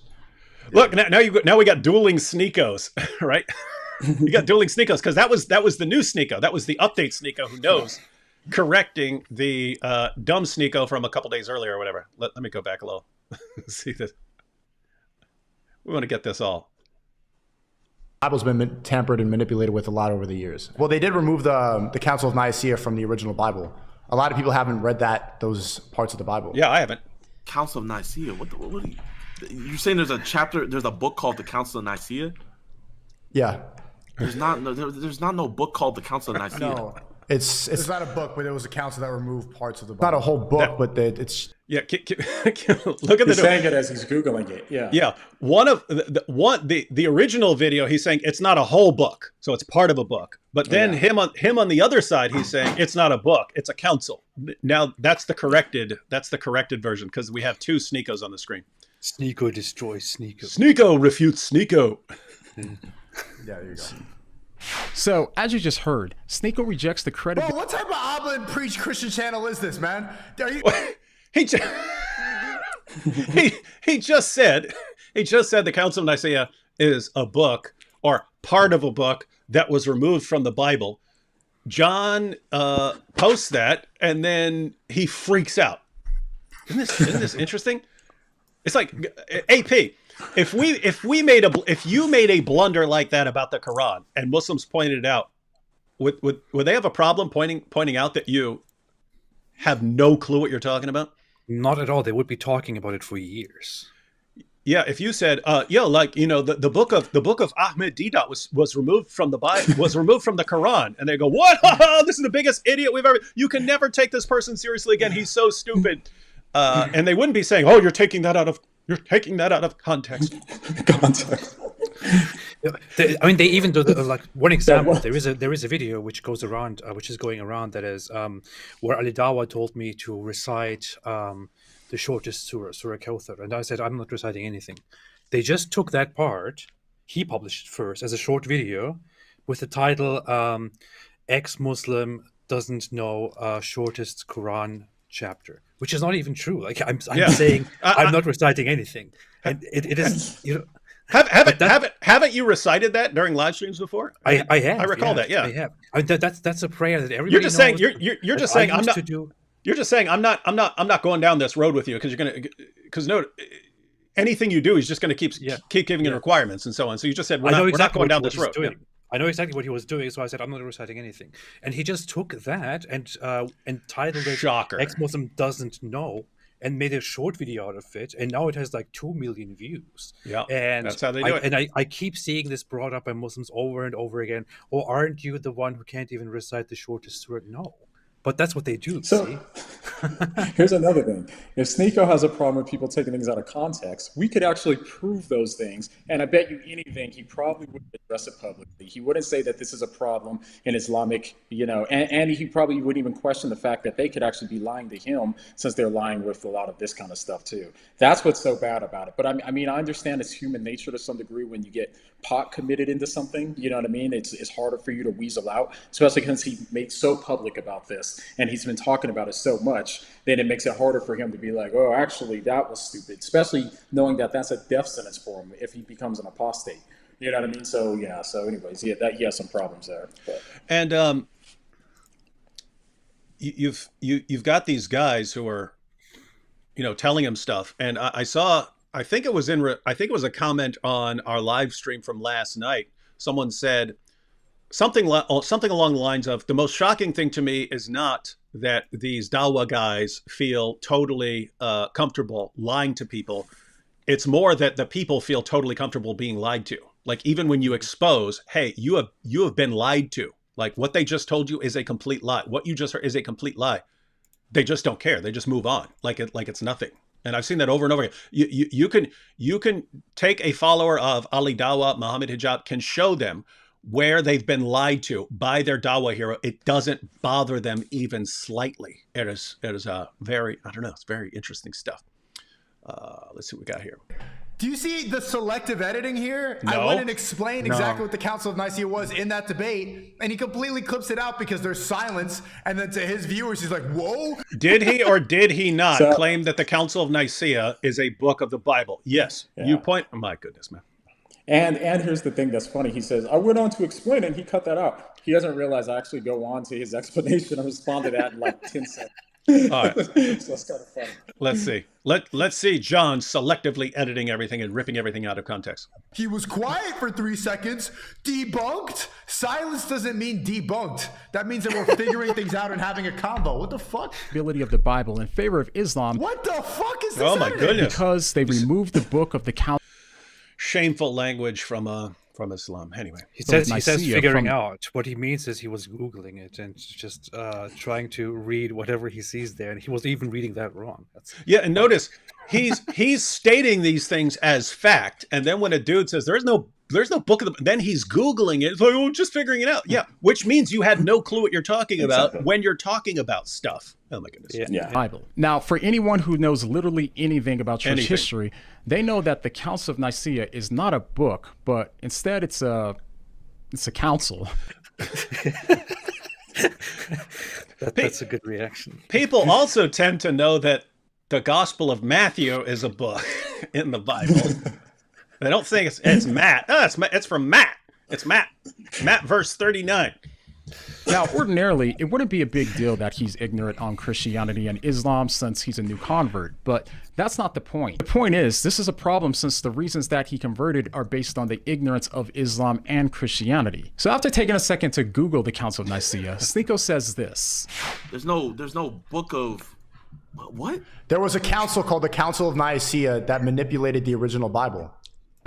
Look, now we got dueling Sneakos, right? You got dueling Sneakos, because that was the new Sneako. That was the update Sneako who knows, correcting the dumb Sneako from a couple days earlier or whatever. Let me go back a little. See this. We want to get this all. Bible's been tampered and manipulated with a lot over the years. Well, they did remove the Council of Nicaea from the original Bible. A lot of people haven't read those parts of the Bible. Yeah, I haven't. Council of Nicaea. What are you saying? There's a book called the Council of Nicaea? Yeah. There's not no book called the Council of Nicaea. No, It's not a book, but there was a council that removed parts of the Bible. Not a whole book, but it's look at the. He's saying it as he's googling it. Yeah. Yeah. One of the original video, he's saying it's not a whole book, so it's part of a book. But then him on the other side, he's saying it's not a book, it's a council. Now that's the corrected version because we have two Sneakos on the screen. Sneako destroys Sneako. Sneako refutes Sneako. Yeah, there you go. So, as you just heard, Sneako rejects the credibility. Bro, what type of Abba and Preach Christian channel is this, man? Are you... he just said the Council of Nicaea is a book or part of a book that was removed from the Bible. John posts that, and then he freaks out. Isn't this interesting? It's like AP. If you made a blunder like that about the Quran and Muslims pointed it out, would they have a problem pointing out that you have no clue what you're talking about? Not at all. They would be talking about it for years. Yeah, if you said, the book of Ahmed Didat was removed from the Bible, was removed from the Quran, and they go, what? This is the biggest idiot we've ever. You can never take this person seriously again. He's so stupid. And they wouldn't be saying, "Oh, you're taking that out of context." I mean, they even do like one example. There is a video which goes around, which is going around. That is where Ali Dawa told me to recite the shortest surah, Surah Kawthar, and I said I'm not reciting anything. They just took that part. He published it first as a short video with the title "Ex-Muslim doesn't know shortest Quran chapter," which is not even true. Like I'm saying I'm not reciting anything, and it is, you know. Haven't you recited that during live streams before? I have. I recall that. Yeah, I have. I mean, that's a prayer that everybody. You're just knows saying you're just saying I'm not. You're just saying I'm not going down this road with you because no, anything you do is just gonna keep giving you requirements and so on. So you just said we're not going down this road. Yeah. I know exactly what he was doing, so I said I'm not reciting anything, and he just took that and titled it "Shocker." Ex-Muslim doesn't know. And made a short video out of it, and now it has like 2 million views. Yeah, and that's how they do it. And I keep seeing this brought up by Muslims over and over again. Oh, aren't you the one who can't even recite the shortest surah? No, but that's what they do. See? Here's another thing. If Sneako has a problem with people taking things out of context, we could actually prove those things. And I bet you anything, he probably wouldn't address it publicly. He wouldn't say that this is a problem in Islamic, and he probably wouldn't even question the fact that they could actually be lying to him since they're lying with a lot of this kind of stuff too. That's what's so bad about it. But I mean, I understand it's human nature to some degree when you get pot committed into something, you know what I mean? It's harder for you to weasel out, especially since he made so public about this and he's been talking about it so much. Then it makes it harder for him to be like, oh, actually, that was stupid, especially knowing that that's a death sentence for him if he becomes an apostate. You know what I mean? So, yeah. So anyways, he has some problems there. But. And you've got these guys who are, telling him stuff. And I think it was a comment on our live stream from last night. Someone said something along the lines of, the most shocking thing to me is not that these Dawa guys feel totally comfortable lying to people. It's more that the people feel totally comfortable being lied to. Like, even when you expose, hey, you have been lied to. Like, what they just told you is a complete lie. What you just heard is a complete lie. They just don't care. They just move on like it's nothing. And I've seen that over and over again. You can take a follower of Ali Dawa, Muhammad Hijab, can show them where they've been lied to by their Dawa hero. It doesn't bother them even slightly. It is very, I don't know, it's very interesting stuff. Let's see what we got here. Do you see the selective editing here? No. I went and explained exactly what the Council of Nicaea was in that debate, and he completely clips it out because there's silence, and then to his viewers, he's like, whoa. Did he or did he not claim that the Council of Nicaea is a book of the Bible? Yes. Yeah. You point, oh my goodness, man. And here's the thing that's funny. He says, I went on to explain it, and he cut that out. He doesn't realize I actually go on to his explanation and respond to that in like 10 seconds. All right. So that's kind of funny. Let's see. Let's see John selectively editing everything and ripping everything out of context. He was quiet for 3 seconds. Debunked? Silence doesn't mean debunked. That means that we're figuring things out and having a combo. What the fuck? Ability of the Bible in favor of Islam. What the fuck is this? Oh my goodness. Because they removed the book of the council. Shameful language from from Islam. Anyway, He says Nicaea figuring out. What he means is he was Googling it and just trying to read whatever he sees there, and he was even reading that wrong. Yeah, and notice he's stating these things as fact, and then when a dude says there's no book of the, then he's Googling it. It's like, oh, just figuring it out. Yeah, which means you had no clue what you're talking about when you're talking about stuff. Oh my goodness. Yeah. Bible. Now, for anyone who knows literally anything about church history, they know that the Council of Nicaea is not a book, but instead it's a council. That's a good reaction. People also tend to know that the Gospel of Matthew is a book in the Bible. They don't think it's Matt. Oh, it's from Matt. It's Matt. Matt verse 39. Now, ordinarily, it wouldn't be a big deal that he's ignorant on Christianity and Islam since he's a new convert, but that's not the point. The point is, this is a problem since the reasons that he converted are based on the ignorance of Islam and Christianity. So after taking a second to Google the Council of Nicaea, Sneako says this. There's no book of... What? There was a council called the Council of Nicaea that manipulated the original Bible.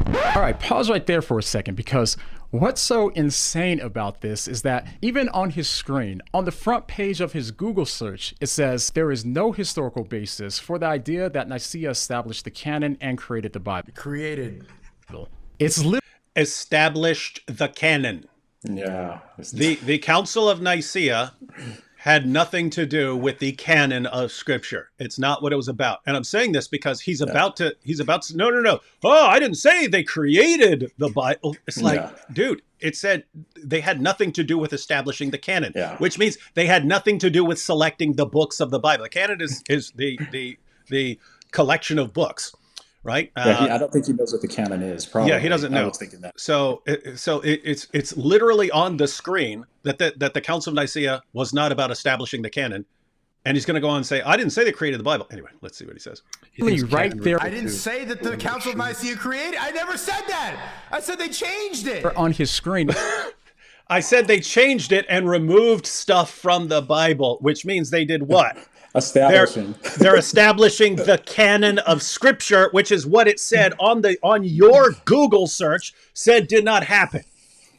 All right, pause right there for a second, because what's so insane about this is that even on his screen, on the front page of his Google search, it says there is no historical basis for the idea that Nicaea established the canon and created the Bible. It's established the canon. Yeah. The Council of Nicaea had nothing to do with the canon of Scripture. It's not what it was about. And I'm saying this because he's about to, no. Oh, I didn't say they created the Bible. It's like, dude, it said they had nothing to do with establishing the canon, which means they had nothing to do with selecting the books of the Bible. The canon is the collection of books. Right? I don't think he knows what the canon is. Probably. Yeah, he doesn't know. I was thinking that. So it's literally on the screen that the Council of Nicaea was not about establishing the canon, and he's going to go on and say, "I didn't say they created the Bible." Anyway, let's see what he says. Right there. I didn't say that the Council of Nicaea created. I never said that. I said they changed it. On his screen. I said they changed it and removed stuff from the Bible, which means they did what? They're establishing the canon of Scripture, which is what it said on your Google search said did not happen.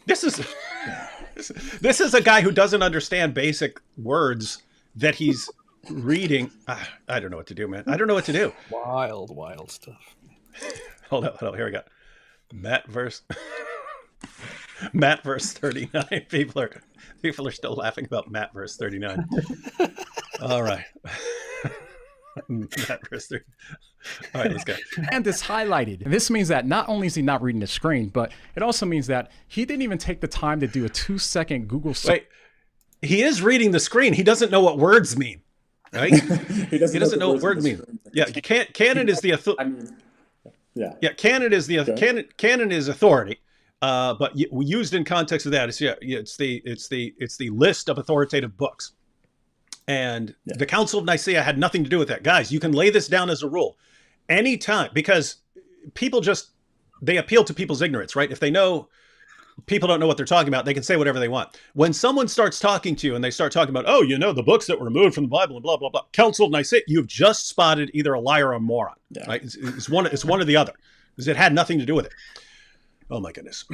This is a guy who doesn't understand basic words that he's reading. I don't know what to do, man. I don't know what to do. Wild stuff. Hold on. Here we go. Matt verse 39. People are still laughing about Matt verse 39. All right. Matt verse 39. All right, let's go. And it's highlighted. And this means that not only is he not reading the screen, but it also means that he didn't even take the time to do a 2-second Google search. Wait, he is reading the screen. He doesn't know what words mean, right? he doesn't know what words mean. Yeah, canon is the authority. Canon is canon is authority. But used in context of that, it's the list of authoritative books, and the Council of Nicaea had nothing to do with that. Guys, you can lay this down as a rule, anytime, because people they appeal to people's ignorance, right? If they know people don't know what they're talking about, they can say whatever they want. When someone starts talking to you and they start talking about, oh, the books that were removed from the Bible and blah blah blah, Council of Nicaea, you've just spotted either a liar or a moron. Right? It's one or the other, because it had nothing to do with it. Oh my goodness.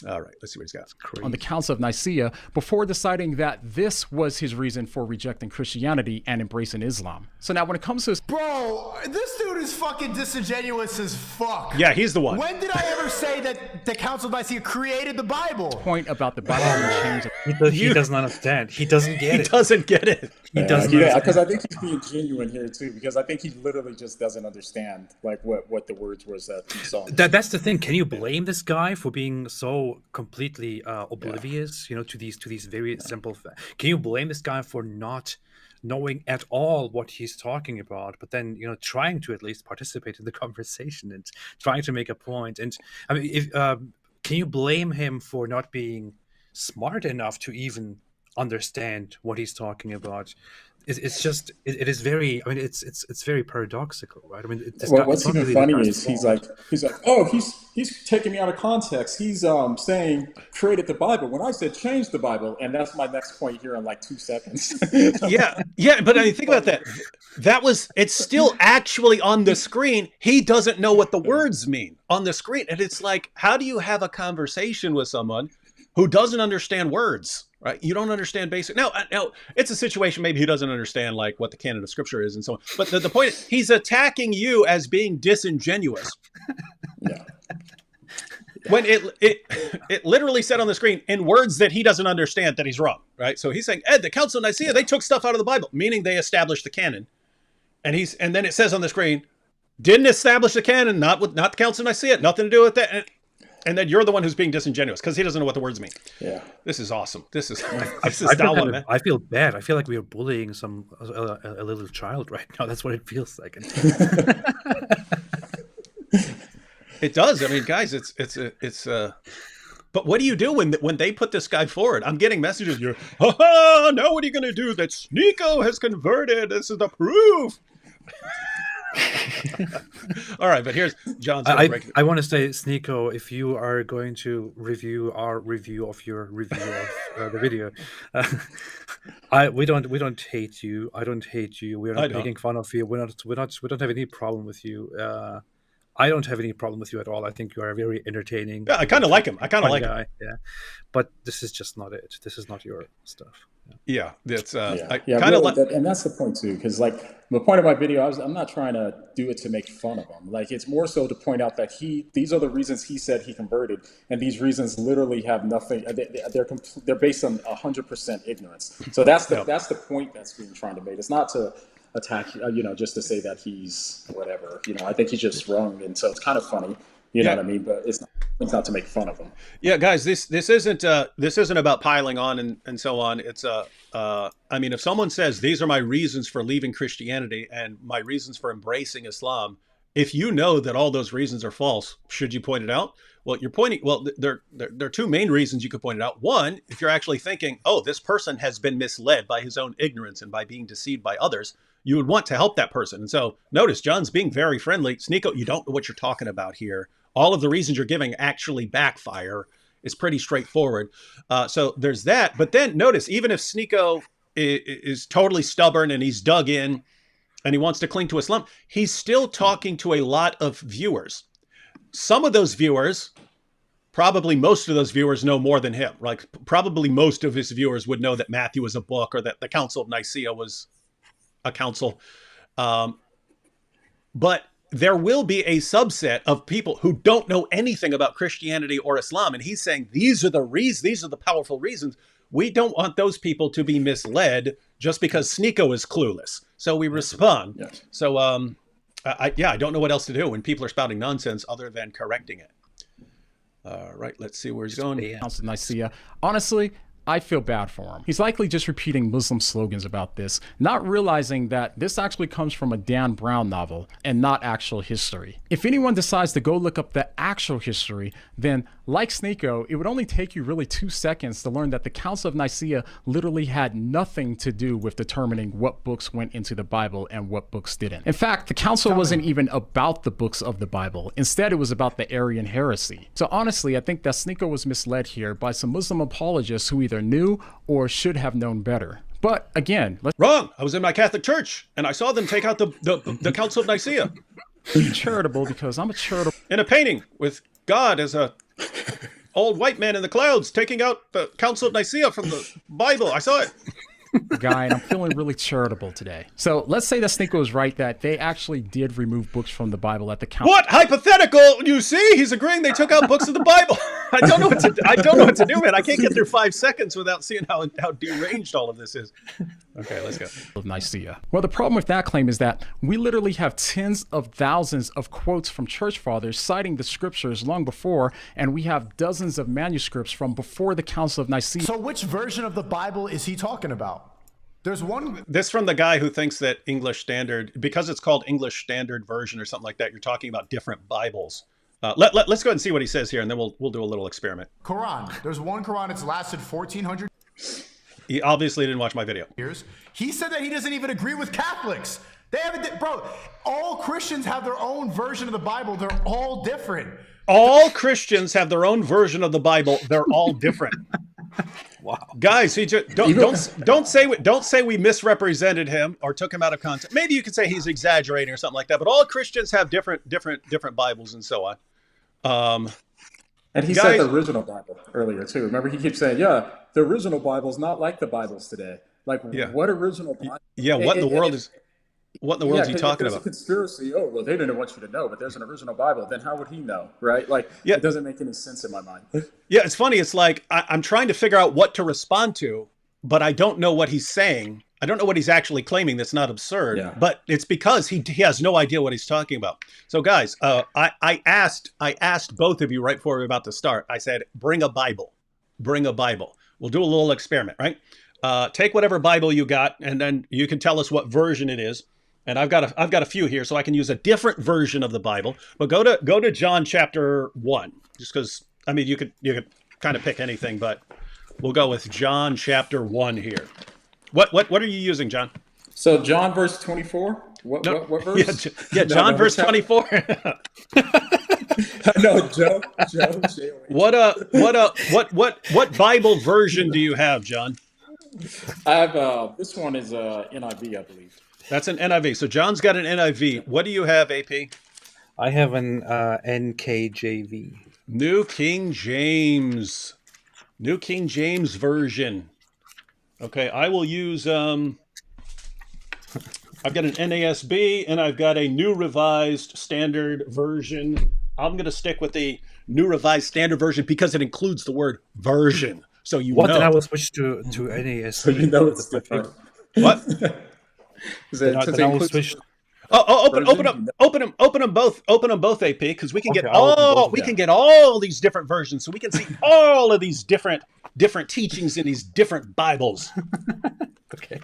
All right, let's see what he's got. On the Council of Nicaea before deciding that this was his reason for rejecting Christianity and embracing Islam. So now when it comes to his... Bro, this dude is fucking disingenuous as fuck. Yeah, he's the one. When did I ever say that the Council of Nicaea created the Bible? Point about the Bible change. He doesn't understand. He doesn't get it. He doesn't get it. He doesn't. Because I think he's being genuine here too. Because I think he literally just doesn't understand like what the words was that he saw. That's the thing. Can you blame this guy for being so completely oblivious, to these very simple facts? Can you blame this guy for not knowing at all what he's talking about, but then trying to at least participate in the conversation and trying to make a point? And I mean, can you blame him for not being smart enough to even understand what he's talking about? it's just it is very. I mean, it's very paradoxical, right? I mean, What's even funny is he's like, oh, he's taking me out of context. He's saying created the Bible when I said change the Bible, and that's my next point here in like 2 seconds. yeah. But I mean, think about that. It's still actually on the screen. He doesn't know what the words mean on the screen, and it's like, how do you have a conversation with someone who doesn't understand words? Right? You don't understand basic. Now, it's a situation maybe he doesn't understand like what the canon of scripture is and so on. But the point is, he's attacking you as being disingenuous. Yeah. When it literally said on the screen in words that he doesn't understand that he's wrong. Right? So he's saying, Ed, the Council of Nicaea, they took stuff out of the Bible, meaning they established the canon. And then it says on the screen, didn't establish the canon, not the Council of Nicaea, nothing to do with that. And then you're the one who's being disingenuous because he doesn't know what the words mean. Yeah, this is awesome. This is man. I feel bad. I feel like we are bullying a little child right now. That's what it feels like. It does. I mean, guys, it's. But what do you do when they put this guy forward? I'm getting messages. You're, now what are you going to do? That Sneako has converted. This is the proof. All right, but here's John's. I want to say, Sneako, if you are going to review our review of your review of the video, we don't hate you. I don't hate you. We're not making fun of you. We don't have any problem with you. I don't have any problem with you at all. I think you are very entertaining. Yeah, I kind of like him. I kind of like him. Yeah, but this is just not it. This is not your stuff. Yeah, that's I kind of like, and that's the point too, because like the point of my video, I'm not trying to do it to make fun of him. Like it's more so to point out that these are the reasons he said he converted, and these reasons literally have nothing. They're based on 100% ignorance. So that's the point that's being trying to make. It's not to attack, just to say that he's whatever. I think he's just wrong, and so it's kind of funny. You know what I mean? But it's not to make fun of him. Yeah, guys, this isn't about piling on and so on. It's I mean, if someone says these are my reasons for leaving Christianity and my reasons for embracing Islam, if you know that all those reasons are false, should you point it out? Well, there are two main reasons you could point it out. One, if you're actually thinking, oh, this person has been misled by his own ignorance and by being deceived by others, you would want to help that person. And so notice John's being very friendly. Sneako, you don't know what you're talking about here. All of the reasons you're giving actually backfire. Is pretty straightforward. So there's that. But then notice, even if Sneako is totally stubborn and he's dug in and he wants to cling to Islam, he's still talking to a lot of viewers. Some of those viewers, probably most of those viewers know more than him. Like probably most of his viewers would know that Matthew was a book or that the Council of Nicaea was a council. But there will be a subset of people who don't know anything about Christianity or Islam. And he's saying, these are the powerful reasons. We don't want those people to be misled just because Sneako is clueless. So we respond. Yes. So, I don't know what else to do when people are spouting nonsense other than correcting it. Right. Let's see where he's going. Council of Nicaea. Honestly, I feel bad for him. He's likely just repeating Muslim slogans about this, not realizing that this actually comes from a Dan Brown novel and not actual history. If anyone decides to go look up the actual history, then like Sneako, it would only take you really 2 seconds to learn that the Council of Nicaea literally had nothing to do with determining what books went into the Bible and what books didn't. In fact, the council wasn't even about the books of the Bible. Instead, it was about the Arian heresy. So honestly, I think that Sneako was misled here by some Muslim apologists who either knew or should have known better. But again, wrong. I was in my Catholic church and I saw them take out the Council of Nicaea. Be charitable because I'm a charitable. In a painting with God as a old white man in the clouds taking out the Council of Nicaea from the Bible. I saw it. Guy, and I'm feeling really charitable today. So let's say that Sneako is right that they actually did remove books from the Bible at the council. What hypothetical? You see, he's agreeing they took out books of the Bible. I don't know what to do, man. I can't get through 5 seconds without seeing how deranged all of this is. Okay, let's go. Of Nicaea. Well, the problem with that claim is that we literally have tens of thousands of quotes from church fathers citing the scriptures long before, and we have dozens of manuscripts from before the Council of Nicaea. So which version of the Bible is he talking about? There's one. This from the guy who thinks that English Standard, because it's called English Standard Version or something like that, you're talking about different Bibles. Let's go ahead and see what he says here, and then we'll do a little experiment. Quran. There's one Quran. It's lasted 1400. He obviously didn't watch my video. He said that he doesn't even agree with Catholics. They haven't, bro. All Christians have their own version of the Bible. They're all different. All Christians have their own version of the Bible. They're all different. Wow, guys, he just don't say we misrepresented him or took him out of context. Maybe you could say he's exaggerating or something like that. But all Christians have different Bibles and so on. And he said the original Bible earlier too. Remember, he keeps saying, "Yeah, the original Bible is not like the Bibles today." Like, what original Bible? Yeah, what in the world is he talking about? It's a conspiracy. Oh, well, they didn't want you to know, but there's an original Bible. Then how would he know, right? Like, it doesn't make any sense in my mind. Yeah, it's funny. It's like I'm trying to figure out what to respond to, but I don't know what he's saying. I don't know what he's actually claiming that's not absurd, but it's because he has no idea what he's talking about. So guys, I asked both of you right before we were about to start. I said, bring a Bible. Bring a Bible. We'll do a little experiment, right? Take whatever Bible you got, and then you can tell us what version it is. And I've got a few here, so I can use a different version of the Bible. But go to John chapter 1, just because, I mean, you could kind of pick anything, but we'll go with John chapter 1 here. What are you using, John? So John verse 24. What verse? Yeah, John verse 24. No, Joe. What Bible version do you have, John? I have this one is NIV, I believe. That's an NIV. So John's got an NIV. What do you have, AP? I have an NKJV. New King James. New King James version. Okay, I will use, I've got an NASB and I've got a New Revised Standard Version. I'm going to stick with the New Revised Standard Version because it includes the word version. So you know. Then I will switch to NASB. So you know it's different. What? Then I will switch. Open them both, AP, because we can get all these different versions, so we can see all of these different teachings in these different Bibles. Okay.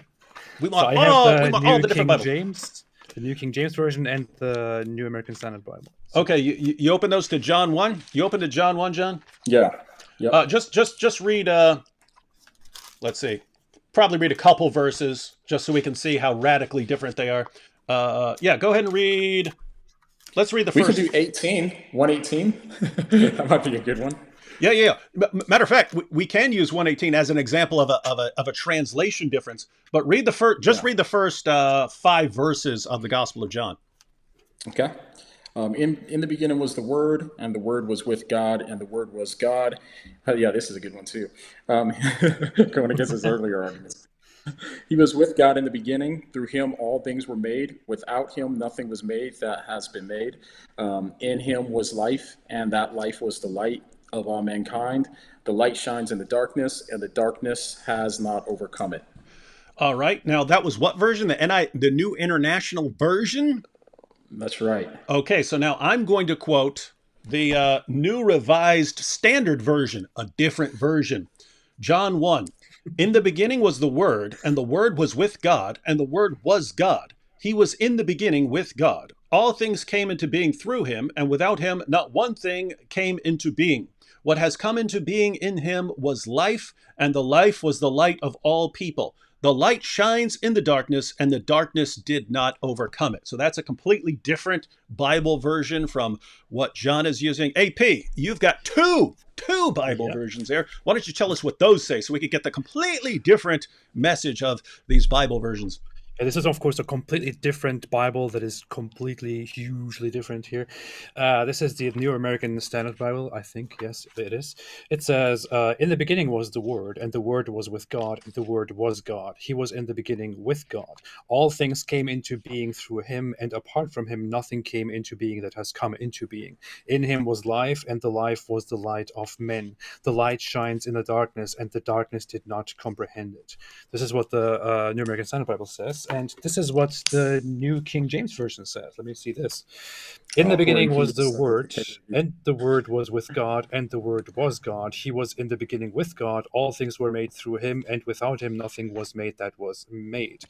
We want so all King the different Bibles. James, the New King James Version, and the New American Standard Bible. So. Okay, you open those to John 1? You open to John 1, John? Yeah. Yep. Just read, let's see, probably read a couple verses, just so we can see how radically different they are. Yeah, go ahead and read. Let's read the first. We could do 18, 118. That might be a good one. Yeah. Matter of fact, we can use 118 as an example of a translation difference. But read the first. Read the first 5 verses of the Gospel of John. Okay. In the beginning was the Word, and the Word was with God, and the Word was God. Yeah, this is a good one too. Going against his earlier arguments. He was with God in the beginning. Through him all things were made. Without him nothing was made that has been made. In him was life, and that life was the light of all mankind. The light shines in the darkness, and the darkness has not overcome it. All right. Now that was what version? The New International Version? That's right. Okay, so now I'm going to quote the New Revised Standard Version, a different version. John 1. In the beginning was the Word, and the Word was with God, and the Word was God. He was in the beginning with God. All things came into being through him, and without him not one thing came into being. What has come into being in him was life, and the life was the light of all people. The light shines in the darkness, and the darkness did not overcome it. So that's a completely different Bible version from what John is using. AP, you've got two Bible versions there. Why don't you tell us what those say so we could get the completely different message of these Bible versions? Yeah, this is, of course, a completely different Bible that is completely, hugely different here. This is the New American Standard Bible, I think. Yes, it is. It says, in the beginning was the Word, and the Word was with God, and the Word was God. He was in the beginning with God. All things came into being through him, and apart from him, nothing came into being that has come into being. In him was life, and the life was the light of men. The light shines in the darkness, and the darkness did not comprehend it. This is what the New American Standard Bible says. And this is what the New King James Version says. Let me see this. In the beginning was the Word, and the Word was with God, and the Word was God. He was in the beginning with God. All things were made through him, and without him nothing was made that was made.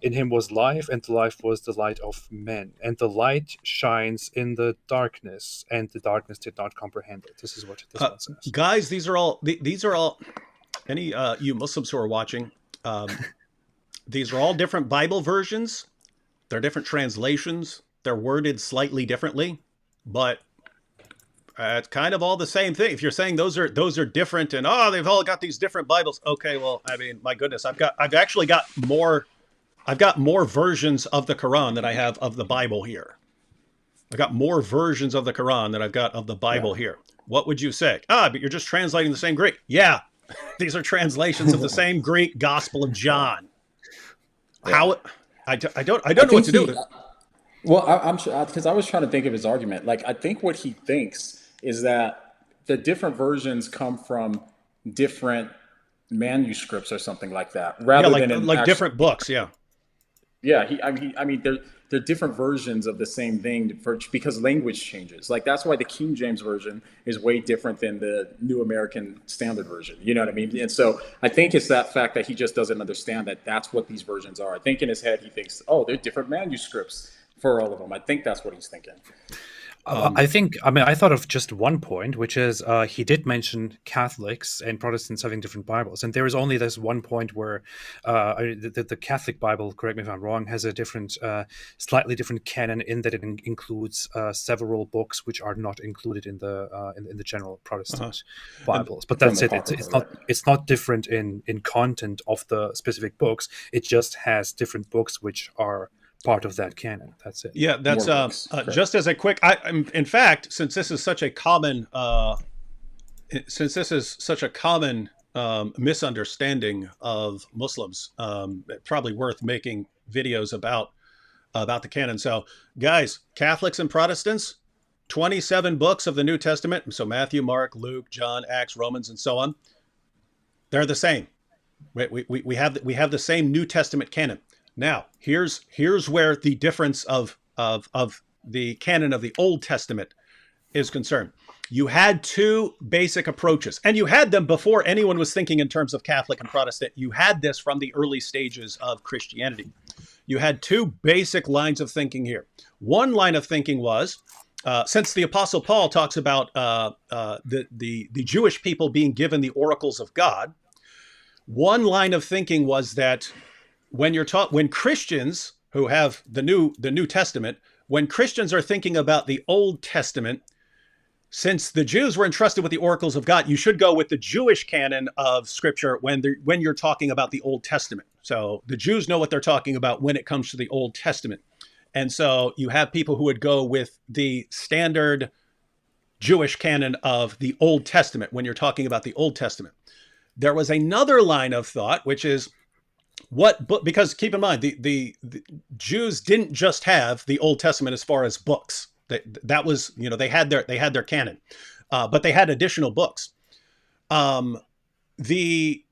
In him was life, and the life was the light of men. And the light shines in the darkness, and the darkness did not comprehend it. This is what this one says. Guys, these are all any you Muslims who are watching. These are all different Bible versions. They're different translations. They're worded slightly differently, but it's kind of all the same thing. If you're saying those are different and they've all got these different Bibles, okay, well, I mean, my goodness, I've actually got more versions of the Quran than I have of the Bible here. I've got more versions of the Quran than I've got of the Bible here. What would you say? But you're just translating the same Greek. Yeah, these are translations of the same Greek Gospel of John. How? I don't know what to do with it. Well, I'm sure, because I was trying to think of his argument. Like, I think what he thinks is that the different versions come from different manuscripts or something like that, rather than different books. Yeah. Yeah, I mean, they're different versions of the same thing because language changes. Like, that's why the King James version is way different than the New American Standard version. You know what I mean? And so I think it's that fact that he just doesn't understand that that's what these versions are. I think in his head he thinks, they're different manuscripts for all of them. I think that's what he's thinking. I thought of just one point, which is he did mention Catholics and Protestants having different Bibles. And there is only this one point where the Catholic Bible, correct me if I'm wrong, has a different, slightly different canon in that it includes several books which are not included in the general Protestant Bibles. But that's it. It's not different in content of the specific books. It just has different books which are part of that canon. That's it. Yeah, that's just as a quick. In fact, since this is such a common, misunderstanding of Muslims, probably worth making videos about the canon. So, guys, Catholics and Protestants, 27 books of the New Testament. So Matthew, Mark, Luke, John, Acts, Romans, and so on. They're the same. We have the same New Testament canon. Now, here's where the difference of the canon of the Old Testament is concerned. You had two basic approaches, and you had them before anyone was thinking in terms of Catholic and Protestant. You had this from the early stages of Christianity. You had two basic lines of thinking here. One line of thinking was, since the Apostle Paul talks about the Jewish people being given the oracles of God, one line of thinking was that when Christians who have the New Testament, when Christians are thinking about the Old Testament, since the Jews were entrusted with the oracles of God, you should go with the Jewish canon of Scripture when you're talking about the Old Testament. So the Jews know what they're talking about when it comes to the Old Testament. And so you have people who would go with the standard Jewish canon of the Old Testament when you're talking about the Old Testament. There was another line of thought, which is, because keep in mind, the Jews didn't just have the Old Testament as far as books. That was, they had their canon, but they had additional books. The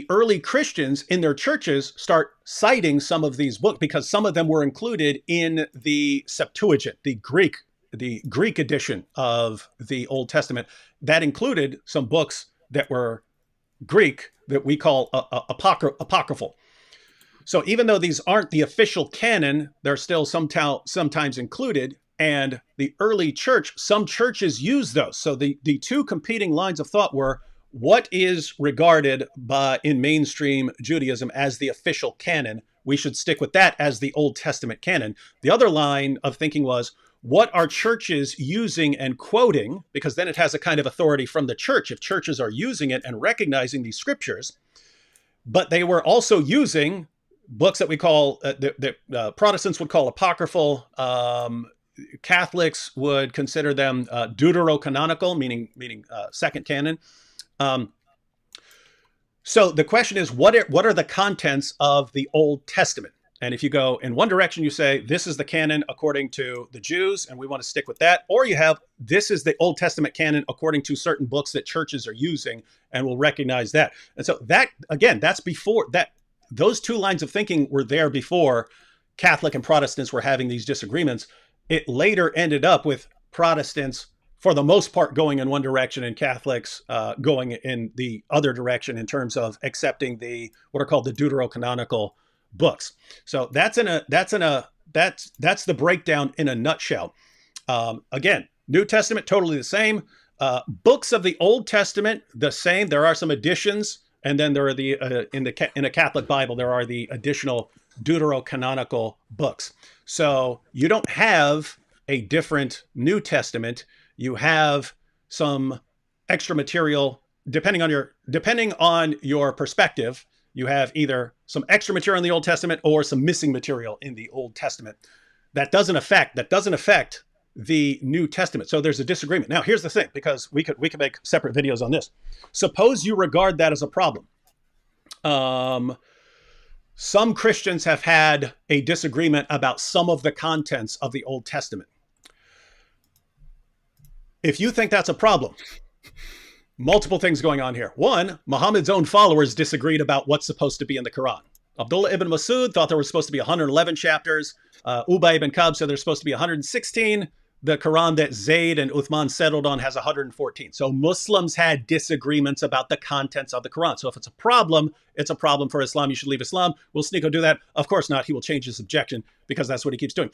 early Christians in their churches start citing some of these books because some of them were included in the Septuagint, the Greek edition of the Old Testament. That included some books that were Greek that we call apocryphal. So even though these aren't the official canon, they're still sometimes included. And the early church, some churches use those. So the two competing lines of thought were, what is regarded in mainstream Judaism as the official canon? We should stick with that as the Old Testament canon. The other line of thinking was, what are churches using and quoting? Because then it has a kind of authority from the church if churches are using it and recognizing these scriptures. But they were also using books that we call, Protestants would call apocryphal. Catholics would consider them deuterocanonical, meaning second canon. So the question is, what are the contents of the Old Testament? And if you go in one direction, you say, this is the canon according to the Jews, and we want to stick with that. Or you have, this is the Old Testament canon according to certain books that churches are using, and we'll recognize that. And so that, again, that's before that. Those two lines of thinking were there before Catholic and Protestants were having these disagreements. It later ended up with Protestants, for the most part, going in one direction and Catholics going in the other direction in terms of accepting what are called the deuterocanonical books. So that's the breakdown in a nutshell. Again, New Testament, totally the same. Books of the Old Testament, the same. There are some additions and then there are the in a Catholic Bible there are the additional deuterocanonical books. So you don't have a different New Testament. You have some extra material depending on your perspective. You have either some extra material in the Old Testament or some missing material in the Old Testament. That doesn't affect the New Testament. So there's a disagreement. Now, here's the thing, because we could make separate videos on this. Suppose you regard that as a problem. Some Christians have had a disagreement about some of the contents of the Old Testament. If you think that's a problem, multiple things going on here. One, Muhammad's own followers disagreed about what's supposed to be in the Quran. Abdullah ibn Masud thought there was supposed to be 111 chapters. Ubay ibn Ka'b said there's supposed to be 116. The Quran that Zayd and Uthman settled on has 114. So Muslims had disagreements about the contents of the Quran. So if it's a problem for Islam. You should leave Islam. Will Sneako do that? Of course not. He will change his objection because that's what he keeps doing.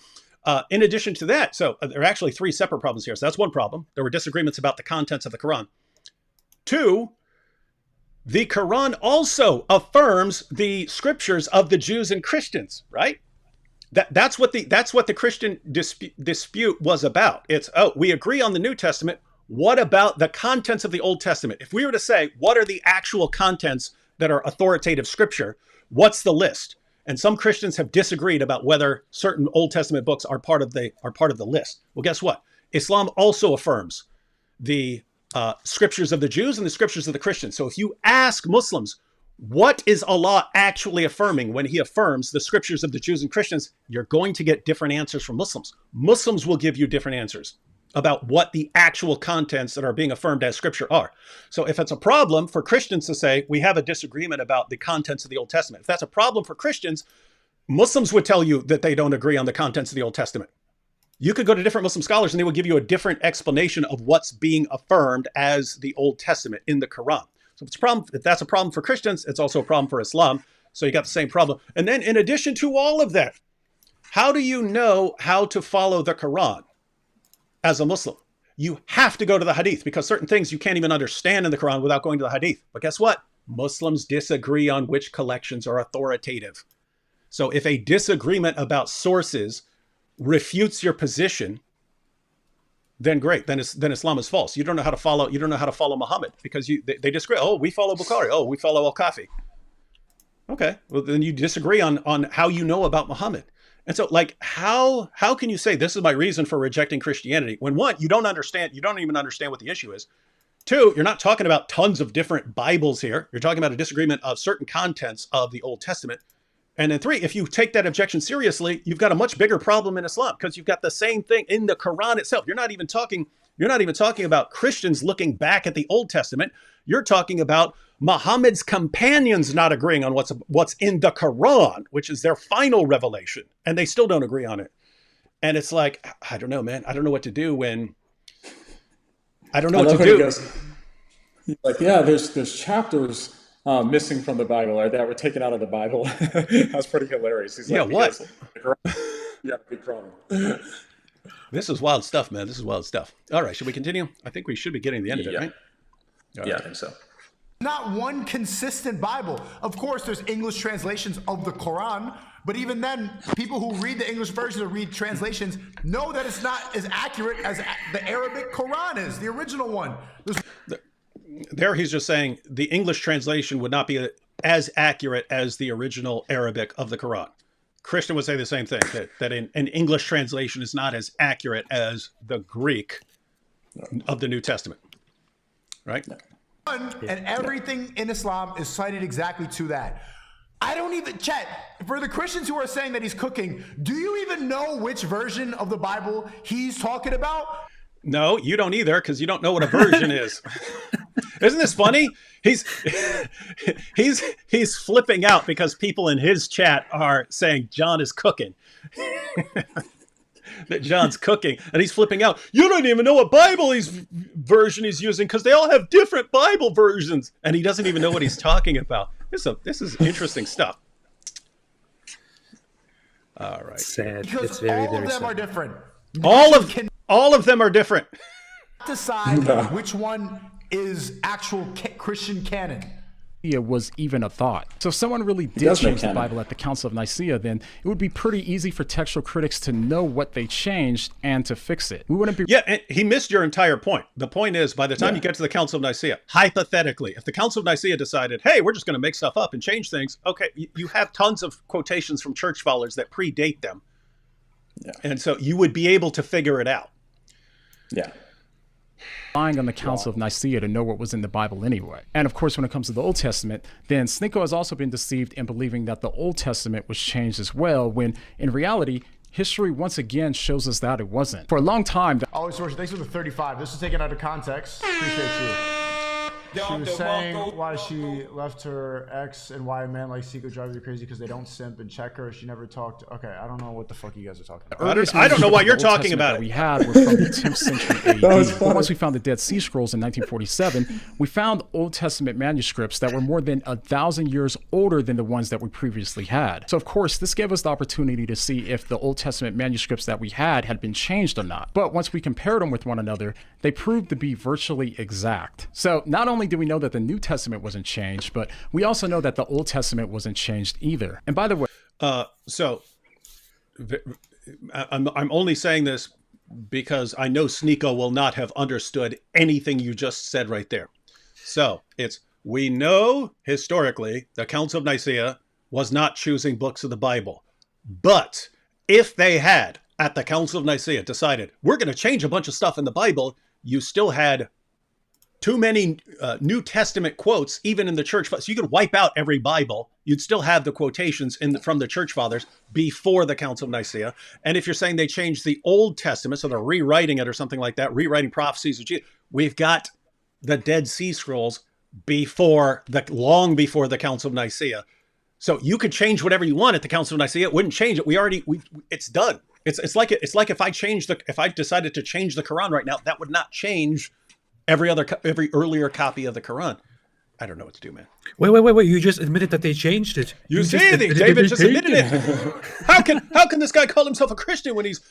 In addition to that, so there are actually three separate problems here. So that's one problem. There were disagreements about the contents of the Quran. Two, the Quran also affirms the scriptures of the Jews and Christians, right? That's what the Christian dispute was about. It's, we agree on the New Testament. What about the contents of the Old Testament? If we were to say, what are the actual contents that are authoritative scripture? What's the list? And some Christians have disagreed about whether certain Old Testament books are part of the list. Well, guess what? Islam also affirms the scriptures of the Jews and the scriptures of the Christians. So if you ask Muslims, what is Allah actually affirming when he affirms the scriptures of the Jews and Christians, you're going to get different answers from Muslims. Muslims will give you different answers about what the actual contents that are being affirmed as scripture are. So if it's a problem for Christians to say, we have a disagreement about the contents of the Old Testament, if that's a problem for Christians, Muslims would tell you that they don't agree on the contents of the Old Testament. You could go to different Muslim scholars and they will give you a different explanation of what's being affirmed as the Old Testament in the Quran. So if that's a problem for Christians, it's also a problem for Islam. So you got the same problem. And then in addition to all of that, how do you know how to follow the Quran as a Muslim? You have to go to the Hadith, because certain things you can't even understand in the Quran without going to the Hadith. But guess what? Muslims disagree on which collections are authoritative. So if a disagreement about sources refutes your position, then great. Then Islam is false. You don't know how to follow Muhammad because they disagree. Oh, we follow Bukhari. Oh, we follow Al-Kafi. Okay, well then you disagree on how you know about Muhammad. And so, like, how can you say this is my reason for rejecting Christianity when, one, you don't even understand what the issue is. Two, you're not talking about tons of different Bibles here. You're talking about a disagreement of certain contents of the Old Testament. And then three, if you take that objection seriously, you've got a much bigger problem in Islam, because you've got the same thing in the Quran itself. You're not even talking about Christians looking back at the Old Testament. You're talking about Muhammad's companions not agreeing on what's in the Quran, which is their final revelation, and they still don't agree on it. And it's like, I don't know, man. I don't know what to do when I don't know what to do. Like, yeah, there's chapters missing from the Bible, or that were taken out of the Bible. That's pretty hilarious. He's like, what? Yeah, big problem. This is wild stuff, man. This is wild stuff. All right, should we continue? I think we should be getting to the end of it, right? Yeah, I think so. Not one consistent Bible. Of course, there's English translations of the Quran, but even then, people who read the English versions or read translations know that it's not as accurate as the Arabic Quran is, the original one. There he's just saying the English translation would not be as accurate as the original Arabic of the Quran. Christian would say the same thing, that an English translation is not as accurate as the Greek of the New Testament, right? And everything in Islam is cited exactly to that. I don't even, Chet, for the Christians who are saying that he's cooking, do you even know which version of the Bible he's talking about? No, you don't either, because you don't know what a version is. Isn't this funny? He's flipping out because people in his chat are saying John is cooking. That John's cooking, and he's flipping out. You don't even know what Bible version he's using, because they all have different Bible versions, and he doesn't even know what he's talking about. This is interesting stuff. All right. Sad. Because it's very, all very of them sad. are different. All of them are different. Decide which one is actual Christian canon. was even a thought. So if someone really did change the Bible at the Council of Nicaea, then it would be pretty easy for textual critics to know what they changed and to fix it. We wouldn't be... Yeah, and he missed your entire point. The point is, by the time you get to the Council of Nicaea, hypothetically, if the Council of Nicaea decided, hey, we're just going to make stuff up and change things, okay, you have tons of quotations from church fathers that predate them. Yeah. And so you would be able to figure it out. Yeah. Relying on the Council of Nicaea to know what was in the Bible anyway. And of course, when it comes to the Old Testament, then Sneako has also been deceived in believing that the Old Testament was changed as well, when in reality, history once again shows us that it wasn't. For a long time... Always Sorcerer, thanks for the 35. This is taken out of context. Appreciate you. She was saying why she left her ex and why a man like Sneako drives her crazy because they don't simp and check her. She never talked. Okay, I don't know what the fuck you guys are talking about. I don't know why you're talking about it. We had were from the 10th century AD. But once we found the Dead Sea Scrolls in 1947, we found Old Testament manuscripts that were more than 1,000 years older than the ones that we previously had. So of course, this gave us the opportunity to see if the Old Testament manuscripts that we had been changed or not. But once we compared them with one another, they proved to be virtually exact. So not only do we know that the New Testament wasn't changed, but we also know that the Old Testament wasn't changed either. And by the way, so I'm only saying this because I know Sneako will not have understood anything you just said right there. So we know historically the Council of Nicaea was not choosing books of the Bible, but if they had at the Council of Nicaea decided we're going to change a bunch of stuff in the Bible, you still had too many New Testament quotes, even in the church. So you could wipe out every Bible. You'd still have the quotations from the church fathers before the Council of Nicaea. And if you're saying they changed the Old Testament, so they're rewriting it or something like that, rewriting prophecies of Jesus, we've got the Dead Sea Scrolls long before the Council of Nicaea. So you could change whatever you want at the Council of Nicaea. It wouldn't change it. It's done. It's like if I decided to change the Quran right now, that would not change every earlier copy of the Quran. I don't know what to do, man. Wait. You just admitted that they changed it. You see, David just admitted it. How can this guy call himself a Christian when he's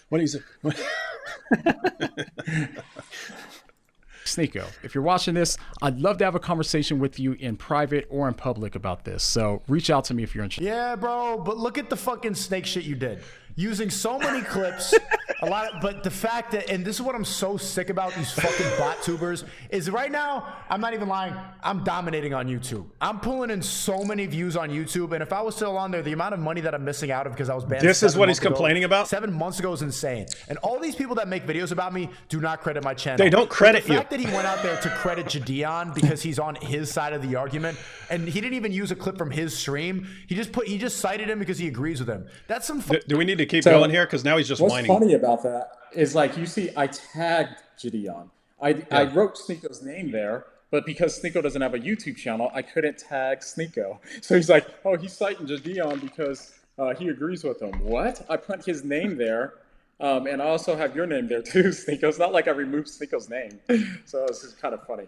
Sneako, if you're watching this, I'd love to have a conversation with you in private or in public about this. So reach out to me if you're interested. Yeah, bro, but look at the fucking snake shit you did. Using so many clips, but the fact that, and this is what I'm so sick about these fucking bot tubers, is right now, I'm not even lying, I'm dominating on YouTube. I'm pulling in so many views on YouTube, and if I was still on there, the amount of money that I'm missing out of because I was banned. This is what he's complaining about? 7 months ago is insane. And all these people that make videos about me do not credit my channel. They don't credit you. The fact that he went out there to credit Jadion because he's on his side of the argument, and he didn't even use a clip from his stream. He just cited him because he agrees with him. That's some. Do we need to keep going here? Because now he's just whining. What's funny about that is, like, you see, I tagged Jadion. I wrote Sneako's name there, but because Sneako doesn't have a YouTube channel, I couldn't tag Sneako. So he's like, oh, he's citing Jadion because he agrees with him. What? I put his name there, and I also have your name there too, Sneako. It's not like I removed Sneako's name. So it's just kind of funny.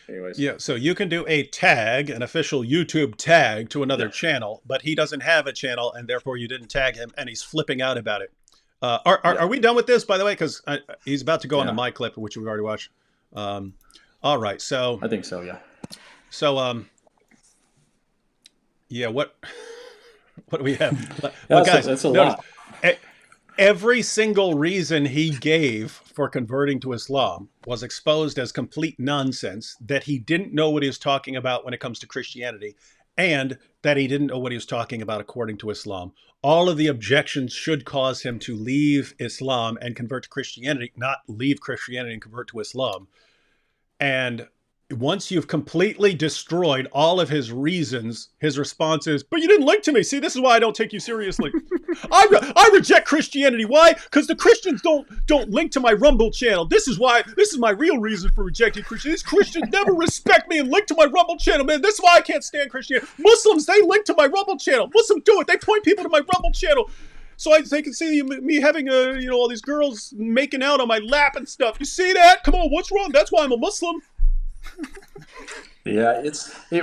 Anyways. Yeah, so you can do a tag, an official YouTube tag to another channel, but he doesn't have a channel, and therefore you didn't tag him, and he's flipping out about it. Are we done with this, by the way? Because he's about to go on to my clip, which we've already watched. All right, so I think so, yeah. So yeah, what do we have? Well, guys, that's a lot. Every single reason he gave for converting to Islam was exposed as complete nonsense, that he didn't know what he was talking about when it comes to Christianity, and that he didn't know what he was talking about according to Islam. All of the objections should cause him to leave Islam and convert to Christianity, not leave Christianity and convert to Islam. And once you've completely destroyed all of his reasons, his response is, but you didn't link to me. See, this is why I don't take you seriously. I reject Christianity. Why? Because the Christians don't link to my Rumble channel. This is my real reason for rejecting Christianity. These Christians never respect me and link to my Rumble channel, man. This is why I can't stand Christianity. Muslims, they link to my Rumble channel. Muslims do it. They point people to my Rumble channel. So they can see me having all these girls making out on my lap and stuff. You see that? Come on, what's wrong? That's why I'm a Muslim. Yeah,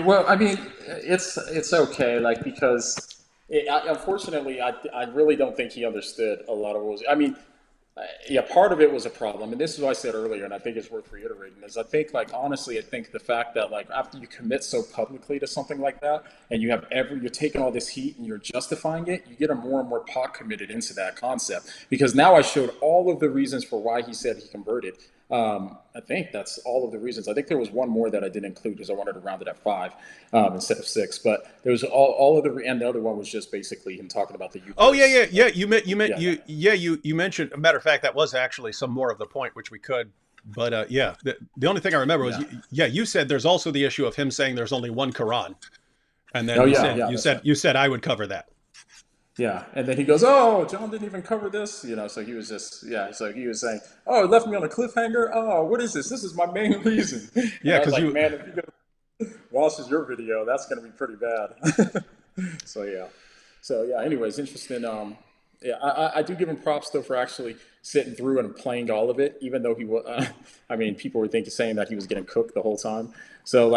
well, I mean, it's okay, like, because unfortunately, I really don't think he understood a lot of rules. I mean, Yeah, part of it was a problem, and this is what I said earlier, and I think it's worth reiterating. Is I think, like, honestly, I think the fact that, like, after you commit so publicly to something like that, and you're taking all this heat and you're justifying it, you get more and more pot committed into that concept. Because now I showed all of the reasons for why he said he converted. I think that's all of the reasons. I think there was one more that I didn't include because I wanted to round it at 5 instead of 6. But there was all of and the other one was just basically him talking about the Eucharist. Oh yeah. You mentioned. A matter of fact, that was actually some more of the point which we could. But yeah, the only thing I remember was you said there's also the issue of him saying there's only one Quran, and then you said I would cover that. Yeah, and then he goes, "Oh, John didn't even cover this," So he was just, so he was saying, "Oh, it left me on a cliffhanger. Oh, what is this? This is my main reason." Yeah, because like, man, if you're gonna watch your video, that's gonna be pretty bad. So yeah. Anyways, interesting. I do give him props though for actually sitting through and playing all of it, even though he was. People were saying that he was getting cooked the whole time. So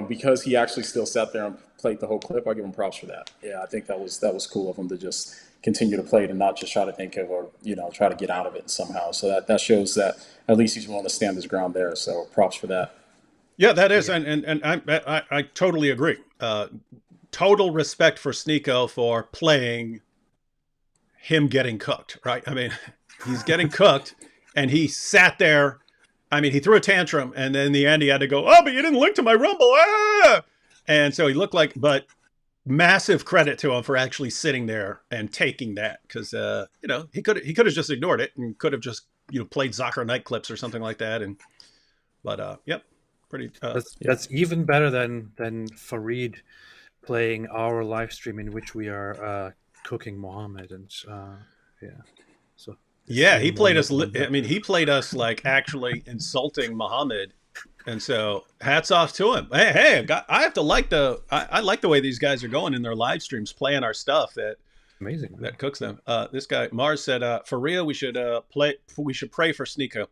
because he actually still sat there and played the whole clip, I give him props for that. Yeah, I think that was cool of him to just continue to play it and not just try to think of or try to get out of it somehow. So that shows that at least he's willing to stand his ground there. So props for that. Yeah, that is, and I totally agree. Total respect for Sneako for playing him getting cooked, right? I mean, he's getting cooked, and he sat there. I mean, he threw a tantrum, and then in the end, he had to go, "Oh, but you didn't link to my Rumble." Ah! And so he looked like, but massive credit to him for actually sitting there and taking that, because he could have just ignored it and could have just played Zakir Night clips or something like that. But yep, pretty. That's even better than Fareed playing our live stream in which we are cooking Muhammad, and so. Yeah, he played us. I mean, he played us like actually insulting Muhammad, and so hats off to him. Hey, I have to like I like the way these guys are going in their live streams, playing our stuff. Amazing. That cooks them. This guy Mars said, "For real, we should pray for Sneako."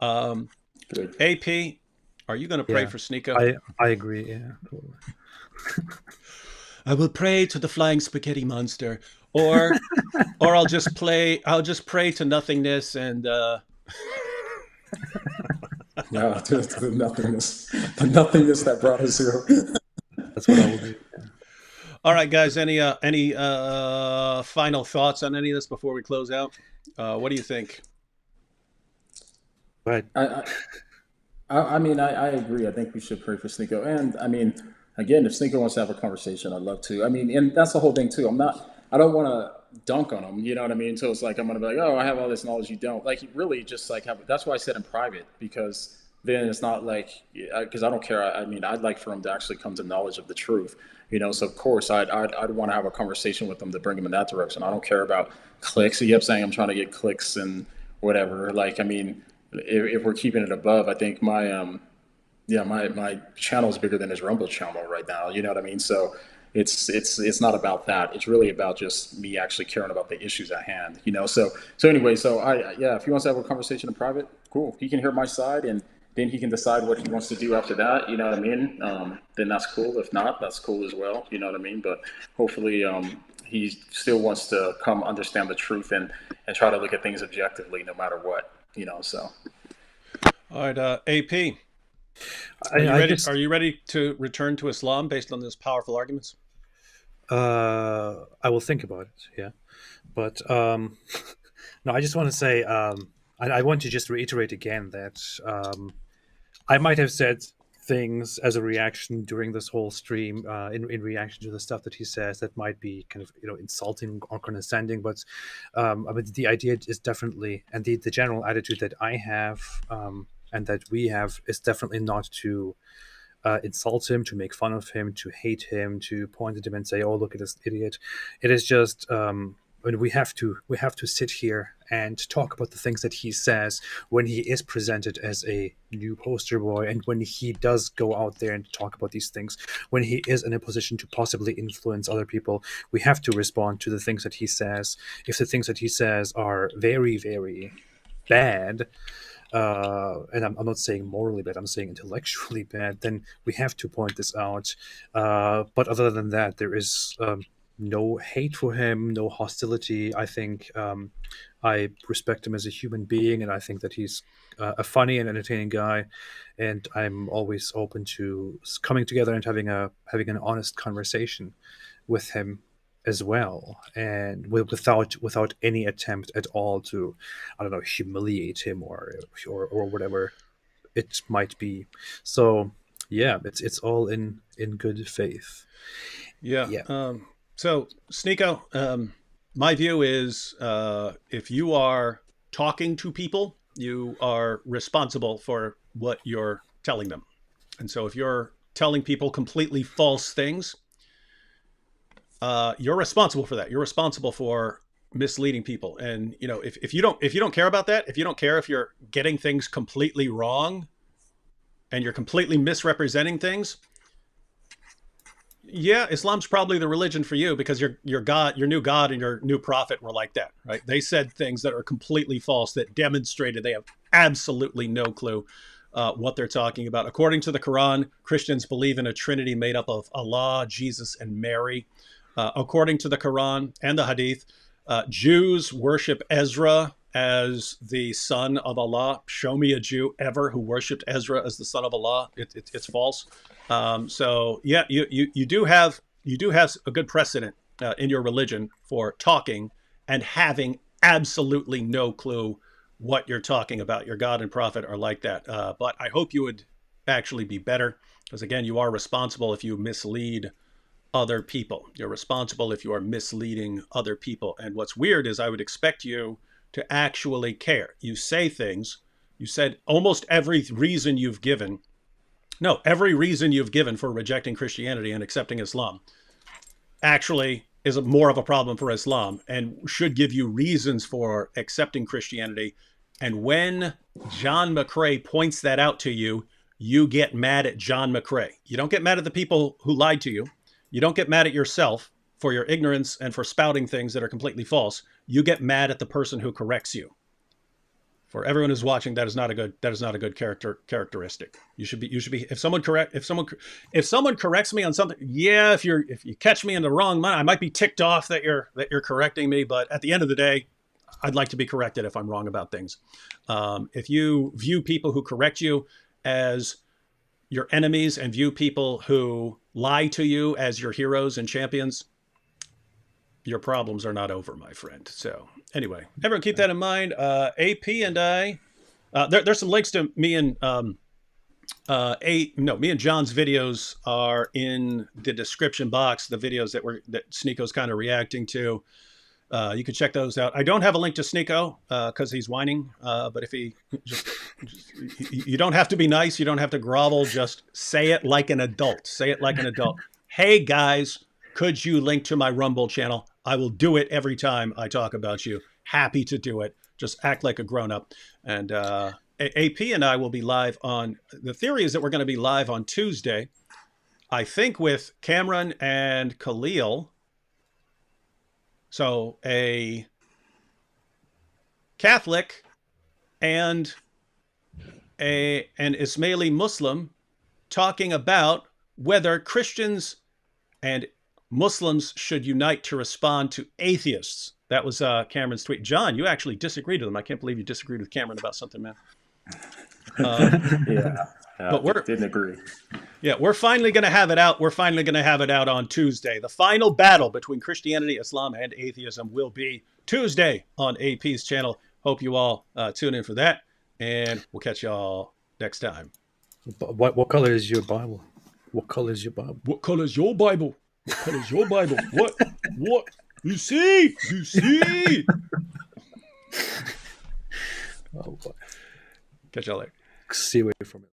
AP, are you going to pray for Sneako? I agree. Yeah, totally. I will pray to the flying spaghetti monster. Or I'll just pray to nothingness and to the nothingness that brought us here. That's what I will do. All right, guys. Any final thoughts on any of this before we close out? What do you think? Right. I mean, I agree. I think we should pray for Sneako, and I mean, again, if Sneako wants to have a conversation, I'd love to. I mean, and that's the whole thing too. I don't want to dunk on him, you know what I mean? So it's like, I'm going to be like, oh, I have all this knowledge you don't. Like, really just like that's why I said in private, because then it's not like, because I don't care. I mean, I'd like for him to actually come to knowledge of the truth, So of course I'd want to have a conversation with him to bring him in that direction. I don't care about clicks. He kept saying I'm trying to get clicks and whatever. Like, I mean, if we're keeping it above, I think my channel is bigger than his Rumble channel right now. You know what I mean? So it's not about that. It's really about just me actually caring about the issues at hand, So anyway, if he wants to have a conversation in private, cool. He can hear my side, and then he can decide what he wants to do after that. You know what I mean? Then that's cool. If not, that's cool as well. You know what I mean? But hopefully, he still wants to come understand the truth and try to look at things objectively, no matter what. So. All right, AP. Are you ready to return to Islam based on those powerful arguments? I will think about it. Yeah, but no, I just want to say, I want to just reiterate again that I might have said things as a reaction during this whole stream, in reaction to the stuff that he says that might be kind of insulting or condescending, but I mean, the idea is definitely, and the general attitude that I have. And that we have is definitely not to insult him, to make fun of him, to hate him, to point at him and say, "Oh, look at this idiot." It is just when we have to sit here and talk about the things that he says when he is presented as a new poster boy, and when he does go out there and talk about these things, when he is in a position to possibly influence other people. We have to respond to the things that he says. If the things that he says are very, very bad, and I'm not saying morally bad, I'm saying intellectually bad, then we have to point this out. But other than that, there is no hate for him, no hostility. I think I respect him as a human being, and I think that he's a funny and entertaining guy, and I'm always open to coming together and having an honest conversation with him as well, and without any attempt at all to, I don't know, humiliate him or whatever it might be. So yeah, it's all in good faith. Yeah. Yeah. So Sneako, my view is if you are talking to people, you are responsible for what you're telling them. And so if you're telling people completely false things, you're responsible for that. You're responsible for misleading people. And you know, if you don't care about that, if you don't care if you're getting things completely wrong and you're completely misrepresenting things, yeah, Islam's probably the religion for you, because your God, your new God and your new prophet were like that, right? They said things that are completely false, that demonstrated they have absolutely no clue what they're talking about. According to the Quran, Christians believe in a trinity made up of Allah, Jesus, and Mary. According to the Quran and the Hadith, Jews worship Ezra as the son of Allah. Show me a Jew ever who worshipped Ezra as the son of Allah. It's false. So yeah, you do have a good precedent in your religion for talking and having absolutely no clue what you're talking about. Your God and prophet are like that. But I hope you would actually be better, because again, you are responsible if you mislead other people. You're responsible if you are misleading other people. And what's weird is I would expect you to actually care. You say things, you said almost every reason you've given for rejecting Christianity and accepting Islam actually is more of a problem for Islam and should give you reasons for accepting Christianity. And when Jon McCray points that out to you, you get mad at Jon McCray. You don't get mad at the people who lied to you. You don't get mad at yourself for your ignorance and for spouting things that are completely false. You get mad at the person who corrects you. For everyone who's watching, that is not a good characteristic. You should be if someone corrects me on something, yeah, if you catch me in the wrong mind, I might be ticked off that you're correcting me, but at the end of the day, I'd like to be corrected if I'm wrong about things. If you view people who correct you as your enemies and view people who lie to you as your heroes and champions, your problems are not over, my friend. So anyway, everyone keep that in mind. AP and I, there's some links to me and me and John's videos are in the description box. The videos that Sneako's kind of reacting to. You can check those out. I don't have a link to Sneako because he's whining. But if you don't have to be nice. You don't have to grovel. Just say it like an adult. Say it like an adult. Hey guys, could you link to my Rumble channel? I will do it every time I talk about you. Happy to do it. Just act like a grown-up. And AP and I will be live on, the theory is that we're going to be live on Tuesday, I think with Cameron and Khalil. So a Catholic and an Ismaili Muslim talking about whether Christians and Muslims should unite to respond to atheists. That was Cameron's tweet. John, you actually disagreed with him. I can't believe you disagreed with Cameron about something, man. Yeah, but we didn't agree. Yeah, we're finally going to have it out. We're finally going to have it out on Tuesday. The final battle between Christianity, Islam, and atheism will be Tuesday on AP's channel. Hope you all tune in for that, and we'll catch y'all next time. What color is your Bible? What color is your Bible? What color is your Bible? What color is your Bible? What? You see? You see? Oh, boy. Catch y'all later. See away from it.